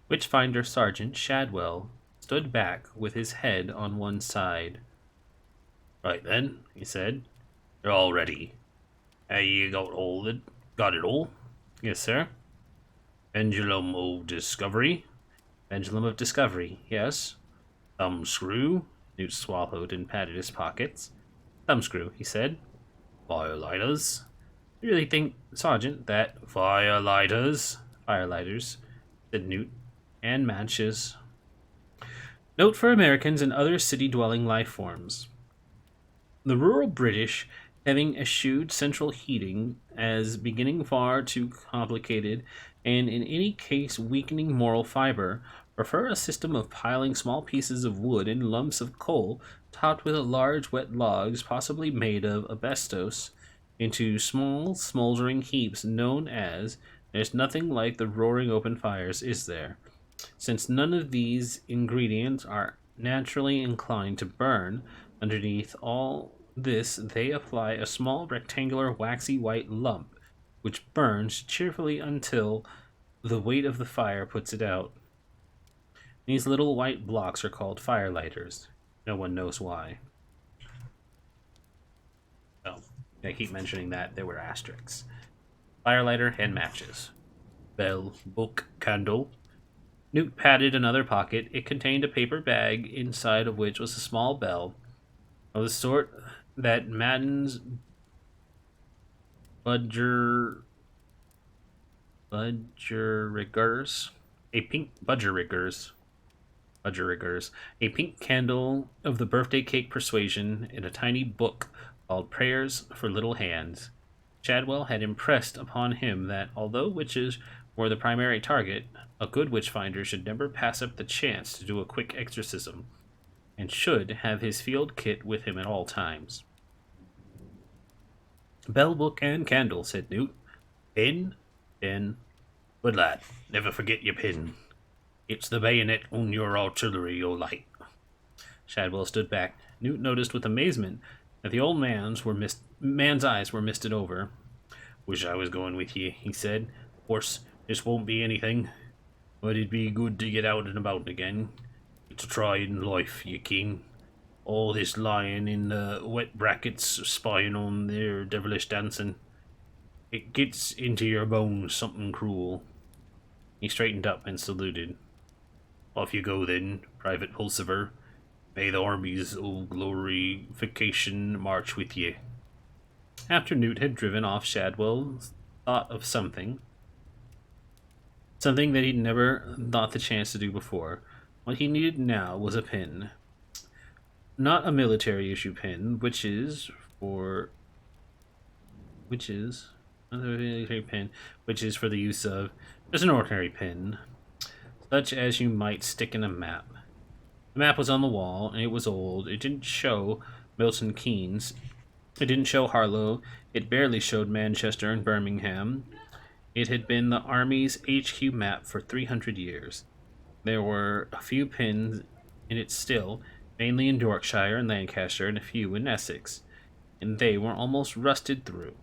Speaker 2: Witchfinder Sergeant Shadwell stood back with his head on one side. Right then, he said. They're all ready. You got it all? Yes, sir. Pendulum of Discovery? Pendulum of Discovery, yes. Thumbscrew? Newt swallowed and patted his pockets. Thumbscrew, he said. Firelighters? You really think, Sergeant, that firelighters, said Newt, and matches. Note for Americans and other city-dwelling life forms. The rural British, having eschewed central heating as beginning far too complicated and in any case weakening moral fiber, prefer a system of piling small pieces of wood and lumps of coal topped with large wet logs, possibly made of asbestos, into small smoldering heaps known as there's nothing like the roaring open fires, is there? Since none of these ingredients are naturally inclined to burn, underneath all this they apply a small rectangular waxy white lump, which burns cheerfully until the weight of the fire puts it out. These little white blocks are called firelighters. No one knows why. Oh, I keep mentioning that there were asterisks. Firelighter and matches. Bell, book, candle. Newt patted another pocket. It contained a paper bag, inside of which was a small bell, of the sort that maddens budgeriggers. A pink budgeriggers. A pink candle of the birthday cake persuasion, and a tiny book called Prayers for Little Hands. Shadwell had impressed upon him that, although witches were the primary target, a good witchfinder should never pass up the chance to do a quick exorcism, and should have his field kit with him at all times. Bell, book, and candle, said Newt. Pin? Pin? Good lad, never forget your pin. It's the bayonet on your artillery, your light. Shadwell stood back. Newt noticed with amazement that the old man's eyes were misted over. Wish I was going with ye, he said. Of course, this won't be anything, but it'd be good to get out and about again. It's a trying life, ye ken. All this lying in the wet brackets, spying on their devilish dancing. It gets into your bones something cruel. He straightened up and saluted. Off you go then, Private Pulsiver. May the army's old glorification march with ye. After Newt had driven off, Shadwell thought of something that he'd never thought the chance to do before. What he needed now was a pin. Not a military issue pin, which is for the use of just an ordinary pin, such as you might stick in a map. The map was on the wall, and it was old. It didn't show Milton Keynes. It didn't show Harlow. It barely showed Manchester and Birmingham. It had been the Army's HQ map for 300 years. There were a few pins in it still, mainly in Yorkshire and Lancashire, and a few in Essex, and they were almost rusted through.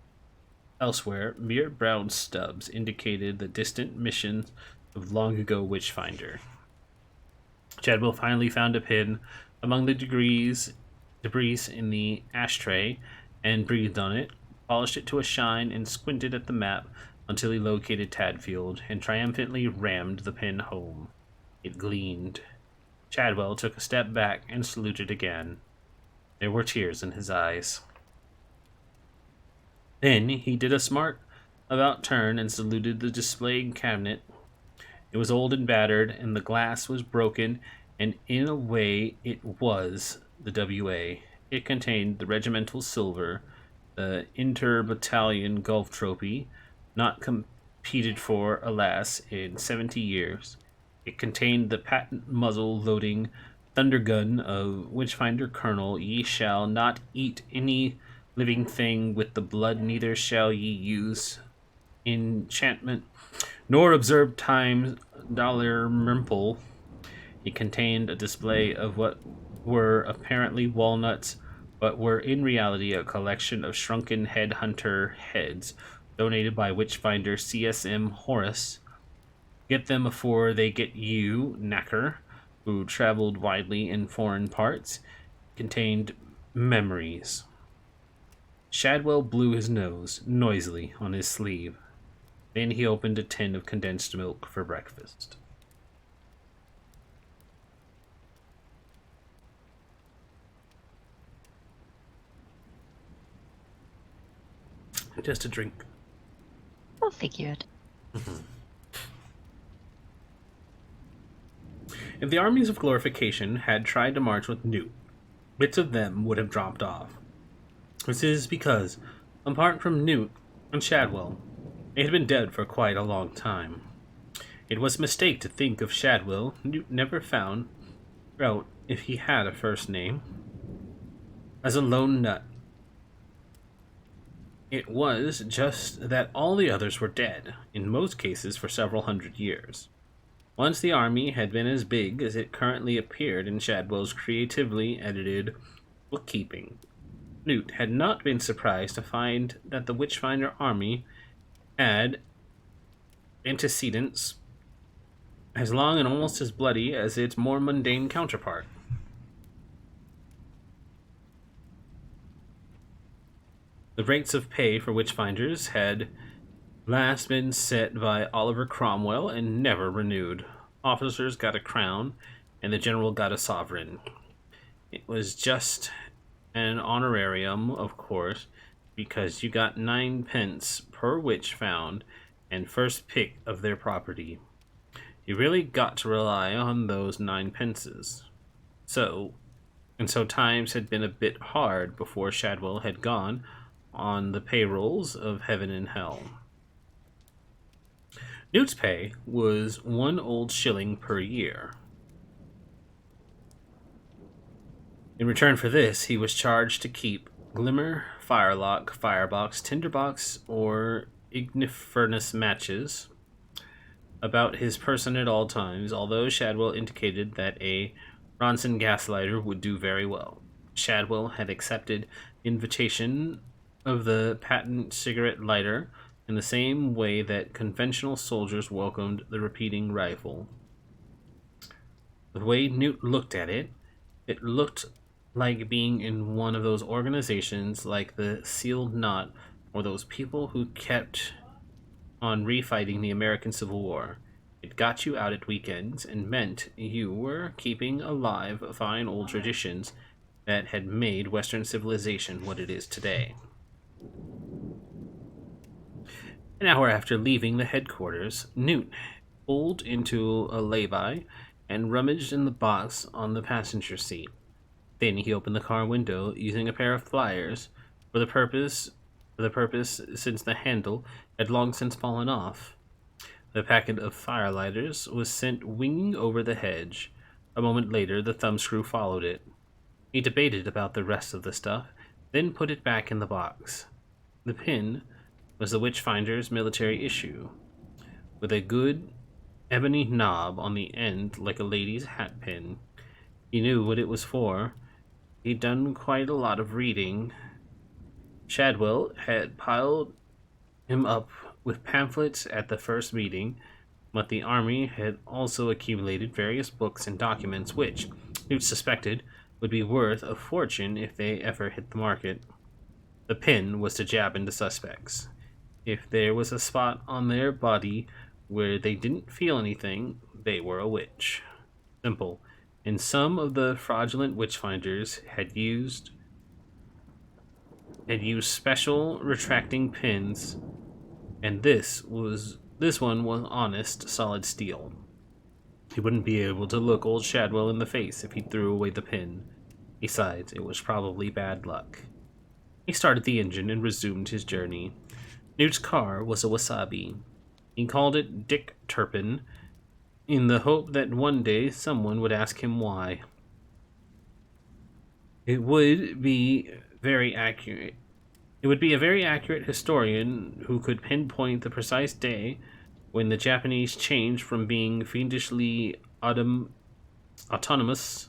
Speaker 2: Elsewhere, mere brown stubs indicated the distant missions of long-ago Witchfinder. Chadwell finally found a pin among the debris in the ashtray and breathed on it, polished it to a shine, and squinted at the map until he located Tadfield and triumphantly rammed the pin home. It gleamed. Chadwell took a step back and saluted again. There were tears in his eyes. Then he did a smart about turn and saluted the displaying cabinet. It was old and battered, and the glass was broken, and in a way it was the WA. It contained the regimental silver, the inter-battalion Gulf trophy, not competed for, alas, in 70 years. It contained the patent muzzle-loading thunder gun of Witchfinder Colonel. Ye shall not eat any living thing with the blood, neither shall ye use enchantment, nor observe time's Dalrymple. It contained a display of what were apparently walnuts, but were in reality a collection of shrunken headhunter heads, donated by Witchfinder CSM Horace. Get them afore they get you, knacker, who traveled widely in foreign parts. Contained memories. Shadwell blew his nose noisily on his sleeve. Then he opened a tin of condensed milk for breakfast. Just a drink.
Speaker 1: Well, figured.
Speaker 2: If the armies of glorification had tried to march with Newt, bits of them would have dropped off. This is because, apart from Newt and Shadwell, they had been dead for quite a long time. It was a mistake to think of Shadwell. Newt never found out if he had a first name. As a lone nut. It was just that all the others were dead, in most cases for several hundred years. Once the army had been as big as it currently appeared in Shadwell's creatively edited bookkeeping. Newt had not been surprised to find that the Witchfinder army had antecedents as long and almost as bloody as its more mundane counterpart. The rates of pay for Witchfinders had last been set by Oliver Cromwell and never renewed. Officers got a crown, and the general got a sovereign. It was just an honorarium, of course, because you got 9 pence per witch found and first pick of their property. You really got to rely on those 9 pences. So times had been a bit hard before Shadwell had gone on the payrolls of heaven and hell. Newt's pay was 1 old shilling per year. In return for this, he was charged to keep Glimmer, Firelock, Firebox, Tinderbox, or igniferous matches about his person at all times, although Shadwell indicated that a Bronson gas lighter would do very well. Shadwell had accepted the invitation of the patent cigarette lighter in the same way that conventional soldiers welcomed the repeating rifle. The way Newt looked at it, it looked like being in one of those organizations like the Sealed Knot or those people who kept on refighting the American Civil War. It got you out at weekends and meant you were keeping alive fine old traditions that had made Western civilization what it is today. An hour after leaving the headquarters, Newt pulled into a lay-by and rummaged in the box on the passenger seat. Then he opened the car window using a pair of pliers for the purpose since the handle had long since fallen off. The packet of firelighters was sent winging over the hedge. A moment later, the thumbscrew followed it. He debated about the rest of the stuff, then put it back in the box. The pin was the Witchfinder's military issue, with a good ebony knob on the end like a lady's hat pin. He knew what it was for. He'd done quite a lot of reading. Shadwell had piled him up with pamphlets at the first meeting, but the army had also accumulated various books and documents which, Newt suspected, would be worth a fortune if they ever hit the market. The pin was to jab into suspects. If there was a spot on their body where they didn't feel anything, they were a witch. Simple. And some of the fraudulent witchfinders had used special retracting pins, and this one was honest, solid steel. He wouldn't be able to look old Shadwell in the face if he threw away the pin. Besides, it was probably bad luck. He started the engine and resumed his journey. Newt's car was a Wasabi. He called it Dick Turpin, in the hope that one day someone would ask him why. It would be very accurate. It would be a very accurate historian who could pinpoint the precise day when the Japanese changed from being fiendishly automatons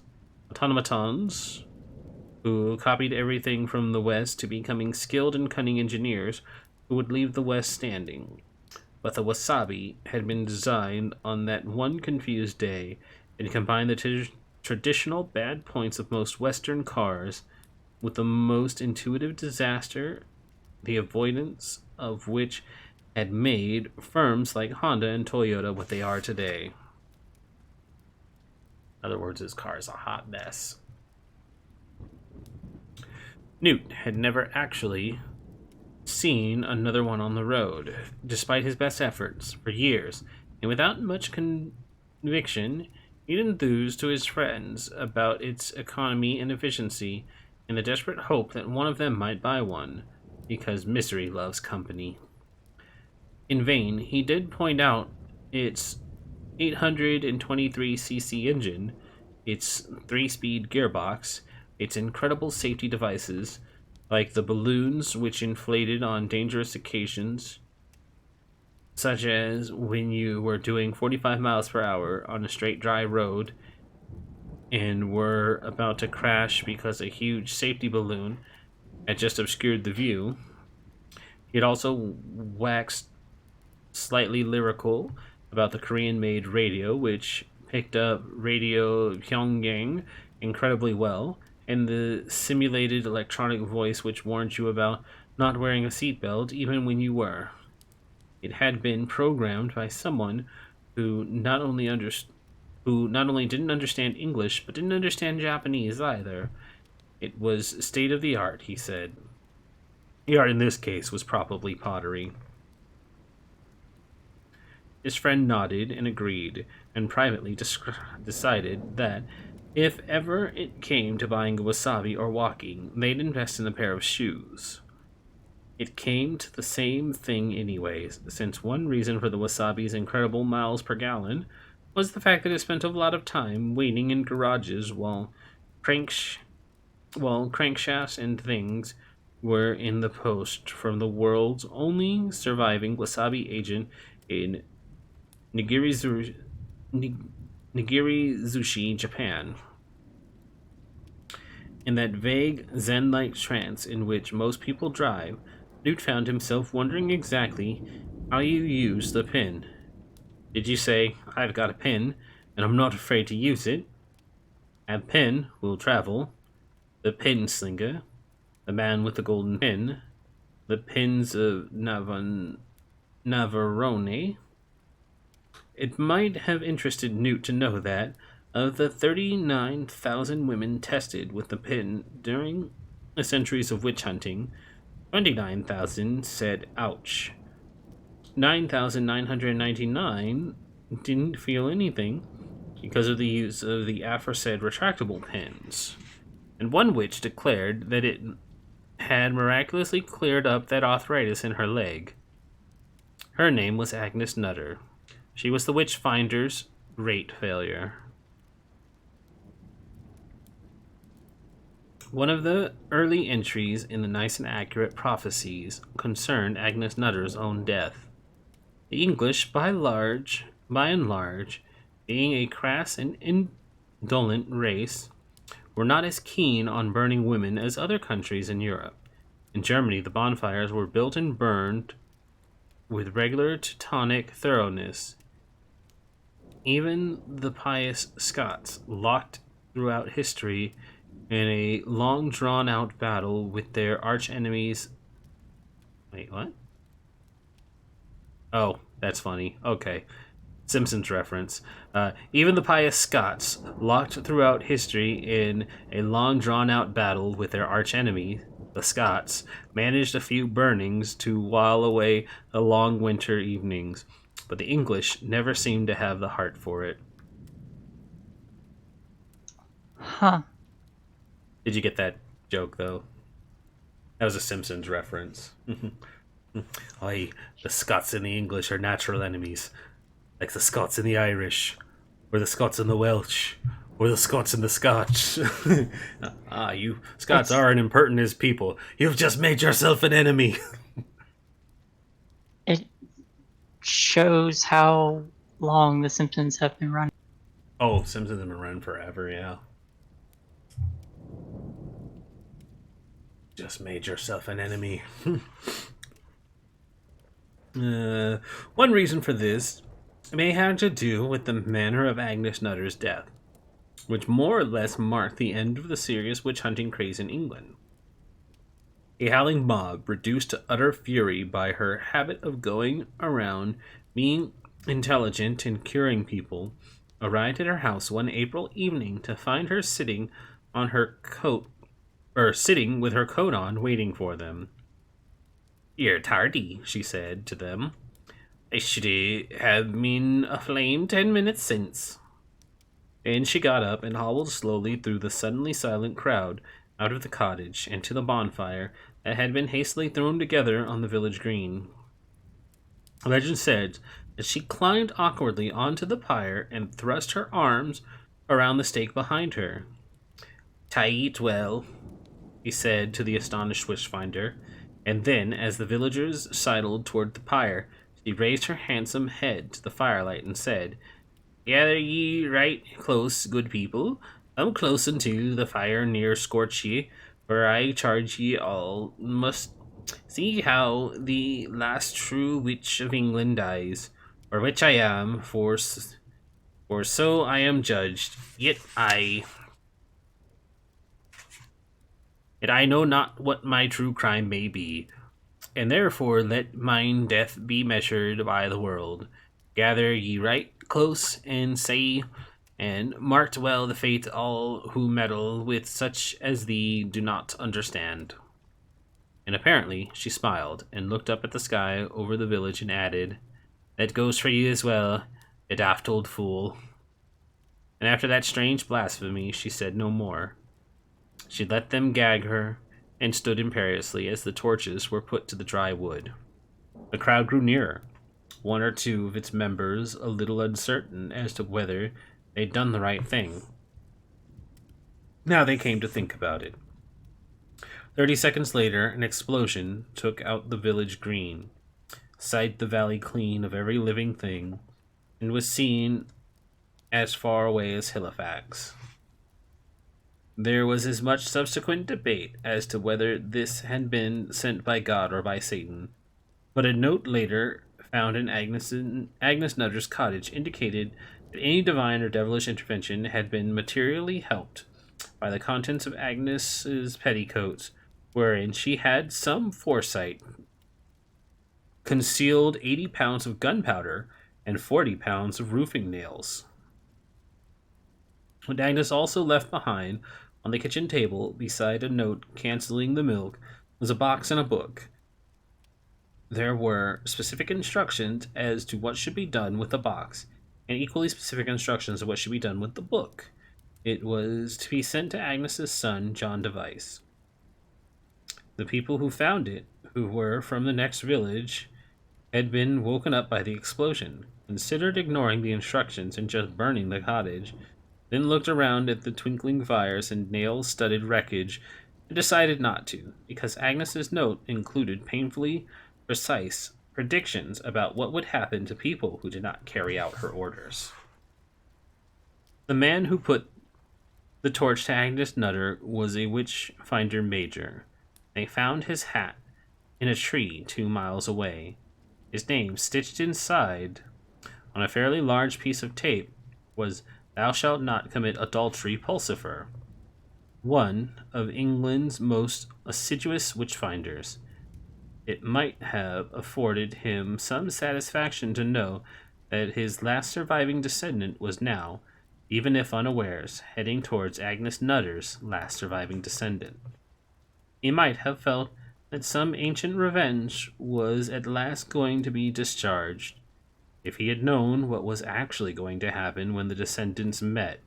Speaker 2: who copied everything from the West to becoming skilled and cunning engineers who would leave the West standing. But the Wasabi had been designed on that one confused day and combined the traditional bad points of most Western cars with the most intuitive disaster, the avoidance of which had made firms like Honda and Toyota what they are today. In other words, his car is a hot mess. Newt had never actually seen another one on the road, despite his best efforts, for years, and without much conviction, he'd enthused to his friends about its economy and efficiency, in the desperate hope that one of them might buy one, because misery loves company. In vain, he did point out its 823cc engine, its 3-speed gearbox, its incredible safety devices, like the balloons which inflated on dangerous occasions, such as when you were doing 45 miles per hour on a straight dry road and were about to crash because a huge safety balloon had just obscured the view. He had also waxed slightly lyrical about the Korean-made radio, which picked up Radio Pyongyang incredibly well, and the simulated electronic voice which warned you about not wearing a seatbelt even when you were. It had been programmed by someone who not only didn't understand English but didn't understand Japanese either. It was state of the art, he said. The art in this case was probably pottery. His friend nodded and agreed, and privately decided that if ever it came to buying a wasabi or walking, they'd invest in a pair of shoes. It came to the same thing anyways, since one reason for the wasabi's incredible miles per gallon was the fact that it spent a lot of time waiting in garages while crankshafts and things were in the post from the world's only surviving wasabi agent in Nigirizu- Nigirizushi, Japan. In that vague Zen-like trance in which most people drive, Newt found himself wondering exactly how you use the pin. Did you say, "I've got a pin, and I'm not afraid to use it"? A pin will travel. The pin slinger, the man with the golden pin, the pins of Navarone. It might have interested Newt to know that, of the 39,000 women tested with the pin during the centuries of witch hunting, 29,000 said ouch. 9,999 didn't feel anything because of the use of the aforesaid retractable pins, and one witch declared that it had miraculously cleared up that arthritis in her leg. Her name was Agnes Nutter. She was the witch finder's great failure. One of the early entries in the Nice and Accurate Prophecies concerned Agnes Nutter's own death. The English, by and large, being a crass and indolent race, were not as keen on burning women as other countries in Europe. In Germany, the bonfires were built and burned with regular Teutonic thoroughness. Even the pious Scots, locked throughout history in a long drawn out battle with their arch enemies. Wait, what? Oh, that's funny. Okay. Simpsons reference. Even the pious Scots, locked throughout history in a long drawn out battle with their arch enemy, the Scots, managed a few burnings to while away the long winter evenings, but the English never seemed to have the heart for it.
Speaker 1: Huh.
Speaker 2: Did you get that joke, though? That was a Simpsons reference. Aye, the Scots and the English are natural enemies, like the Scots and the Irish, or the Scots and the Welsh, or the Scots and the Scotch. You Scots
Speaker 1: It's
Speaker 2: are an impertinent people. You've just made yourself an enemy.
Speaker 1: it shows how long the Simpsons have been running.
Speaker 2: Oh, Simpsons have been running forever, yeah. Just made yourself an enemy. uh, One reason for this may have to do with the manner of Agnes Nutter's death, which more or less marked the end of the serious witch hunting craze in England. A howling mob, reduced to utter fury by her habit of going around being intelligent and curing people, arrived at her house one April evening to find her sitting on her coat sitting with her coat on, waiting for them. "You're tardy," she said to them. "I should have been aflame 10 minutes since." And she got up and hobbled slowly through the suddenly silent crowd, out of the cottage, and to the bonfire that had been hastily thrown together on the village green. Legend said that she climbed awkwardly onto the pyre and thrust her arms around the stake behind her. "Tie it well," he said to the astonished witchfinder, and then, as the villagers sidled toward the pyre, she raised her handsome head to the firelight and said, "Gather ye right close, good people. Come close unto the fire near scorch ye, for I charge ye all must see how the last true witch of England dies, or which I am, for so I am judged. Yet I know not what my true crime may be, and therefore let mine death be measured by the world. Gather ye right close and say, and marked well the fate all who meddle with such as thee do not understand." And apparently she smiled and looked up at the sky over the village and added, "That goes for you as well, you daft old fool." And after that strange blasphemy she said no more. She let them gag her and stood imperiously as the torches were put to the dry wood. The crowd grew nearer, one or two of its members a little uncertain as to whether they'd done the right thing. Now they came to think about it. 30 seconds later, an explosion took out the village green, siped the valley clean of every living thing, and was seen as far away as Halifax. There was as much subsequent debate as to whether this had been sent by God or by Satan, but a note later found in Agnes Nutter's cottage indicated that any divine or devilish intervention had been materially helped by the contents of Agnes's petticoats, wherein she had some foresight concealed 80 pounds of gunpowder and 40 pounds of roofing nails. What Agnes also left behind on the kitchen table, beside a note cancelling the milk, was a box and a book. There were specific instructions as to what should be done with the box, and equally specific instructions of what should be done with the book. It was to be sent to Agnes's son, John Device. The people who found it, who were from the next village, had been woken up by the explosion, considered ignoring the instructions and just burning the cottage, then looked around at the twinkling fires and nail-studded wreckage, and decided not to, because Agnes's note included painfully precise predictions about what would happen to people who did not carry out her orders. The man who put the torch to Agnes Nutter was a witch-finder major. They found his hat in a tree 2 miles away. His name, stitched inside on a fairly large piece of tape, was "Thou shalt not commit adultery, Pulsifer," one of England's most assiduous witch-finders. It might have afforded him some satisfaction to know that his last surviving descendant was now, even if unawares, heading towards Agnes Nutter's last surviving descendant. He might have felt that some ancient revenge was at last going to be discharged. If he had known what was actually going to happen when the descendants met,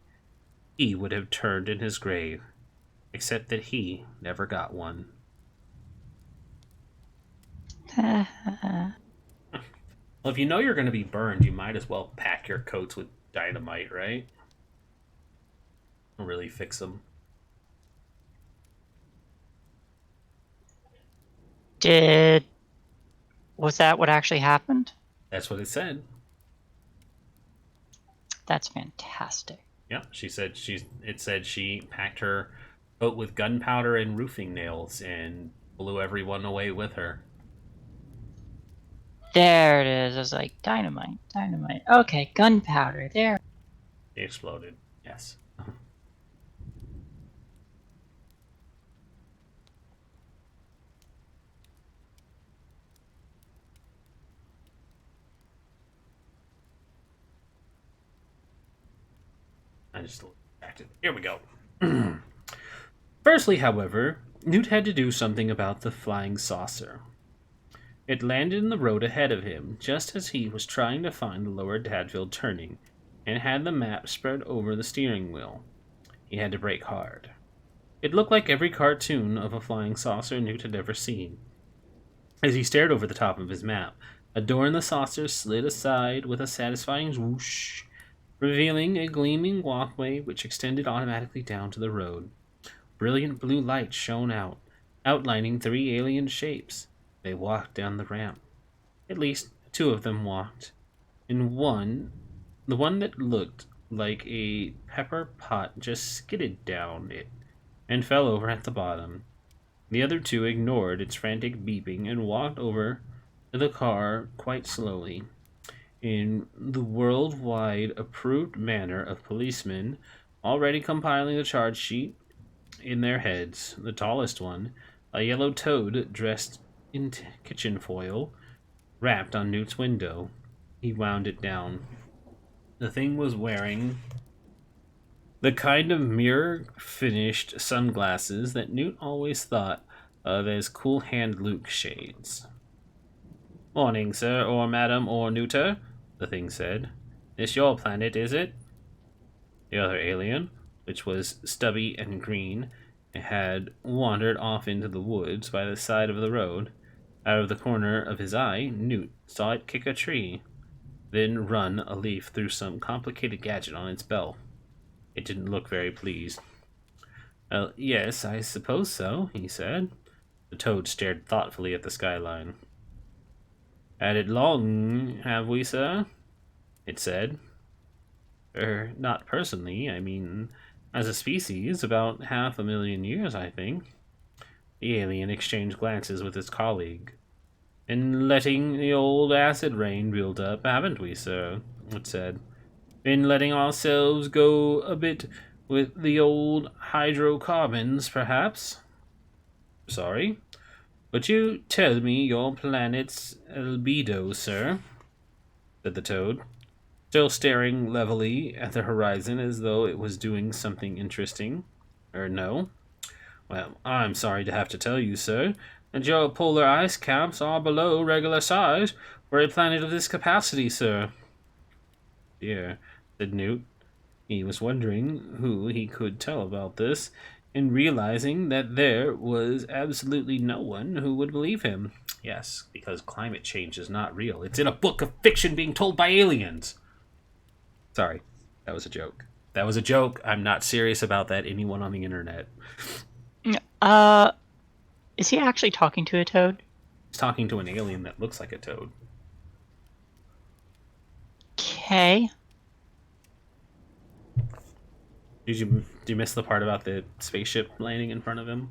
Speaker 2: he would have turned in his grave, except that he never got one. Well, if you know you're going to be burned, you might as well pack your coats with dynamite, right? Really fix them.
Speaker 1: Was that what actually happened?
Speaker 2: That's what it said.
Speaker 1: That's fantastic.
Speaker 2: Yeah, it said she packed her coat with gunpowder and roofing nails and blew everyone away with her.
Speaker 1: There it is. I was like, dynamite. Okay, gunpowder. There.
Speaker 2: It exploded. Yes. I just distracted. Here we go. Firstly, however, Newt had to do something about the flying saucer. It landed in the road ahead of him, just as he was trying to find the lower Tadfield turning, and had the map spread over the steering wheel. He had to brake hard. It looked like every cartoon of a flying saucer Newt had ever seen. As he stared over the top of his map, a door in the saucer slid aside with a satisfying whoosh, revealing a gleaming walkway which extended automatically down to the road. Brilliant blue light shone out, outlining 3 alien shapes. They walked down the ramp. At least 2 of them walked. And the one that looked like a pepper pot, just skidded down it and fell over at the bottom. The other 2 ignored its frantic beeping and walked over to the car quite slowly. In the worldwide approved manner of policemen already compiling the charge sheet in their heads, the tallest one, a yellow toad dressed in kitchen foil, rapped on Newt's window. He wound it down. The thing was wearing the kind of mirror-finished sunglasses that Newt always thought of as cool hand Luke shades. "Morning, sir, or madam, or Newter," the thing said. "This your planet, is it?" The other alien, which was stubby and green, had wandered off into the woods by the side of the road. Out of the corner of his eye, Newt saw it kick a tree, then run a leaf through some complicated gadget on its bell. It didn't look very pleased. Well, yes, I suppose so, he said. The toad stared thoughtfully at the skyline. Had it long, have we, sir? It said. Not personally, I mean, as a species, about 500,000 years, I think. The alien exchanged glances with his colleague. Been letting the old acid rain build up, haven't we, sir? It said. Been letting ourselves go a bit with the old hydrocarbons, perhaps? Sorry? But you tell me your planet's albedo, sir, said the toad, still staring levelly at the horizon as though it was doing something interesting. No? Well, I'm sorry to have to tell you, sir, that your polar ice caps are below regular size for a planet of this capacity, sir. Dear, said Newt. He was wondering who he could tell about this, and realizing that there was absolutely no one who would believe him. Yes, because climate change is not real. It's in a book of fiction being told by aliens. Sorry, that was a joke. That was a joke. I'm not serious about that. Anyone on the internet.
Speaker 1: Uh, is he actually talking to a toad?
Speaker 2: He's talking to an alien that looks like a toad.
Speaker 1: Okay.
Speaker 2: Did you miss the part about the spaceship landing in front of him?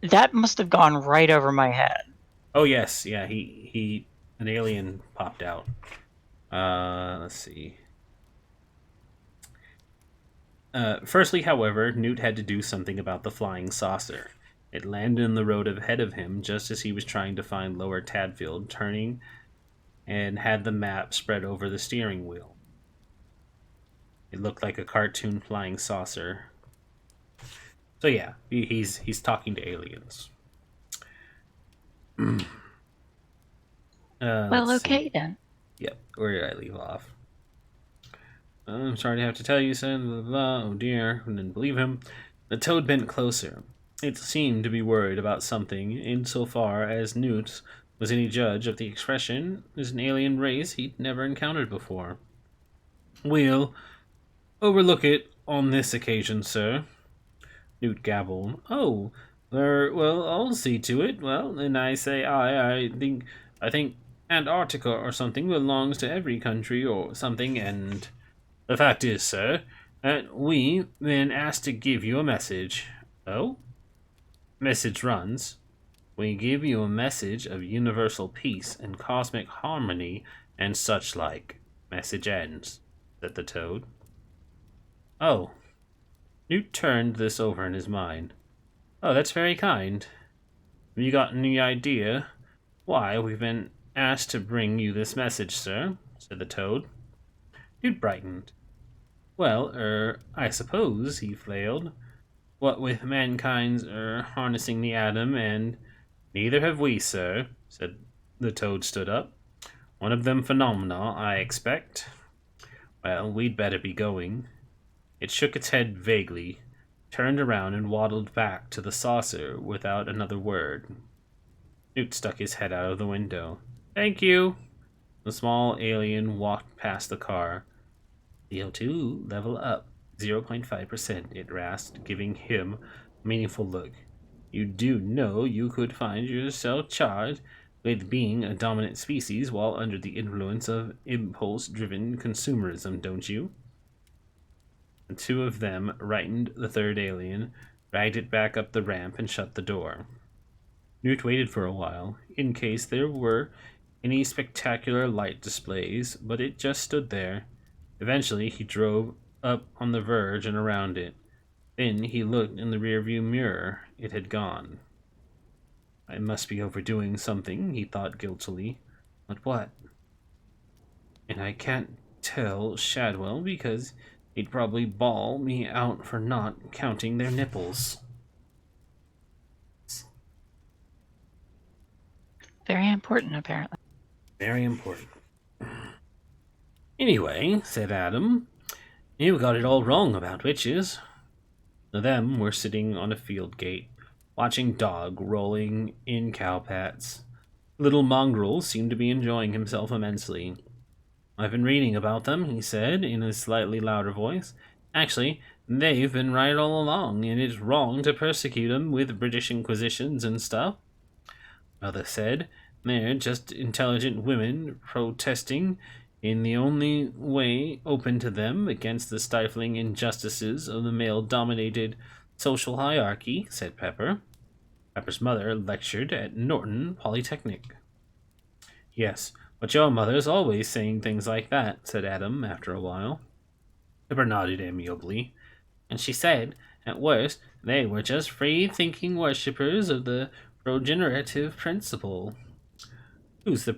Speaker 1: That must have gone right over my head.
Speaker 2: Oh yes, yeah. He an alien popped out. Let's see. Firstly, however, Newt had to do something about the flying saucer. It landed in the road ahead of him just as he was trying to find Lower Tadfield, turning and had the map spread over the steering wheel. It looked like a cartoon flying saucer. So yeah, he's talking to aliens.
Speaker 1: Well, okay then.
Speaker 2: Yep, where did I leave off? I'm sorry to have to tell you, said blah, blah. Oh dear, I didn't believe him. The toad bent closer. It seemed to be worried about something, insofar as Newt was any judge of the expression, is an alien race he'd never encountered before. We'll overlook it on this occasion, sir. Newt gabbled. Oh, well, I'll see to it. Well, then I say I think Antarctica or something belongs to every country or something, and the fact is, sir, that we've been asked to give you a message. Oh? Message runs. We give you a message of universal peace and cosmic harmony and such like. Message ends, said the toad. Oh. Newt turned this over in his mind. Oh, that's very kind. Have you got any idea why we've been asked to bring you this message, sir? Said the toad. Newt brightened. Well, I suppose, he flailed. What with mankind's, harnessing the atom and... Neither have we, sir, said the toad stood up. One of them phenomena, I expect. Well, we'd better be going. It shook its head vaguely, turned around and waddled back to the saucer without another word. Newt stuck his head out of the window. Thank you. The small alien walked past the car. CO2 level up 0.5%, it rasped, giving him a meaningful look. You do know you could find yourself charged with being a dominant species while under the influence of impulse-driven consumerism, don't you? The two of them rightened the third alien, dragged it back up the ramp, and shut the door. Newt waited for a while, in case there were any spectacular light displays, but it just stood there. Eventually, he drove up on the verge and around it. Then he looked in the rearview mirror. It had gone. I must be overdoing something, he thought guiltily. But what? And I can't tell Shadwell because he'd probably bawl me out for not counting their nipples.
Speaker 1: Very important, apparently.
Speaker 2: Very important. Anyway, said Adam, you got it all wrong about witches. The them were sitting on a field gate, watching Dog rolling in cow pats. Little Mongrel seemed to be enjoying himself immensely. I've been reading about them, he said, in a slightly louder voice. Actually, They've been right all along, and it's wrong to persecute 'em with British Inquisitions and stuff. Mother said they're just intelligent women protesting in the only way open to them against the stifling injustices of the male dominated social hierarchy, said Pepper. Pepper's mother lectured at Norton Polytechnic. Yes, but your mother's always saying things like that, said Adam after a while. Pepper nodded amiably, and she said, at worst, they were just free-thinking worshippers of the progenerative principle. Who's the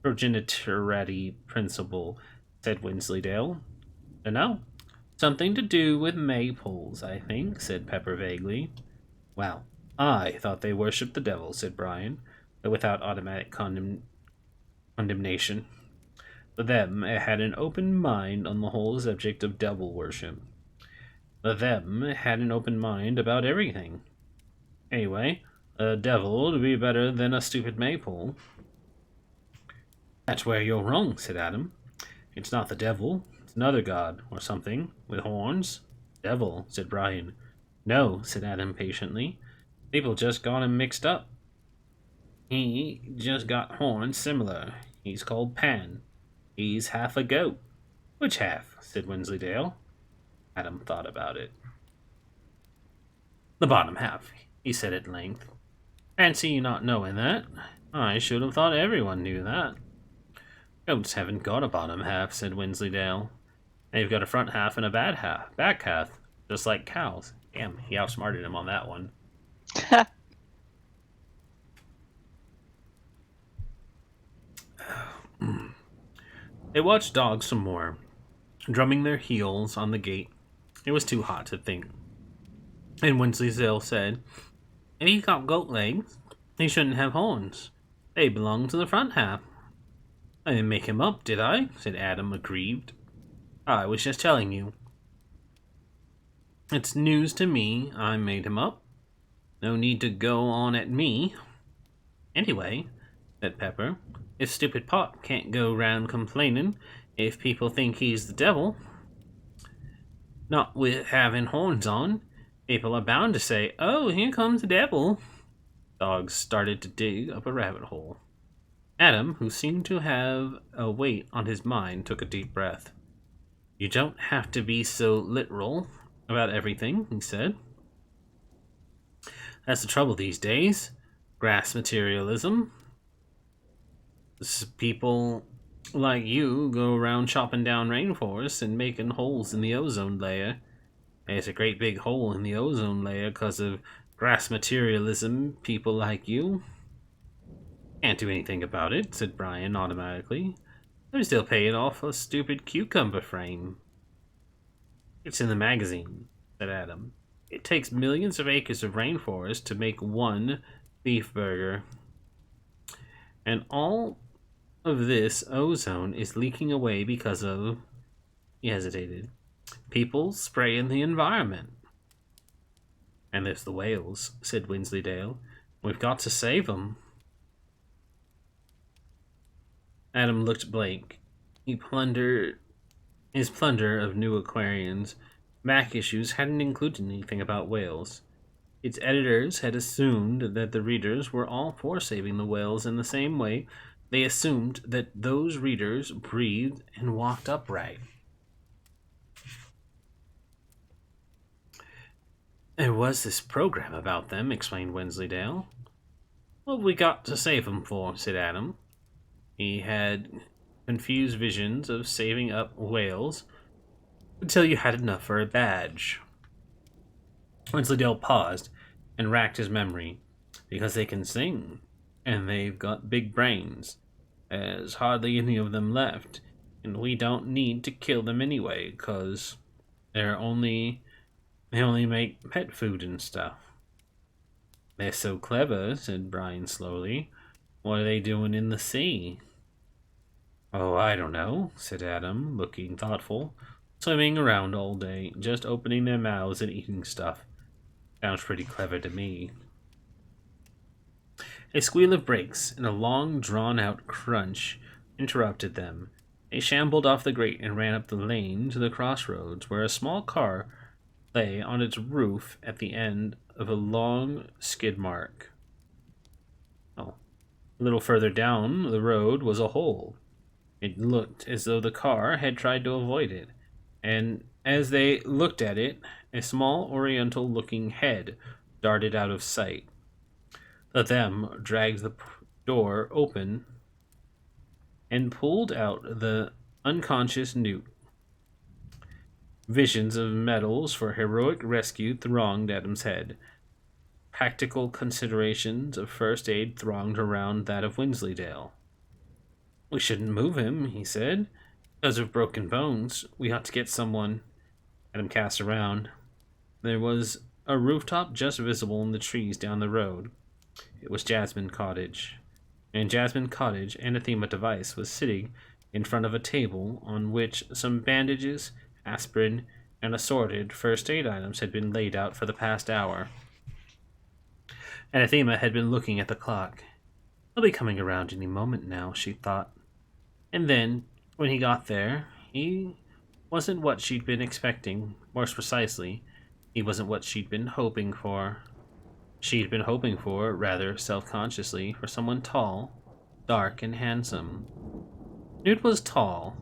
Speaker 2: progenitorati principle? Said Wensleydale. Dunno. Something to do with maypoles, I think, said Pepper vaguely. Well, I thought they worshipped the devil, said Brian, but without automatic condemnation. For them, it had an open mind on the whole subject of devil worship. For them, it had an open mind about everything. Anyway, a devil would be better than a stupid maypole. That's where you're wrong, said Adam. It's not the devil. It's another god, or something, with horns. Devil, said Brian. No, said Adam patiently. People just got him mixed up. He just got horns similar. He's called Pan. He's half a goat. Which half? Said Wensleydale. Adam thought about it. The bottom half, he said at length. Fancy you not knowing that. I should have thought everyone knew that. Goats haven't got a bottom half, said Wensleydale. They've got a front half and a back half, just like cows. Damn, he outsmarted him on that one. They watched dogs some more, drumming their heels on the gate. It was too hot to think. And Wensleydale said, if he's got goat legs, he shouldn't have horns. They belong to the front half. I didn't make him up, did I? Said Adam, aggrieved. I was just telling you. It's news to me I made him up. No need to go on at me. Anyway, said Pepper, if stupid Pop can't go round complaining if people think he's the devil, not with having horns on, people are bound to say, oh, here comes the devil. Dogs started to dig up a rabbit hole. Adam, who seemed to have a weight on his mind, took a deep breath. You don't have to be so literal about everything, he said. That's the trouble these days. Grass materialism. People like you go around chopping down rainforests and making holes in the ozone layer. There's a great big hole in the ozone layer because of grass materialism, people like you. Can't do anything about it, said Brian automatically. I'm still paying off a stupid cucumber frame. It's in the magazine, said Adam. It takes millions of acres of rainforest to make one beef burger. And all of this ozone is leaking away because of... He hesitated. People spraying the environment. And there's the whales, said Wensleydale. We've got to save them. Adam looked blank. His plunder of new Aquarians back issues hadn't included anything about whales. Its editors had assumed that the readers were all for saving the whales in the same way they assumed that those readers breathed and walked upright. There was this program about them, explained Wensleydale. What have we got to save them for? Said Adam. He had confused visions of saving up whales until you had enough for a badge. Wensleydale paused and racked his memory. Because they can sing, and they've got big brains. There's hardly any of them left, and we don't need to kill them anyway, 'cause they only make pet food and stuff. They're so clever, said Brian slowly. What are they doing in the sea? Oh, I don't know, said Adam, looking thoughtful. Swimming around all day, just opening their mouths and eating stuff. Sounds pretty clever to me. A squeal of brakes and a long, drawn-out crunch interrupted them. They shambled off the grate and ran up the lane to the crossroads, where a small car lay on its roof at the end of a long skid mark. Oh, a little further down the road was a hole. It looked as though the car had tried to avoid it, and as they looked at it, a small oriental looking head darted out of sight. The them dragged the door open and pulled out the unconscious Newt. Visions of medals for heroic rescue thronged Adam's head. Practical considerations of first aid thronged around that of Wensleydale. We shouldn't move him, he said. Because of broken bones, we ought to get someone. Adam cast around. There was a rooftop just visible in the trees down the road. It was Jasmine Cottage. In Jasmine Cottage, Anathema Device was sitting in front of a table on which some bandages, aspirin, and assorted first aid items had been laid out for the past hour. Anathema had been looking at the clock. He'll be coming around any moment now, she thought. And then, when he got there, he wasn't what she'd been expecting. More precisely, he wasn't what she'd been hoping for. She'd been hoping for, rather self-consciously, for someone tall, dark, and handsome. Newt was tall,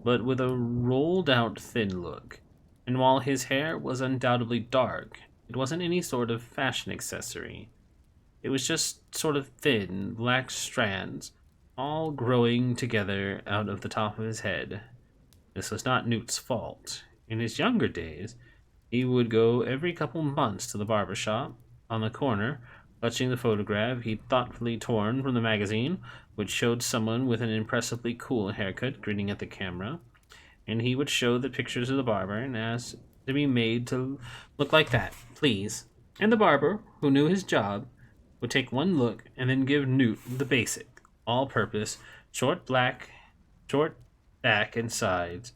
Speaker 2: but with a rolled-out thin look, and while his hair was undoubtedly dark, it wasn't any sort of fashion accessory. It was just sort of thin, black strands, all growing together out of the top of his head. This was not Newt's fault. In his younger days, he would go every couple months to the barber shop on the corner, clutching the photograph he'd thoughtfully torn from the magazine, which showed someone with an impressively cool haircut grinning at the camera, and he would show the pictures of the barber and ask to be made to look like that, please. And the barber, who knew his job, would take one look and then give Newt the basic, all-purpose, short back and sides.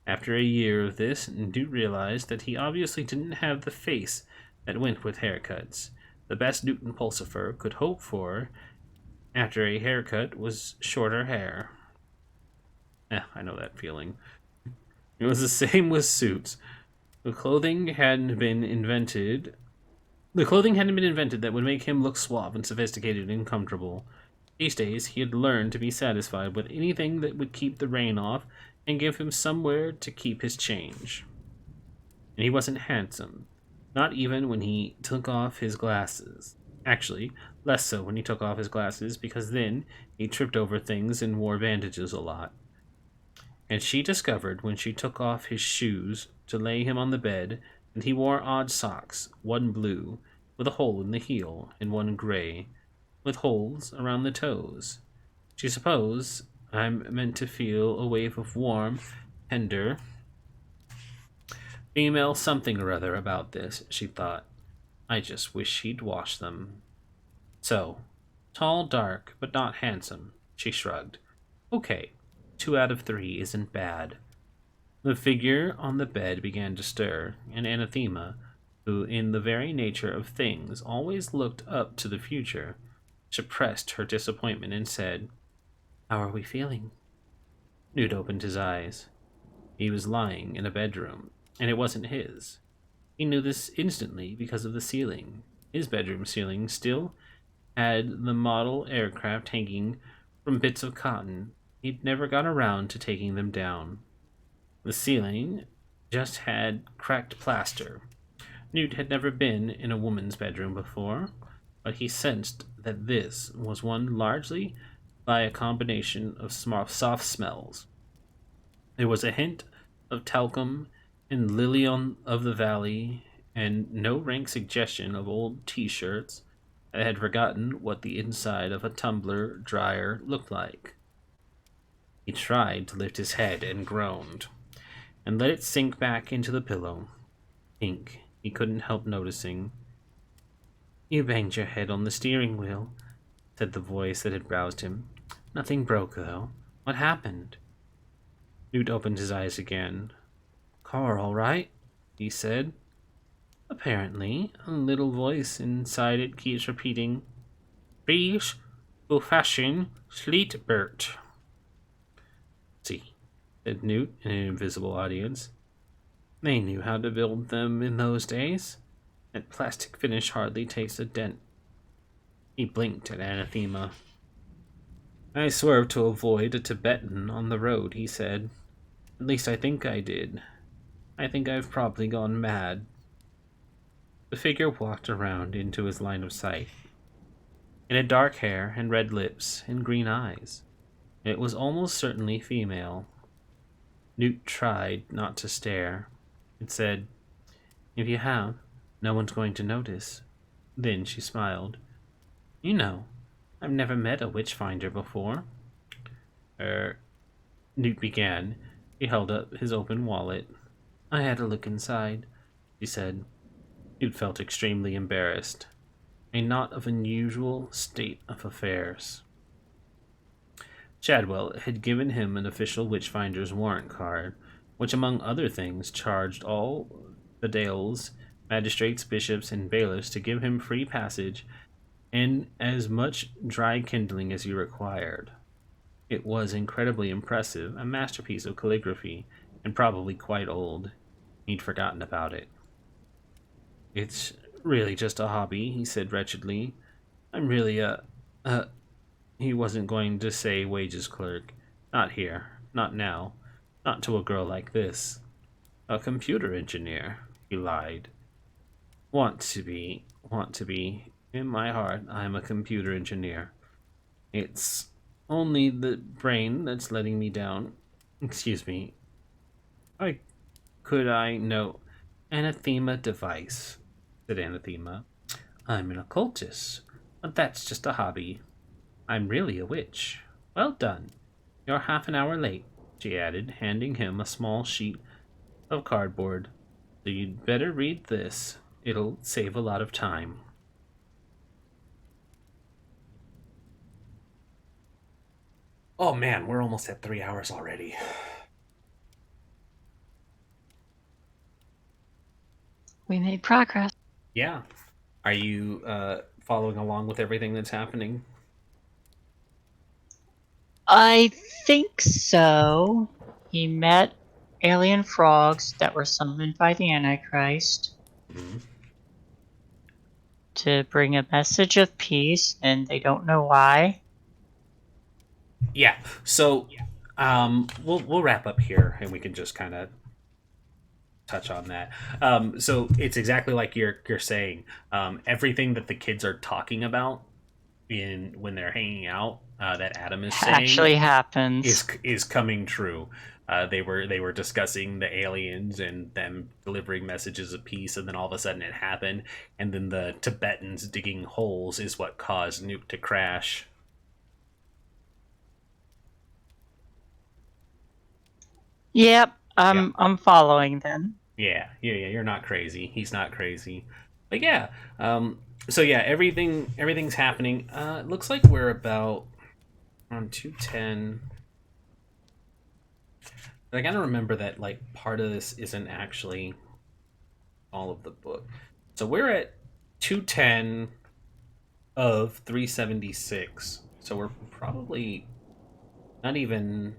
Speaker 2: After a year of this, Newt realized that he obviously didn't have the face that went with haircuts. The best Newton Pulsifer could hope for after a haircut was shorter hair. I know that feeling. It was the same with suits. The clothing hadn't been invented that would make him look suave and sophisticated and comfortable. These days, he had learned to be satisfied with anything that would keep the rain off and give him somewhere to keep his change. And he wasn't handsome, not even when he took off his glasses. Actually, less so when he took off his glasses, because then he tripped over things and wore bandages a lot. And she discovered when she took off his shoes to lay him on the bed that he wore odd socks, one blue, with a hole in the heel, and one gray, with holes around the toes. She supposed I'm meant to feel a wave of warm, tender, female something or other about this, she thought. I just wish he'd wash them. So, tall, dark, but not handsome, she shrugged. Okay, 2 out of 3 isn't bad. The figure on the bed began to stir, and Anathema, who in the very nature of things always looked up to the future, suppressed her disappointment and said, How are we feeling? Newt opened his eyes. He was lying in a bedroom, and it wasn't his. He knew this instantly because of the ceiling. His bedroom ceiling still had the model aircraft hanging from bits of cotton. He'd never got around to taking them down. The ceiling just had cracked plaster. Newt had never been in a woman's bedroom before, but he sensed that this was one largely by a combination of soft smells. There was a hint of talcum and lily of the valley, and no rank suggestion of old t-shirts that had forgotten what the inside of a tumbler dryer looked like. He tried to lift his head and groaned, and let it sink back into the pillow. Pink, he couldn't help noticing. You banged your head on the steering wheel, said the voice that had roused him. Nothing broke, though. What happened? Newt opened his eyes again. Car all right? He said. Apparently, a little voice inside it keeps repeating, Please, go fashion, Sleetbert. See, said Newt in an invisible audience. They knew how to build them in those days. That plastic finish hardly takes a dent. He blinked at Anathema. I swerved to avoid a Tibetan on the road, he said. At least I think I did. I think I've probably gone mad. The figure walked around into his line of sight. It had dark hair and red lips and green eyes. It was almost certainly female. Newt tried not to stare. It said, If you have, no one's going to notice. Then she smiled. You know, I've never met a witchfinder before. Er, Newt began. He held up his open wallet. I had a look inside, she said. Newt felt extremely embarrassed. A not of unusual state of affairs. Chadwell had given him an official witchfinder's warrant card, which, among other things, charged all the Dales, magistrates, bishops, and bailiffs to give him free passage and as much dry kindling as he required. It was incredibly impressive, a masterpiece of calligraphy, and probably quite old. He'd forgotten about it. It's really just a hobby, he said wretchedly. I'm really a. He wasn't going to say wages clerk. Not here. Not now. Not to a girl like this. A computer engineer, he lied. Want to be. Want to be. In my heart, I'm a computer engineer. It's only the brain that's letting me down. Excuse me. I could I know Anathema device, said Anathema. I'm an occultist, but that's just a hobby. I'm really a witch. Well done. You're half an hour late, she added, handing him a small sheet of cardboard. So you'd better read this. It'll save a lot of time. Oh man, we're almost at 3 hours already.
Speaker 1: We made progress.
Speaker 2: Yeah. Are you following along with everything that's happening?
Speaker 1: I think so. He met alien frogs that were summoned by the Antichrist
Speaker 2: Mm-hmm.
Speaker 1: to bring a message of peace, and they don't know why.
Speaker 2: Yeah. So we'll wrap up here and we can just kind of touch on that. So it's exactly like you're saying. Everything that the kids are talking about in when they're hanging out, that Adam is saying
Speaker 1: Actually happens.
Speaker 2: is coming true. They were discussing the aliens and them delivering messages of peace, and then all of a sudden it happened, and then the Tibetans digging holes is what caused Nuke to crash.
Speaker 1: Yep,
Speaker 2: Yeah,
Speaker 1: I'm following then.
Speaker 2: yeah. You're not crazy. He's not crazy. But yeah, so yeah, everything's happening. It looks like we're about on 210. But I gotta remember that like part of this isn't actually all of the book. So we're at 210 of 376. So we're probably not even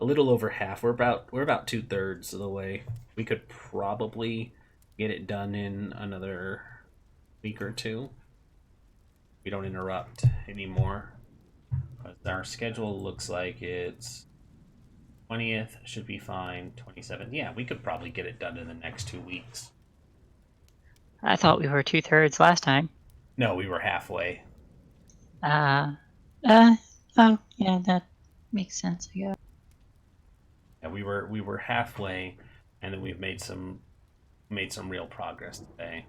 Speaker 2: a little over half. We're about 2/3 of the way. We could probably get it done in another week or two. We don't interrupt anymore. But our schedule looks like it's 20th should be fine. 27th, yeah, we could probably get it done in the next 2 weeks.
Speaker 1: I thought we were 2/3 last time.
Speaker 2: No, we were halfway.
Speaker 1: Uh, uh, oh, yeah, that makes sense, I guess.
Speaker 2: Yeah, we were halfway, and then we've made some real progress today.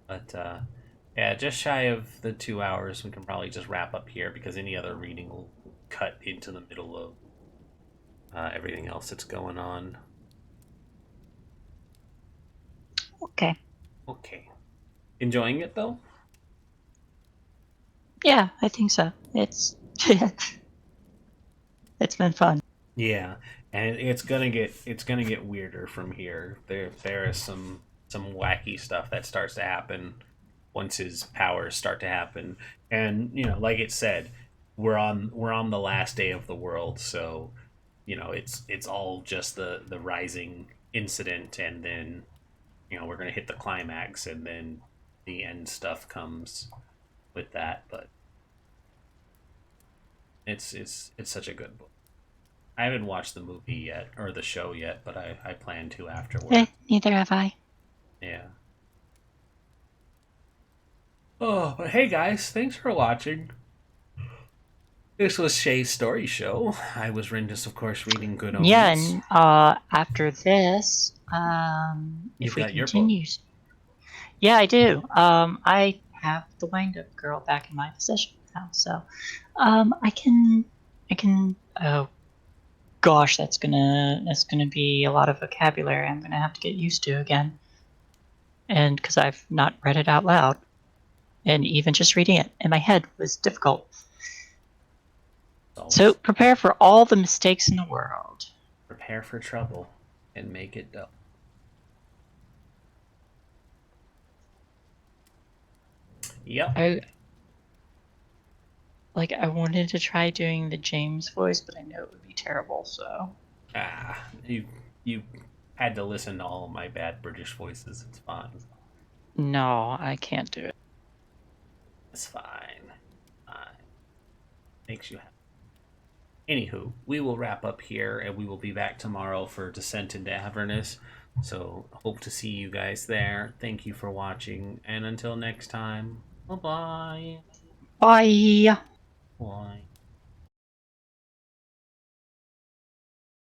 Speaker 2: But yeah, just shy of the 2 hours. We can probably just wrap up here because any other reading will cut into the middle of everything else that's going on.
Speaker 1: Okay.
Speaker 2: Okay, enjoying it though.
Speaker 1: Yeah, I think so. It's it's been fun.
Speaker 2: Yeah, and it's gonna get weirder from here. There is some wacky stuff that starts to happen once his powers start to happen, and like it said, we're on the last day of the world, so it's all just the rising incident, and then we're gonna hit the climax, and then the end stuff comes with that. But it's such a good book. I haven't watched the movie yet or the show yet, but I plan to afterward.
Speaker 1: Neither have I.
Speaker 2: Yeah. Oh, but hey guys, thanks for watching. This was Shae's story show. I was Rindus, of course, reading Good
Speaker 1: Yeah,
Speaker 2: Omens.
Speaker 1: and after this, if
Speaker 2: You've
Speaker 1: we
Speaker 2: got your book.
Speaker 1: continue, yeah, I do. I have the Wind Up Girl back in my possession now, so I can. Oh gosh, that's gonna be a lot of vocabulary. I'm gonna have to get used to again, and because I've not read it out loud, and even just reading it in my head was difficult. So
Speaker 2: Always
Speaker 1: prepare for all the mistakes in the world.
Speaker 2: prepare for trouble and make it dull. Yep.
Speaker 1: I wanted to try doing the James voice, but I know it would be terrible, so.
Speaker 2: You had to listen to all of my bad British voices. It's fine.
Speaker 1: No, I can't do it.
Speaker 2: It's fine. Fine. Makes you happy. Anywho, we will wrap up here, and we will be back tomorrow for Descent into Avernus. So hope to see you guys there. Thank you for watching, and until next time, bye bye.
Speaker 1: Bye!
Speaker 2: Bye.